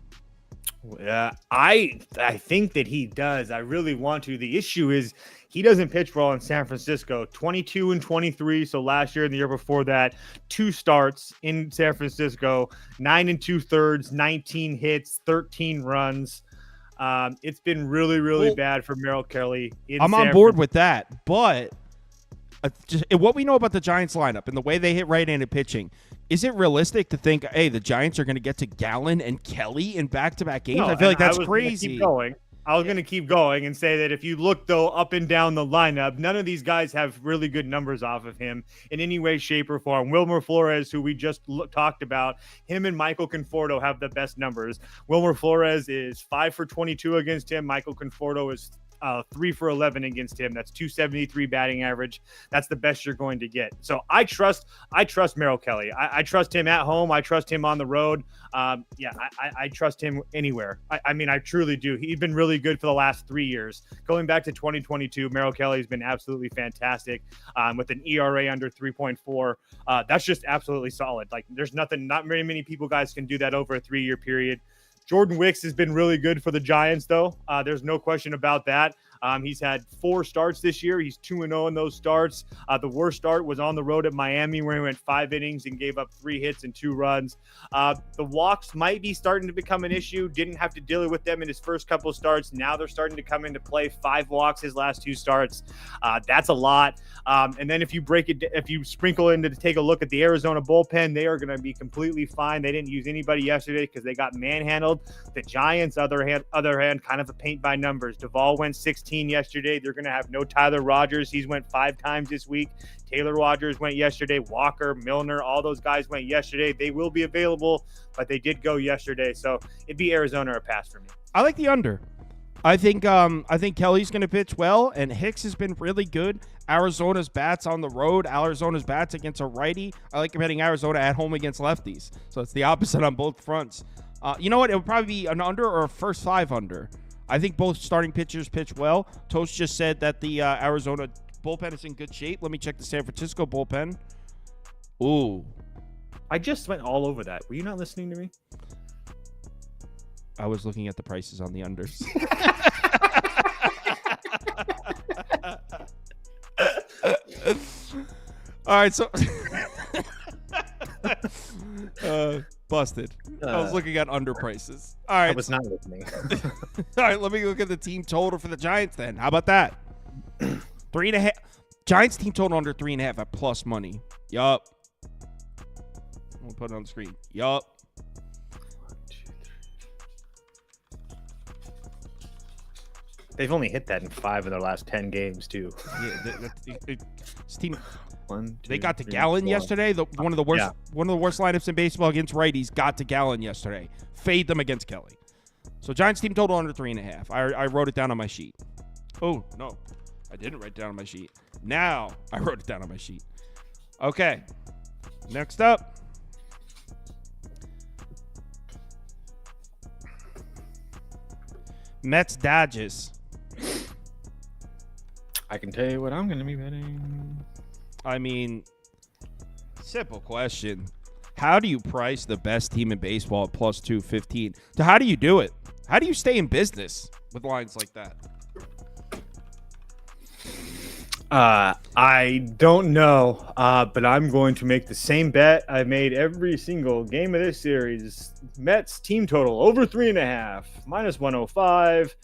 Yeah, I think that he does. I really want to. The issue is he doesn't pitch well in San Francisco. 22 and 23. So last year and the year before that, 2 starts in San Francisco, 9 2/3, 19 hits, 13 runs. It's been really, really bad for Merrill Kelly. I'm on board with that, but just what we know about the Giants lineup and the way they hit right-handed pitching, is it realistic to think, hey, the Giants are going to get to Gallen and Kelly in back-to-back games? No, I feel like that's I was crazy. I was going to keep going and say that if you look, though, up and down the lineup, none of these guys have really good numbers off of him in any way, shape, or form. Wilmer Flores, who we just talked about, him and Michael Conforto have the best numbers. Wilmer Flores is 5 for 22 against him. Michael Conforto is 3 for 11 against him. That's 273 batting average. That's the best you're going to get. So I trust Merrill Kelly. I trust him at home. I trust him on the road. I trust him anywhere. I mean, I truly do. He's been really good for the last 3 years. Going back to 2022, Merrill Kelly's been absolutely fantastic with an ERA under 3.4. That's just absolutely solid. Like there's not very many people guys can do that over a 3-year period. Jordan Wicks has been really good for the Giants, though. There's no question about that. He's had 4 starts this year. He's 2-0 in those starts. The worst start was on the road at Miami, where he went 5 innings and gave up 3 hits and 2 runs. The walks might be starting to become an issue. Didn't have to deal with them in his first couple of starts. Now they're starting to come into play. 5 walks his last 2 starts. That's a lot. And then if you sprinkle in to take a look at the Arizona bullpen, they are going to be completely fine. They didn't use anybody yesterday because they got manhandled. The Giants, other hand, kind of a paint by numbers. Duvall went 16 yesterday. They're going to have no Tyler Rogers. He's went 5 times this week. Taylor Rogers went yesterday. Walker, Milner, all those guys went yesterday. They will be available, but they did go yesterday. So it'd be Arizona or pass for me. I like the under. I think Kelly's going to pitch well, and Hicks has been really good. Arizona's bats on the road. Arizona's bats against a righty. I like hitting Arizona at home against lefties. So it's the opposite on both fronts. You know what? It would probably be an under or a first 5 under. I think both starting pitchers pitch well. Toast just said that the Arizona bullpen is in good shape. Let me check the San Francisco bullpen. Ooh. I just went all over that. Were you not listening to me? I was looking at the prices on the unders. All right, so busted. I was looking at under prices. All right, I was not listening. All right, let me look at the team total for the Giants then. How about that? 3.5. Giants team total under 3.5 at plus money. Yup. We'll put it on the screen. Yup. They've only hit that in 5 of their last 10 games, too. Yeah, this team. They 1, 2, got to 3, Gallen 4. yesterday. One of the worst lineups in baseball against righties. Got to Gallen yesterday. Fade them against Kelly. So Giants team total under 3.5. I wrote it down on my sheet. Oh no, I didn't write it down on my sheet. Now I wrote it down on my sheet. Okay. Next up. Mets Dodgers. I can tell you what I'm going to be betting. I mean, simple question. How do you price the best team in baseball at plus 215? So how do you do it? How do you stay in business with lines like that? I don't know, but I'm going to make the same bet I made every single game of this series. Mets team total over 3.5, minus 105.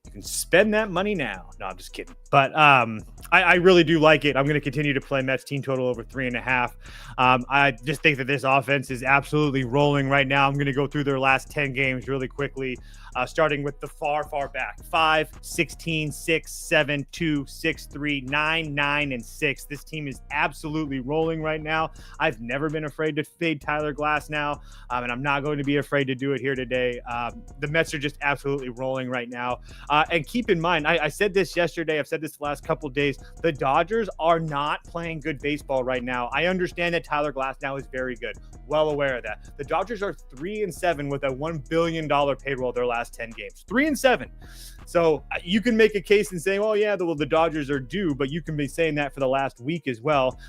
You can spend that money now. No, I'm just kidding. But I really do like it. I'm going to continue to play Mets team total over 3.5. I just think that this offense is absolutely rolling right now. I'm going to go through their last 10 games really quickly, starting with the far back. 5, 16, 6, 7, 2, 6, 3, 9, 9, and 6. This team is absolutely rolling right now. I've never been afraid to fade Tyler Glass now, and I'm not going to be afraid to do it here today. The Mets are just absolutely rolling right now. And keep in mind, I said this yesterday. I've said this the last couple of days. The Dodgers are not playing good baseball right now. I understand that Tyler Glass now is very good. Well aware of that. The Dodgers are 3-7 with a $1 billion payroll their last 10 games. 3-7. So you can make a case and say, oh yeah, the Dodgers are due, but you can be saying that for the last week as well.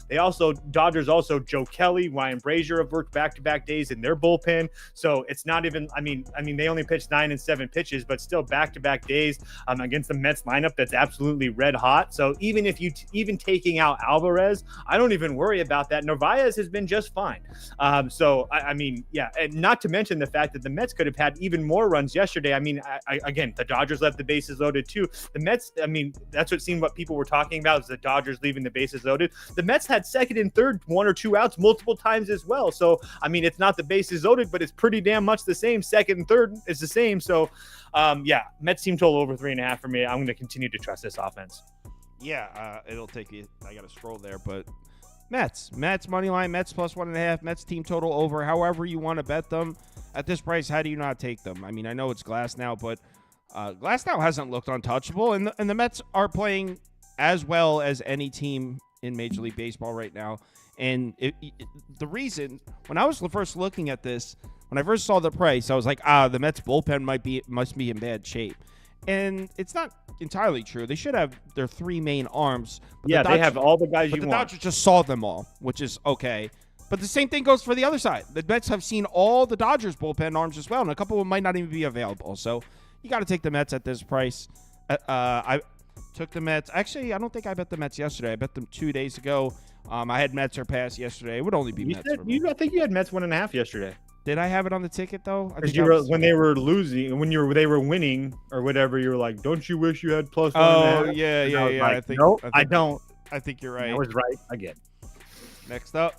Dodgers also, Joe Kelly, Ryan Brazier have worked back-to-back days in their bullpen. So it's not even, I mean, they only pitched 9 and 7 pitches, but still back-to-back days against the Mets lineup that's absolutely red hot. So even if even taking out Alvarez, I don't even worry about that. Narvaez has been just fine. And not to mention the fact that the Mets could have had even more runs yesterday. Again, the Dodgers left the bases loaded too. The Mets, that's what people were talking about, is the Dodgers leaving the bases loaded. The Mets had second and third, 1 or 2 outs multiple times as well. So, it's not the bases loaded, but it's pretty damn much the same. Second and third is the same. So, Mets team total over 3.5 for me. I'm going to continue to trust this offense. Yeah, it'll take you. I got to scroll there, but Mets money line, Mets plus 1.5, Mets team total over. However you want to bet them at this price, how do you not take them? I know it's Glass now, but Glass now hasn't looked untouchable, and the Mets are playing as well as any team in Major League Baseball right now. And the reason, when I was first looking at this, when I first saw the price, I was like, the Mets bullpen must be in bad shape. And it's not entirely true. They should have their 3 main arms. But they have all the guys you want. But the Dodgers just saw them all, which is okay. But the same thing goes for the other side. The Mets have seen all the Dodgers bullpen arms as well, and a couple of them might not even be available. So you got to take the Mets at this price. Took the Mets. Actually, I don't think I bet the Mets yesterday. I bet them 2 days ago. I had Mets or pass yesterday. It would only be Mets for me. I think you had Mets 1.5 yesterday. Did I have it on the ticket though? I think When they were losing, they were winning or whatever, you were like, "Don't you wish you had plus 1.5?" Oh yeah. Like, I don't. I think you're right. I was right again. Next up,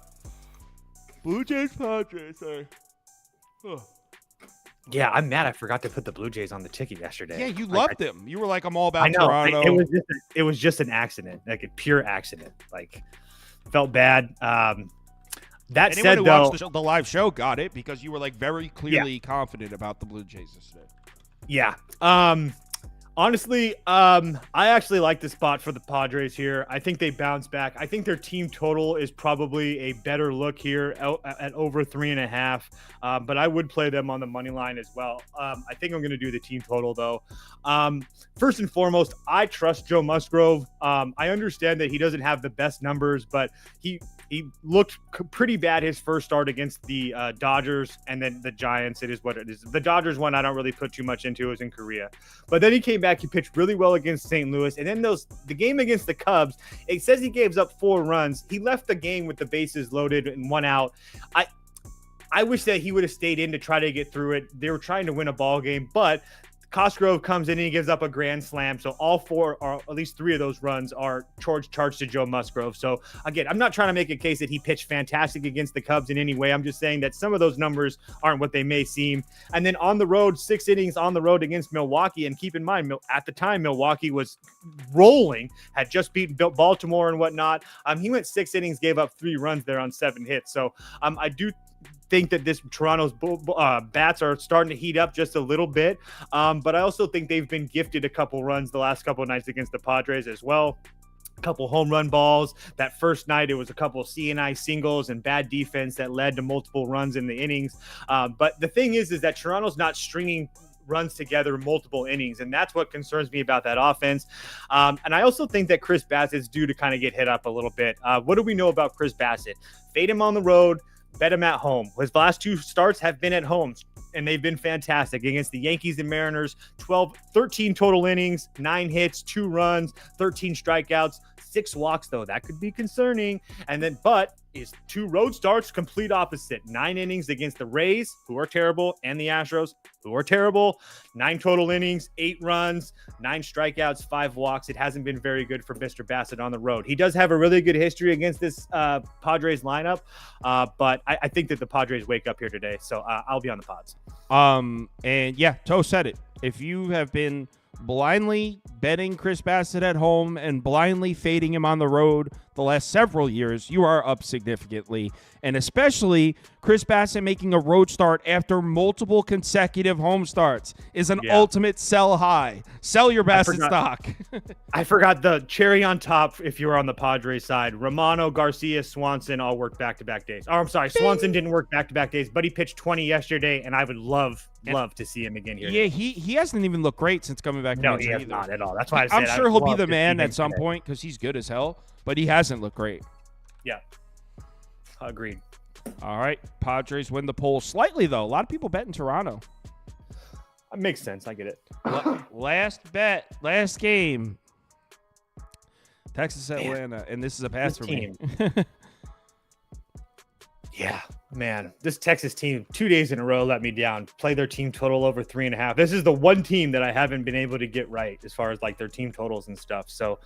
Blue Jays Padres. Sorry. Oh. Yeah, I'm mad. I forgot to put the Blue Jays on the ticket yesterday. Yeah, you loved them. You were like, I'm all about I know. Toronto. It was just an accident, like a pure accident. Like, felt bad. That Anyone said, who though, watched the live show got it because you were like very clearly confident about the Blue Jays yesterday. yeah. Honestly, I actually like the spot for the Padres here. I think they bounce back. I think their team total is probably a better look here at over 3.5. But I would play them on the money line as well. I think I'm going to do the team total though. First and foremost, I trust Joe Musgrove. I understand that he doesn't have the best numbers, but he looked pretty bad his first start against the Dodgers and then the Giants. It is what it is. The Dodgers one I don't really put too much into. It was in Korea. But then he came back. He pitched really well against St. Louis. And then the game against the Cubs, it says he gave up 4 runs. He left the game with the bases loaded and 1 out. I wish that he would have stayed in to try to get through it. They were trying to win a ball game, but Cosgrove comes in and he gives up a grand slam. So all 4, or at least 3 of those runs are charged to Joe Musgrove. So again, I'm not trying to make a case that he pitched fantastic against the Cubs in any way. I'm just saying that some of those numbers aren't what they may seem. And then on the road, 6 innings on the road against Milwaukee. And keep in mind, at the time, Milwaukee was rolling, had just beaten Baltimore and whatnot. He went 6 innings, gave up 3 runs there on 7 hits. So I do think that this Toronto's bats are starting to heat up just a little bit. But I also think they've been gifted a couple runs the last couple of nights against the Padres as well. A couple home run balls. That first night, it was a couple of CNI singles and bad defense that led to multiple runs in the innings. But the thing is that Toronto's not stringing runs together multiple innings, and that's what concerns me about that offense. And I also think that Chris Bassett's due to kind of get hit up a little bit. What do we know about Chris Bassett? Fade him on the road, bet him at home. His last 2 starts have been at home, and they've been fantastic against the Yankees and Mariners. 13 total innings, 9 hits, 2 runs, 13 strikeouts, 6 walks, though. That could be concerning. And then, but his 2 road starts, complete opposite. 9 innings against the Rays, who are terrible, and the Astros, who are terrible. 9 total innings, 8 runs, 9 strikeouts, 5 walks. It hasn't been very good for Mr. Bassett on the road. He does have a really good history against this Padres lineup, but I think that the Padres wake up here today, so I'll be on the pods. And yeah, Toe said it. If you have been blindly betting Chris Bassett at home and blindly fading him on the road the last several years, you are up significantly. And especially Chris Bassett making a road start after multiple consecutive home starts is an ultimate sell high. Sell your Bassett stock. I forgot the cherry on top if you were on the Padres side. Romano, Garcia, Swanson all worked back-to-back days. Oh, I'm sorry. Swanson didn't work back-to-back days, but he pitched 20 yesterday, and I would love to see him again here. Yeah, he hasn't even looked great since coming back. No, he has not at all. That's why I said I'm sure he'll be the man at some point because he's good as hell, but he hasn't looked great. Yeah. Agreed. All right. Padres win the poll slightly, though. A lot of people bet in Toronto. That makes sense. I get it. Last bet, last game. Texas, Atlanta, and this is a pass for me. Yeah, man. This Texas team, 2 days in a row, let me down. Play their team total over 3.5. This is the one team that I haven't been able to get right as far as like their team totals and stuff. So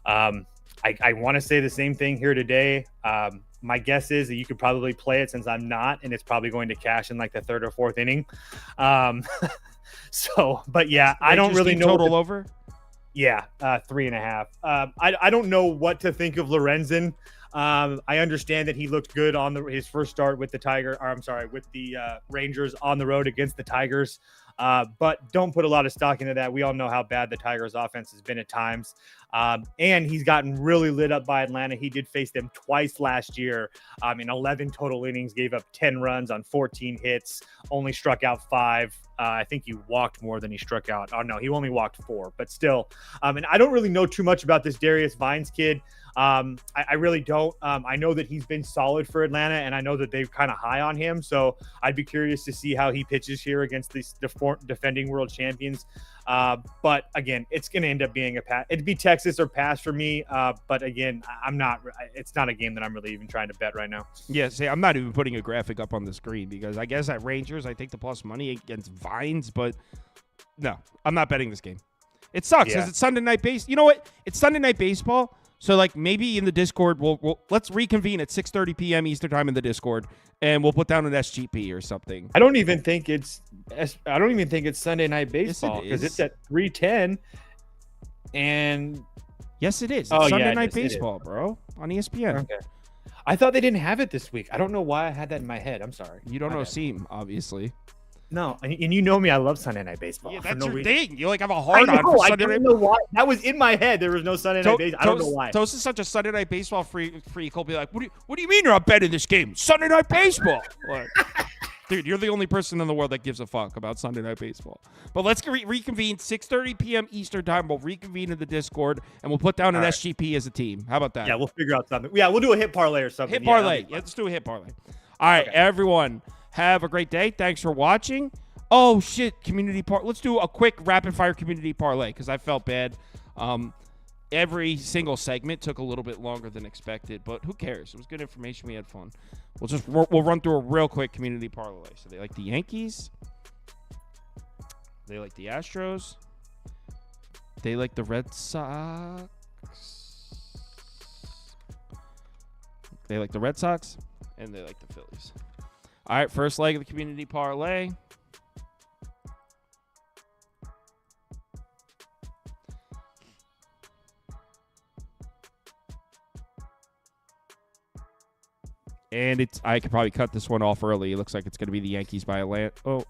I want to say the same thing here today. My guess is that you could probably play it since I'm not, and it's probably going to cash in like the 3rd or 4th inning. But yeah, I don't really know. Total over? Yeah, 3.5. I don't know what to think of Lorenzen. I understand that he looked good on his first start with the Rangers on the road against the Tigers. But don't put a lot of stock into that. We all know how bad the Tigers offense has been at times. And he's gotten really lit up by Atlanta. He did face them twice last year in 11 total innings, gave up 10 runs on 14 hits, only struck out 5. I think he walked more than he struck out. Oh, no, he only walked 4, but still. And I don't really know too much about this Darius Vines kid. I really don't. I know that he's been solid for Atlanta, and I know that they're kind of high on him. So I'd be curious to see how he pitches here against the former defending world champions. But again, it's going to end up being a pass. It'd be Texas or pass for me. But again, it's not a game that I'm really even trying to bet right now. Yeah, see, I'm not even putting a graphic up on the screen because I guess at Rangers, I take the plus money against Vines, but no, I'm not betting this game. It sucks because it's Sunday night baseball. You know what? It's Sunday night baseball. So, like, maybe in the Discord, let's reconvene at 6:30 p.m. Eastern time in the Discord, and we'll put down an SGP or something. I don't even think it's Sunday night baseball because it's at 3:10. And yes, it is. It's Sunday night it is. baseball, bro, on ESPN. Okay. I thought they didn't have it this week. I don't know why I had that in my head. I'm sorry. You don't know Seam, obviously. No, and you know me. I love Sunday night baseball. Yeah, that's your your thing. You like have a I hard on for I Sunday don't night. know why. That was in my head. There was no Sunday night baseball. I don't know why. Toast is such a Sunday night baseball freak. He'll be like, what do you mean you're not betting this game? Sunday night baseball. Like, dude, you're the only person in the world that gives a fuck about Sunday night baseball. But let's reconvene 6:30 p.m. Eastern time. We'll reconvene in the Discord, and we'll put down an SGP as a team. How about that? Yeah, we'll figure out something. Yeah, we'll do a hit parlay or something. Hit parlay. Yeah, let's do a hit parlay. All right, everyone, have a great day. Thanks for watching. Oh, shit, community let's do a quick rapid-fire community parlay because I felt bad. Every single segment took a little bit longer than expected, but who cares? It was good information. We had fun. We'll run through a real quick community parlay. So they like the Yankees. They like the Astros. They like the Red Sox. They like the Red Sox, and they like the Phillies. All right, first leg of the community parlay. And I could probably cut this one off early. It looks like it's going to be the Yankees by a land. Oh.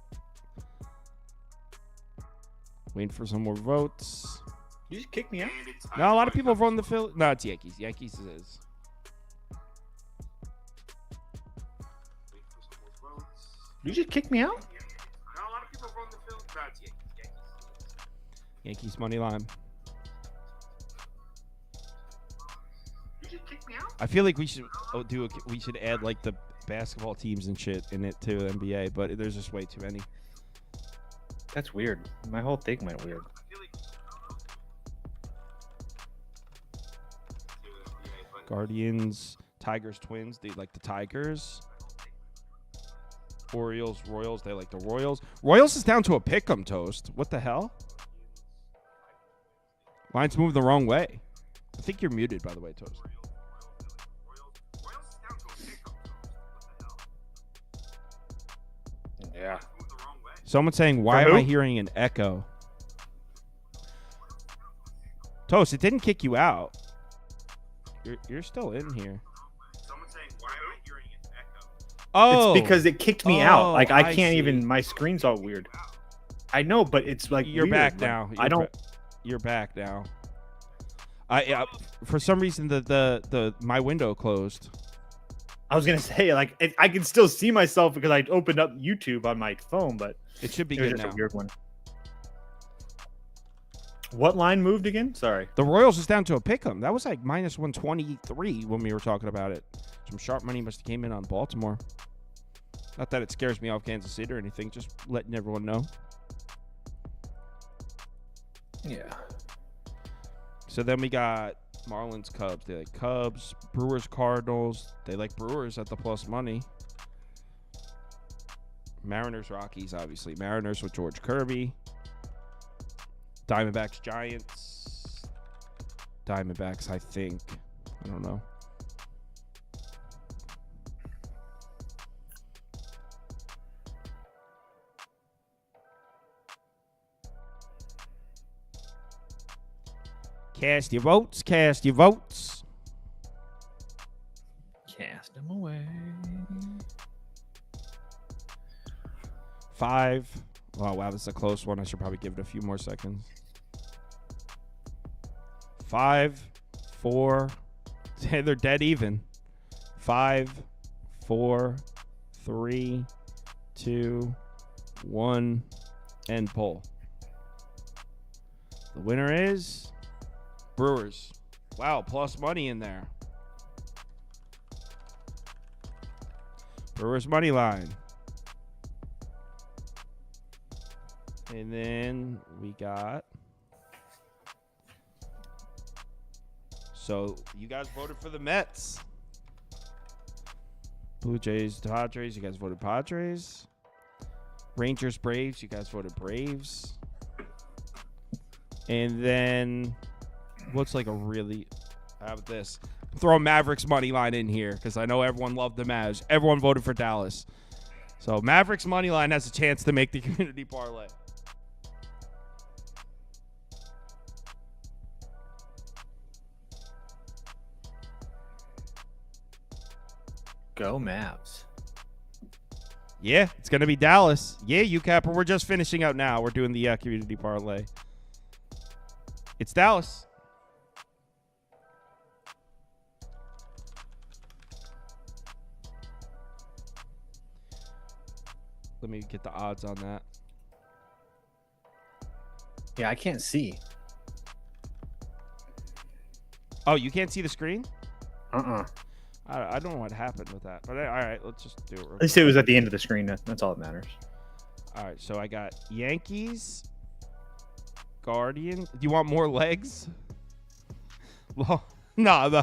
Waiting for some more votes. You just kicked me out? No, a lot of people voting the Phillies. No, it's Yankees. Yankees it is. You just kicked me out? No, a lot of people voting the Phillies. No, it's Yankees. Yankees money line. I feel like we should add like the basketball teams and shit in it to NBA, but there's just way too many. That's weird. My whole thing went weird. Guardians, Tigers, Twins. They like the Tigers. Orioles, Royals. They like the Royals. Royals is down to a pick'em, Toast. What the hell? Line's moved the wrong way. I think you're muted, by the way, Toast. Yeah. Someone's saying, why am I hearing an echo? Toast, it didn't kick you out. You're still in here. Someone's saying, why am I hearing an echo? Oh. It's because it kicked me out. Like, I can't even, my screen's all weird. I know, but it's like You're weird. back now. You're back now. For some reason, my window closed. I was gonna say, like, I can still see myself because I opened up YouTube on my phone, but it should be good now. A weird one. What line moved again? Sorry. The Royals is down to a pick'em. That was like minus 123 when we were talking about it. Some sharp money must have came in on Baltimore. Not that it scares me off Kansas City or anything. Just letting everyone know. Yeah. So then we got Marlins, Cubs. They like Cubs. Brewers, Cardinals. They like Brewers at the plus money. Mariners, Rockies, obviously. Mariners with George Kirby. Diamondbacks, Giants. Diamondbacks, I think. I don't know. Cast your votes. Cast your votes. Cast them away. 5. Oh, wow, this is a close one. I should probably give it a few more seconds. 5, 4. They're dead even. 5, 4, 3, 2, 1, end poll. The winner is Brewers. Wow, plus money in there. Brewers money line. And then we got. So you guys voted for the Mets. Blue Jays, Padres. You guys voted Padres. Rangers, Braves. You guys voted Braves. And then looks like a really. How about this? Throw Mavericks money line in here because I know everyone loved the Mavs. Everyone voted for Dallas. So Mavericks money line has a chance to make the community parlay. Go Mavs. Yeah, it's going to be Dallas. Yeah, YouCapper. We're just finishing up now. We're doing the community parlay. It's Dallas. Let me get the odds on that. Yeah, I can't see. Oh, you can't see the screen? Uh-uh. I don't know what happened with that. But all right, let's just do it. At least it was at the end of the screen. That's all that matters. All right, so I got Yankees, Guardian. Do you want more legs? Well, no.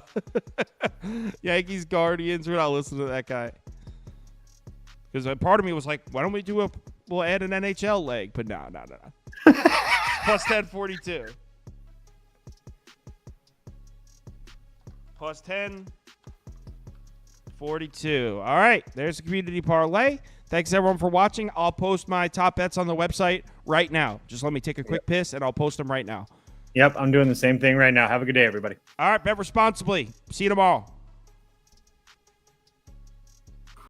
Yankees, Guardians. We're not listening to that guy. Because part of me was like, why don't we we'll add an NHL leg? But no. Plus 1042. Plus 1042. All right, there's the community parlay. Thanks, everyone, for watching. I'll post my top bets on the website right now. Just let me take a quick piss, and I'll post them right now. Yep, I'm doing the same thing right now. Have a good day, everybody. All right, bet responsibly. See you tomorrow.